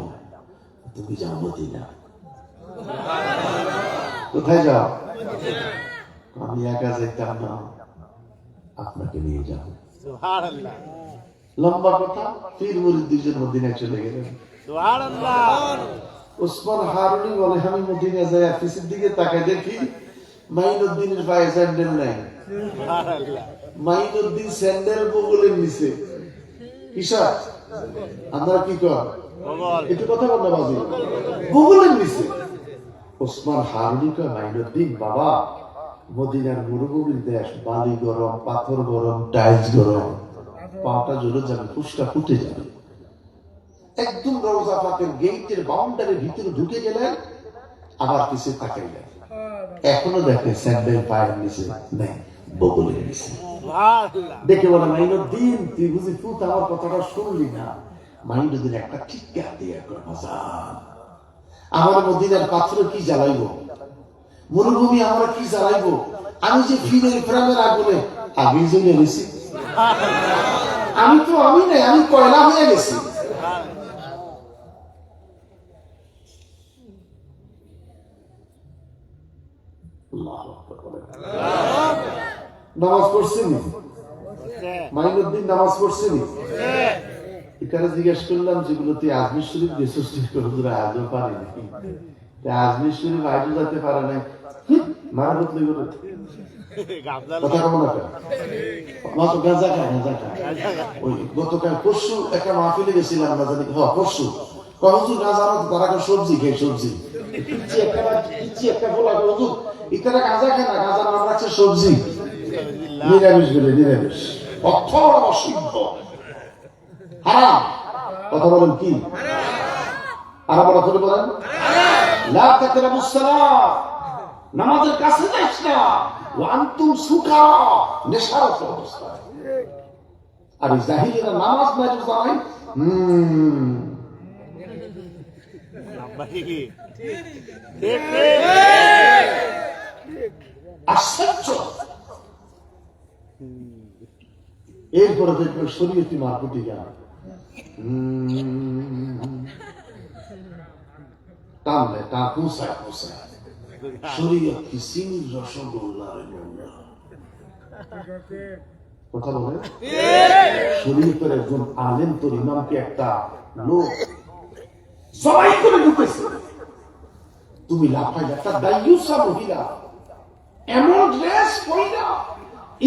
তুমি যাও মদিনা। কোথায় যাও? আমি একা যেতাম না, আপনাকে নিয়ে যাব। সুবহানাল্লাহ। লম্বা কথা। পীর মুরিদ দুইজন মদিনায় চলে গেলেন। সুবহানাল্লাহ। ওসমান হারুনি বলে, আমি মদিনা যাই অফিসের দিকে তাকাই দেখি মাইনুদ্দিনের পায়ে স্যান্ডেল নাই। সুবহানাল্লাহ। মাইনুদ্দিন স্যান্ডেল বগলের নিচে। কিসব আমরা কি কর একটু কথা বল না বাজি, বগলের নিচে। ওসমান হারুনি কয়, মাইনুদ্দিন বাবা, মদিনার মরুভূমির দেশ, বালি গরম, পাথর গরম, টাইলস গরম, পাটা জ্বলে যাবে, ফুসটা ফুটে যাবে। একদম রওজা পাকের গেটের বাউন্ডারির ভিতরে ঢুকে গেলেন, আবার কিছু তাকাইলেন, এখনো দেখে স্যান্ডেল পায়ের নিচে নেই, বগলের নিচে। দেখে বলে, মাইনুদ্দিন তুই বুঝি তুই আমার কথাটা শুনলি না? মাইনুদ্দিন একটা চিৎকার দিয়ে বাজান, আমার মদিনার পাথরে কি জ্বালাইব, মরুভূমি আমরা কি জ্বালাইব? আমি যে ফিরের ফ্রামের আগুনে আগে জ্বলে গেছি। আমি তো আমি নাই, আমি কয়লা হয়ে গেছি। নামাজ পড়ছেনি? মাইনুদ্দিন নামাজ পড়ছেনি? এখানে জিজ্ঞেস করলাম যেগুলো তুই আজমির শরীফ দেশের আজও পারি নাকি? আজমির শরীফ আজও যেতে পারে নাই, মারা বদলে গেল। কথা কব না গাঁজা খায়, গাঁজা খায়। ওই গতকাল পরশু একটা মাহফিলে গেছিলাম, আমরা জানি পরশু হুজুর গাঁজা তারা সবজি খেয়ে, সবজি একটা বলা হুজুর এখানে গাঁজা খায় না, গাঁজার নাম রাখছে সবজি, নিরামিষ বলে, নিরামিষ, অথর অসিদ্ধ, হারাম। কথা বলেন কি হারাম? কথা বলেন লা তাকরাবুস সালাত, নামাজের কাছে যাইস না, ওয়া আনতুম সুকারা, নেশারত অবস্থায়। আর জাহিলিরা নামাজ নাই জানাই, আশ্চর্য। এরপরে দেখবেন শরীয়তি মারকুটি গান, টানলে তা পুষায় পুষায়, শরীয়ত কি চিনির রসগোল্লার কথা বলে। শরীয়তের একজন আলেম তোর ইমামকে একটা লোক সবাই করে ঢুকেছে, তুমি লাফাই একটা দায়ুসা মহিলা এমন ড্রেস পরিনা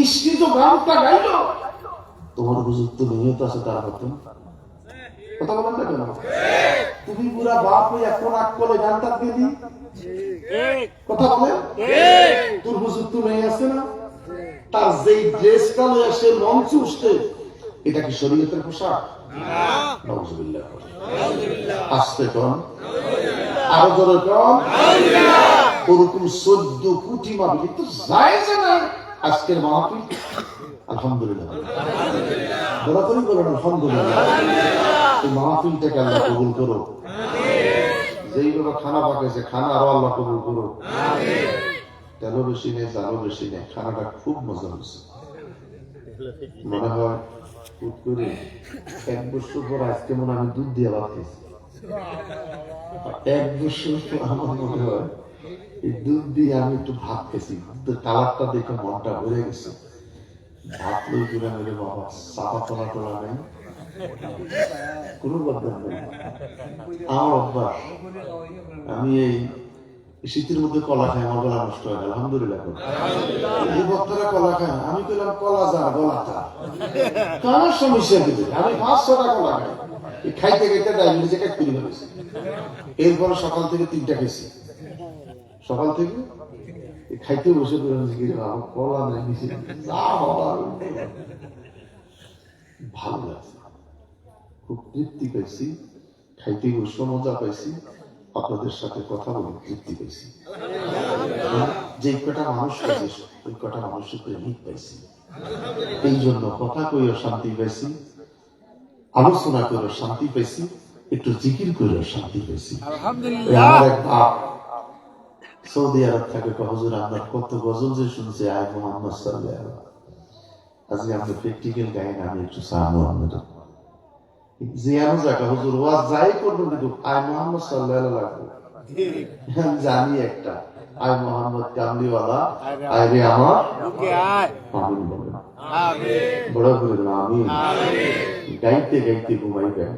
ইষ্টিত গানটা গাইল, তোমার হুজুর তো নিয়ত আছে তার মতন। কথা বলেন না কেন? তুমি পুরা বাপ হয়ে এখন আগ করে গানটা দিলি, কথা বলেন, তোর হুজুর তো মেয়ে আছে না, তার যেই ড্রেসটা লয়ে সে মঞ্চ উঠতে, এটা কি শরীয়তের পোশাক? নাউজুবিল্লাহ। আসতে কম, আরো জোরে কম। ওরকম 14 কোটি মাহফিল তো জায়েজ না। আজকের মাহফিল আলহামদুলিল্লাহ, বরাবরই বলেন আলহামদুলিল্লাহ। এই মাহফিলটাকে আল্লাহ কবুল করো, যেইভাবে খানা পাকাইছে খানা আরো আল্লাহ কবুল করো। তেলও বেশি নেই, জালও বেশি নেই, খানাটা খুব মজা হয়েছে। মনে হয় হুট করে 1 বছর পর আজকে মনে হয় আমি দুধ দিয়ে ভাত খাইছি। 1 বছর পর আমার মনে হয় এই দুধ দিয়ে আমি একটু ভাত খেয়েছি। দুধের কালারটা দেখে মনটা ভরে গেছে। ভাত লই করে মেরে বাবা চাপা তোলা তোলা নেই, কোনো বদনাম নেই। আমার অভ্যাস, আমি এই শীতের মধ্যে কলা খাই, আমার গলা নষ্ট হয় না, আলহামদুলিল্লাহ। এই বক্তারা কলা খায়, আমি কইলাম কলা যা গলা খা, কার সমস্যা দিবে? আমি 5-6টা কলা খাই, এই খাইতে খাইতে ডায়াবেটিস একটা তৈরি হয়েছে। এরপরে সকাল থেকে 3টা খেয়েছি, সকাল থেকে খাইতে বসে আমার কলা নাই, যা হবার ভালো লাগছে, খুব তৃপ্তি পাইছি, খাইতে বসে মজা পাইছি, আপনাদের সাথে কথা বলে তৃপ্তি পেয়েছি। যে কটা মানুষ পাইছি ওই কটা মানুষের প্রেমিক পাইছি, এই জন্য কথা কইও শান্তি পাইছি, আলোচনা করে শান্তি পাইছি, একটু জিকির করে শান্তি পাইছি। আমার এক বাপ সৌদি আরব থাকে, হুজুর আমরা কত গজল যে শুনছি আয় মোহাম্মদ সাল্লাল্লাহু আলাইহি ওয়াসাল্লাম, আজকে আমরা প্র্যাকটিক্যাল গাই না, আমি একটু সাহা মোহাম্মদ জিয়ানো জায়গা হুজুর ওয়াজ যাই করবো কিন্তু আয় মোহাম্মদ সাল্লাল্লাহু আলাইহি ওয়াসাল্লাম জানি একটা আয় মোহাম্মদ কামলিওয়ালা আয় রে আমার আমিন বলেন, বড় করে আমিন। গাইতে গাইতে ঘুমাইবেন,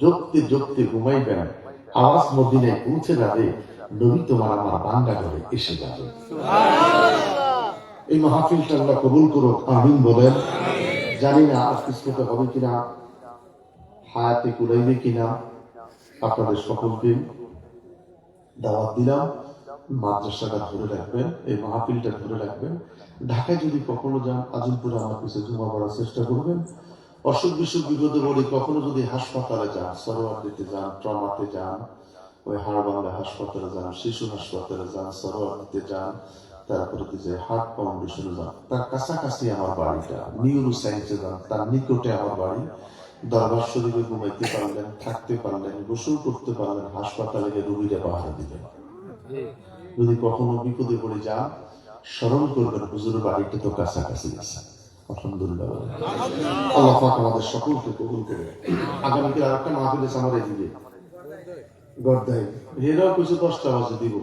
জপতে জপতে ঘুমাইবেন, আওয়াজ মদিনায় পৌঁছে যাবে, নবী তোমার আমার বান্দা ঘরে এসে যাবে। এই মাহফিলটা আল্লাহ কবুল করো, আমিন বলেন। জানি না আজ কিসমতে হবে কিনা, হায়াতে কুলাইবে কিনা, আপনাদের সকলকে দাওয়াত দিলাম, মাদ্রাসাটা ধরে রাখবেন, এই মাহফিলটা ধরে রাখবেন। ঢাকায় যদি কখনো যান আজিমপুরে আমার পিছিয়ে জমা পড়ার চেষ্টা করবেন। অসুখ বিসুখ বিপদে বলি, কখনো যদি হাসপাতালে যান, সরোয়ার দিতে যান, ট্রমাতে যান, ওই হাড়বাংলা হাসপাতালে যান, শিশু হাসপাতালে যান, সরোয়ার দিতে যান, তারপরে যে হার্ট ফাউন্ডেশনে যান, তার কাছাকাছি আমার বাড়িটা, নিউরো সায়েন্সে যান, তার নিকটে আমার বাড়ি। দরবার শরীফে ঘুমাইতে পারলেন, থাকতে পারলেন, গোসল করতে পারলেন, হাসপাতালে গিয়ে রোগীরা পাহারা দিলেন। যদি কখনো বিপদে পড়ে যান, স্মরণ করবেন হুজুরের বাড়িটা তো কাছাকাছি আছে। আলহামদুলিল্লাহ, আল্লাহ পাক আমাদের সকলকে কবুল করে। আগামীকাল আরেকটা মাহফিল আছে আমার এদিকে গড়দাই, এরাও কিছু 10টা বাজে দিব,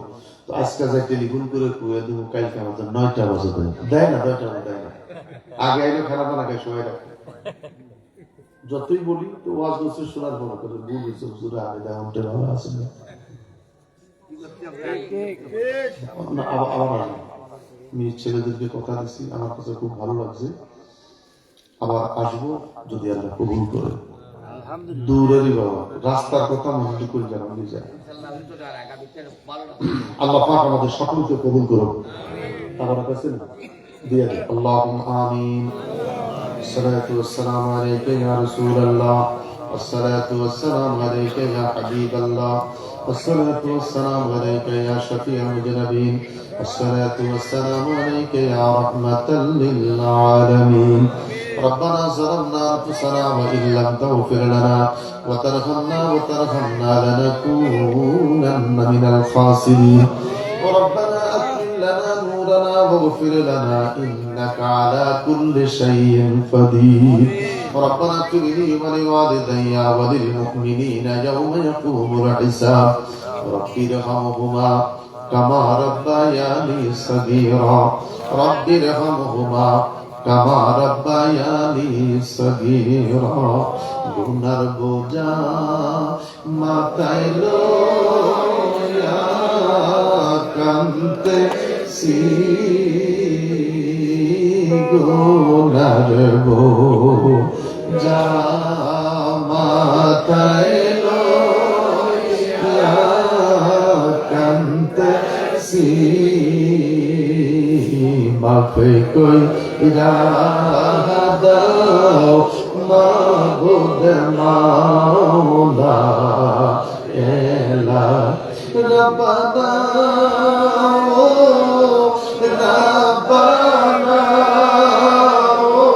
তো আজকে যাই টেলিফোন করে কুয়ে দেবো, কালকে আমাদের 9টা বাজে দেয় না, 9টা বাজে দেয় না। আগে আইলে খারাপ না খাই সময় রাখে, যতই বলি তো ওয়াজ করছে শোনার মনে করে ভুল হয়েছে, হুজুরে আগে দেয় উল্টে ভালো আছে না। আবার আমি ছেলেদেরকে কথা দিচ্ছি, আমার কাছে খুব ভালো লাগছে, আবার আসবো যদি আল্লাহ কবুল করে। দূরেরই বাবা, রাস্তার কথা মনে করে জানান যায়। আল্লাহ পাক আমাদের সকলকে কবুল করুন। আমার কাছে দিয়ে দেয় আল্লাহুম্মা আমিন। الصلاة والسلام عليك يا رسول الله، والصلاة والسلام عليك يا حبيب الله، والصلاة والسلام عليك يا شفيع المذنبين، والصلاة والسلام عليك يا رحمة للعالمين. ربنا ظلمنا أنفسنا وإن لم تغفر لنا وترحمنا لنكونن من الخاسرين. وربنا أتمم لنا نورنا واغفر لنا إنك على كل شيء قدير. ربنا اغفر لي ولوالدي وللمؤمنين يوم يقوم الحساب. رب ارحمهما كما ربياني صغيرا، رب ارحمهما كما ربياني صغيرا. গুনার বোঝা মাথায় লইয়া কাঁদতেছি, গুনার বোঝা মাথায় লইয়া কাঁদতেছি, মাফ কইরা দাও মাবুদ মাওলা এলা রব্বানা ও রব্বানা ও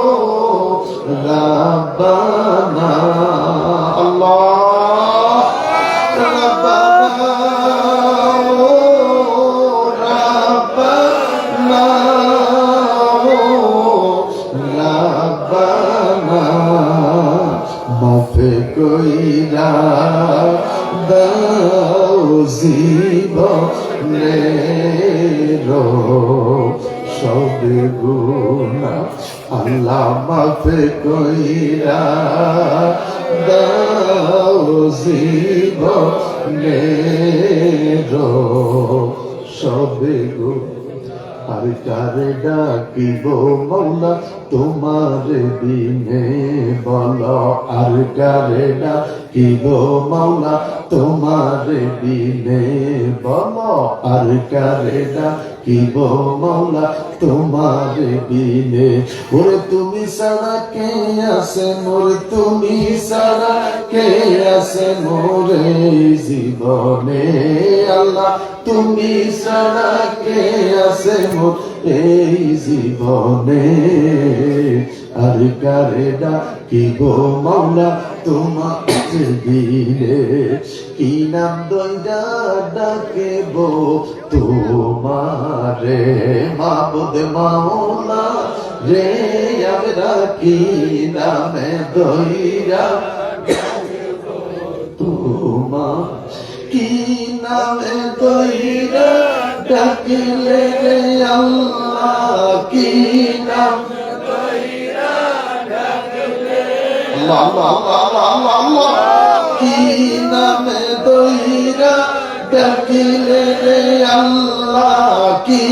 মাফ কইরা দাও জীবনের সবে গো আর কারে ডাকিব মৌলা তোমার দিনে বলো আর কারে ডাকিব মৌলা তোমার দিনে বলো আর কারে ডাকিব মৌলা তোমার দিনে ওরে তুমি ছাড়া কে আছে মোরে তুমি ছাড়া কে আছে মোরে জীবনে আল্লাহ তুমি ছাড়া কে আছে মোর এই জীবনে আর কারে ডাকিব মৌলা তোমার দিলে কি নাম দইরা ডাকিব তোমারে মাবুদ মাওলা রে আমরা কি নামে দইরা তোমার কি নামে দইরা ডাকলে রে আল্লাহ কি নাম কি নামে দইরা ডাকিলে রে আল্লাহ কি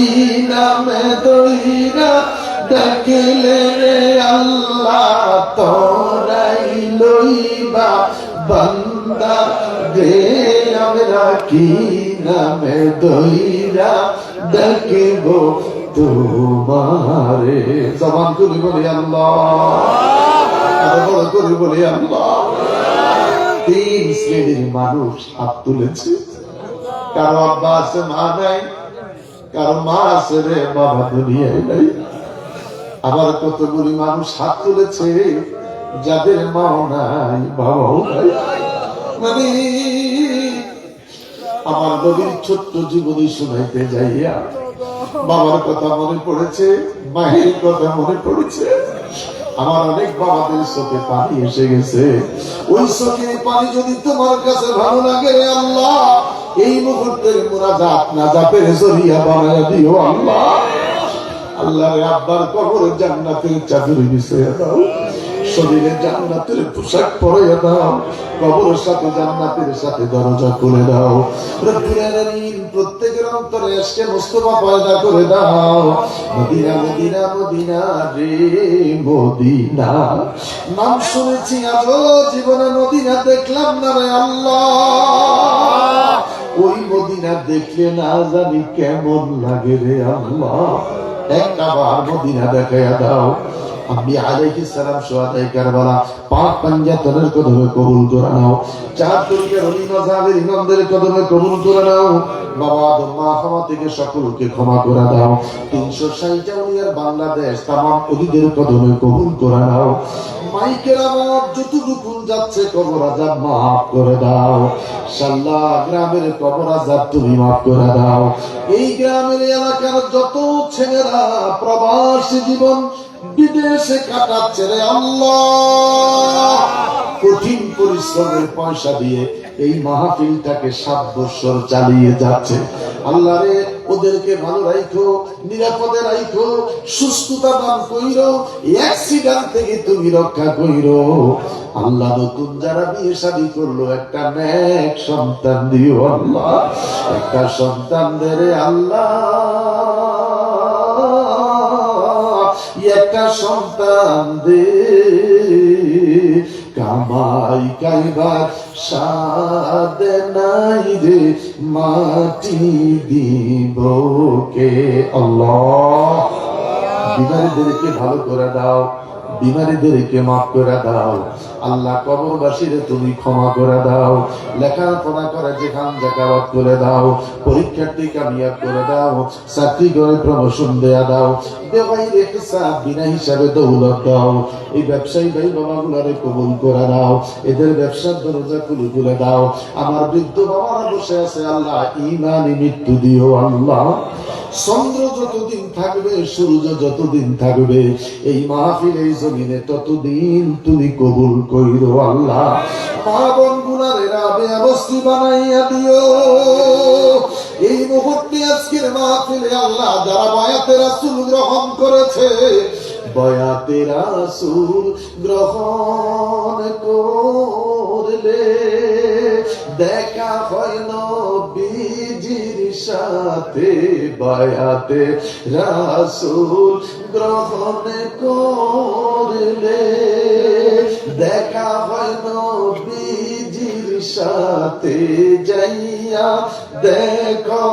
নামে দইরা ডাকিলে রে আল্লাহ তোরাই লইবা বান্দা রে আমরা কি নামে দইরা ডাকিব তোমারে জবান করে বলি আল্লাহ করে বলি আল্লাহ তিন শ্রেণীর মানুষ হাত তুলেছে কারো আব্বা আছে মা নাই কারো মা আছে রে বাবা দুনিয়ায় নাই আবার কতগুলি মানুষ হাত তুলেছে যাদের মাও নাই বাবাও নাই মানে আমার নবীর ছোট্ট জীবনী শুনাইতে যাইয়া বাবার কথা মনে পড়েছে মায়ের কথা মনে পড়েছে আমার অনেক বাবাদের চোখে পানি এসে গেছে ওই চোখের পানি যদি তোমার কাছে ভালো লাগে আল্লাহ এই মুহূর্তের মুনাজাত নাজাতের জরিয়া বানায়া দিও আল্লাহ আল্লাহ রে আব্বার কবরে জান্নাতের চাদর বিছাইয়া দাও শরীরে জান্নাতের পোশাক পরাইয়া দাও কবরের সাথে জান্নাতের সাথে দরজা করে দাও রব্বুল আলামিন প্রত্যেকের অন্তরে আজকে মুস্তাফা পয়দা করে দাও মদিনা মদিনা মদিনা রে মদিনা নাম শুনেছি আজও জীবনে মদিনা দেখলাম না রে আল্লাহ ওই মদিনা দেখলে না জানি কেমন লাগে রে আল্লাহ একবার মদিনা দেখাইয়া দাও আমি আলাইহিস সালাম সোহাদায়ে কারবালা পাক পাঞ্জাতনের কদমে কবুল করে নাও চার তরিকার ওলি মাযহাবের ইমামদের কদমে কবুল করে নাও বাবা আদম মা হাওয়া থেকে সকলকে ক্ষমা করে দাও 360 ওলিয়ার বাংলাদেশ तमाम ওলিদের কদমে কবুল করে নাও মাইকের আওয়াজ যতটুকু যাচ্ছে কবর আযাব maaf করে দাও শাল্লাহ গ্রামের কবর আযাব তুমি maaf করে দাও এই গ্রামের এলাকার যত ছেলেরা প্রবাসী জীবন বিদেশে কাটাচ্ছে রে আল্লাহ কঠিন পরিশ্রমের পয়সা দিয়ে এই মাহফিলটাকে 7 বছর চালিয়ে যাচ্ছে আল্লাহ রে ওদেরকে ভালো রাখো নিরাপদে রাখো সুস্থতা দান কইরো অ্যাক্সিডেন্ট থেকে তুমি রক্ষা কইরো আল্লাহ নতুন যারা বিয়ে শাদী করলো একটা নেক সন্তান দিও আল্লাহ একটা সন্তান দেরে আল্লাহ একটা সন্তান দে কামাই কাইবার সাদে নাই রে মাটি দিব কে আল্লাহ বিমারীদেরকে ভালো করে দাও বিমারীদেরকে মাফ করে দাও আল্লাহ কবরবাসীরে তুমি ক্ষমা করে দাও লেখাপড়া করে যেখান জাকাত করে দাও পরীক্ষার্থী কামিয়াব করে দাও চাকরি করে প্রমোশন দেয়া দাও বেগাইরে হিসাব বিনা হিসাবে দৌলত দাও এই ব্যবসায়ী ভাই বাবাগুলারে কবুল করে দাও এদের ব্যবসার দরজা খুলে দাও আমার বৃদ্ধ বাবারা বসে আছে আল্লাহ ঈমানি মৃত্যু দিও আল্লাহ চন্দ্র যতদিন থাকবে সূর্য যতদিন থাকবে এই মাহফিল এই জমিনে ততদিন তুমি কবুল কইরো আল্লাহ মা বোন গুনারে রাবে অবস্থি বানাইয়া দিও এই মুহূর্তে আজকের মাহফিলে আল্লাহ যারা বায়াতে রাসূল গ্রহণ করেছে বয়াতে রাসূল গ্রহণ করলে দেখা হয় নবীজির সাথে, বয়াতে রাসূল গ্রহণ করলে দেখা হয় নবীজির সাথে, যাইয়া দেখো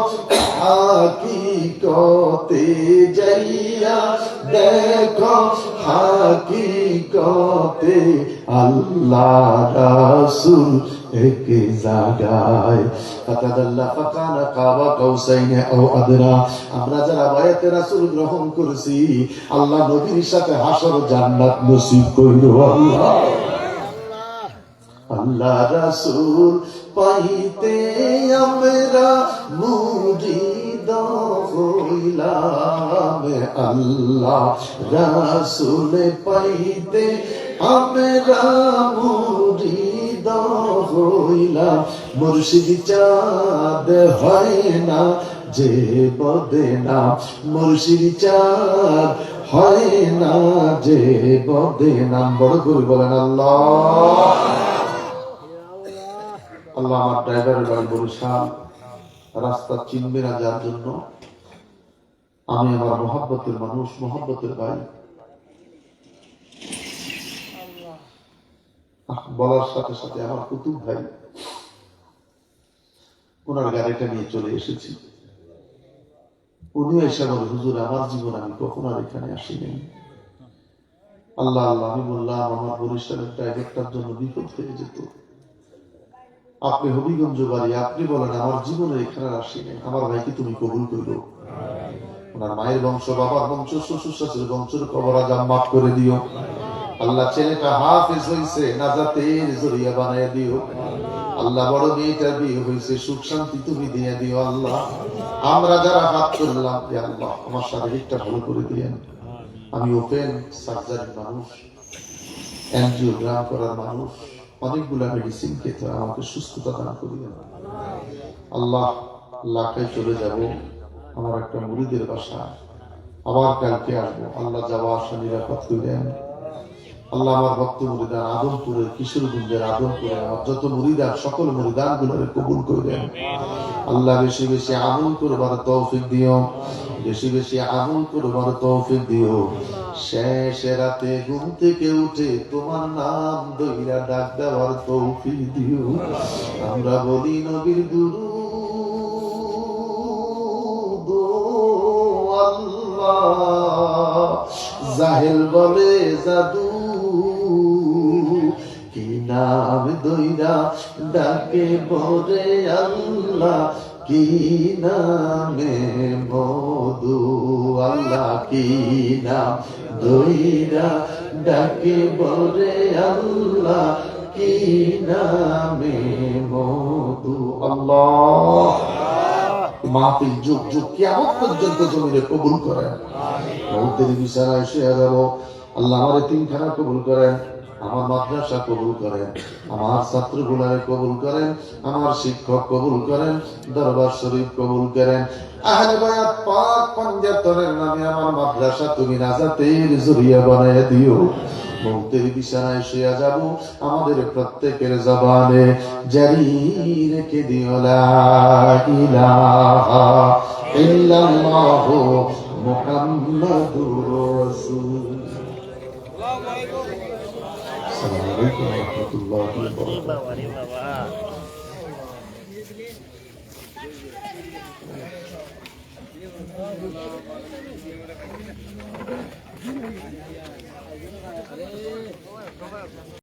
হাকিকতে, যাইয়া দেখো হাকিকতে আল্লাহ রাসূল এক জায়গায়। ফাকাদাল্লাহ ফাকানা কাবা কাউসাইনি আও আদনা। আমরা যারা বায়াতে রাসূল গ্রহণ করেছি, আল্লাহ নবীর সাথে হাসর জান্নাত নসিব কইরো আল্লাহ। আল্লাহ রাসূল পাইতে আমরা মুরিদ হইলাম, আল্লাহ রাসূল পাইতে আমরা মুরিদ হইলাম। মুর্শিদ চাঁদ হয় না যে বদনা, মুর্শিদ চাঁদ হয় না যে বদনা। বড় করে বলেন আল্লাহ। আল্লাহ আমার ড্রাইভারের বাড়ি বরিশাল, রাস্তা চিনবে না যার জন্য আমি আমার মহব্বতের মানুষ, মহব্বতের ভাই, বলার সাথে সাথে আমার কুতুব ভাই, ওনার গাড়িটা নিয়ে চলে এসেছি। উনিও এসে বলে, হুজুর আমার জীবন আমি কখনো আর এখানে আসিনি। আল্লাহ আল্লাহ, আমি বললাম আমার বরিশালের ড্রাইভারটার জন্য বিপদ হয়ে যেত। আপনি হবিগঞ্জ বাড়ি, আপনি বলেন আমার জীবনে এখানে আসিনি, আমার ভাইকে তুমি কবুল করো। ওনার মায়ের বংশ, বাবার বংশ, শ্বশুর শাশুড়ির বংশের কবর আজাম মাফ করে দিও আল্লাহ। ছেলেটা হাফেজ হয়েছে, নাজাতের জরিয়া বানায় দিও আল্লাহ। বড় মেয়েটার বিয়ে হয়েছে, সুখ শান্তি তুমি দিয়ে দিও আল্লাহ। আমরা যারা হাত করলাম, আল্লাহ আমার শারীরিকটা ভালো করে দিয়েন। আমি ওপেন সার্জারির মানুষ, এনজিওগ্রাম করার মানুষ, অনেকগুলা মেডিসিন খেতে, আমাকে সুস্থতা দান করিয়েন আল্লাহ। লাখায় চলে যাব, আমার একটা মুরিদের বাসা, আবার কালকে আসবো। আল্লাহ যাওয়া আসা নিরাপদ করেন আল্লাহ। আমার ভক্ত মুরিদান আদমপুরের, কিশোরগঞ্জের আদমপুরে আমার যত মুরিদান, সকল মুরিদান গুলোরে কবুল করেন আল্লাহ। বেশি বেশি আমল করবার তৌফিক দিও, বেশি বেশি আমল করবার তৌফিক দিও। শেষ রাতে ঘুম থেকে উঠে তোমার নাম দইরা ডাক দেওয়ার তৌফিক দিও। আমরা বলি নবীর দুরূদ আল্লাহ, জাহেল বলে জাদু, কি নাম দইরা ডাকে বলে আল্লাহ, কি নামে মধু আল্লাহ, কি নাম দইরা ডাকে বলে আল্লাহ, কি নামে মধু আল্লাহ। মাহফিল যুগ যুগ কিয়ামত পর্যন্ত জমিনে কবুল করেন। মৌতের বিছানায় শুয়ে যাব, আল্লাহ আমার এতিমখানা কবুল করেন, আমার মাদ্রাসা কবুল করেন, আমার ছাত্রগুলারে কবুল করেন, আমার শিক্ষক কবুল করেন, দরবার শরীফ কবুল করেন। আহলে বায়াত পাক পঞ্জাতনের নামে আমার মাদ্রাসা তুমি নাজাতের জরিয়া বানায় দিও। মৌতের বিছানায় শুয়ে যাব, আমাদের প্রত্যেকের জবানে জারি রেখে দিও লা ইলাহা ইল্লাল্লাহু মুহাম্মাদুর রাসূলুল্লাহ। আসসালামু আলাইকুম ওয়া রাহমাতুল্লাহি ওয়া বারাকাতুহু।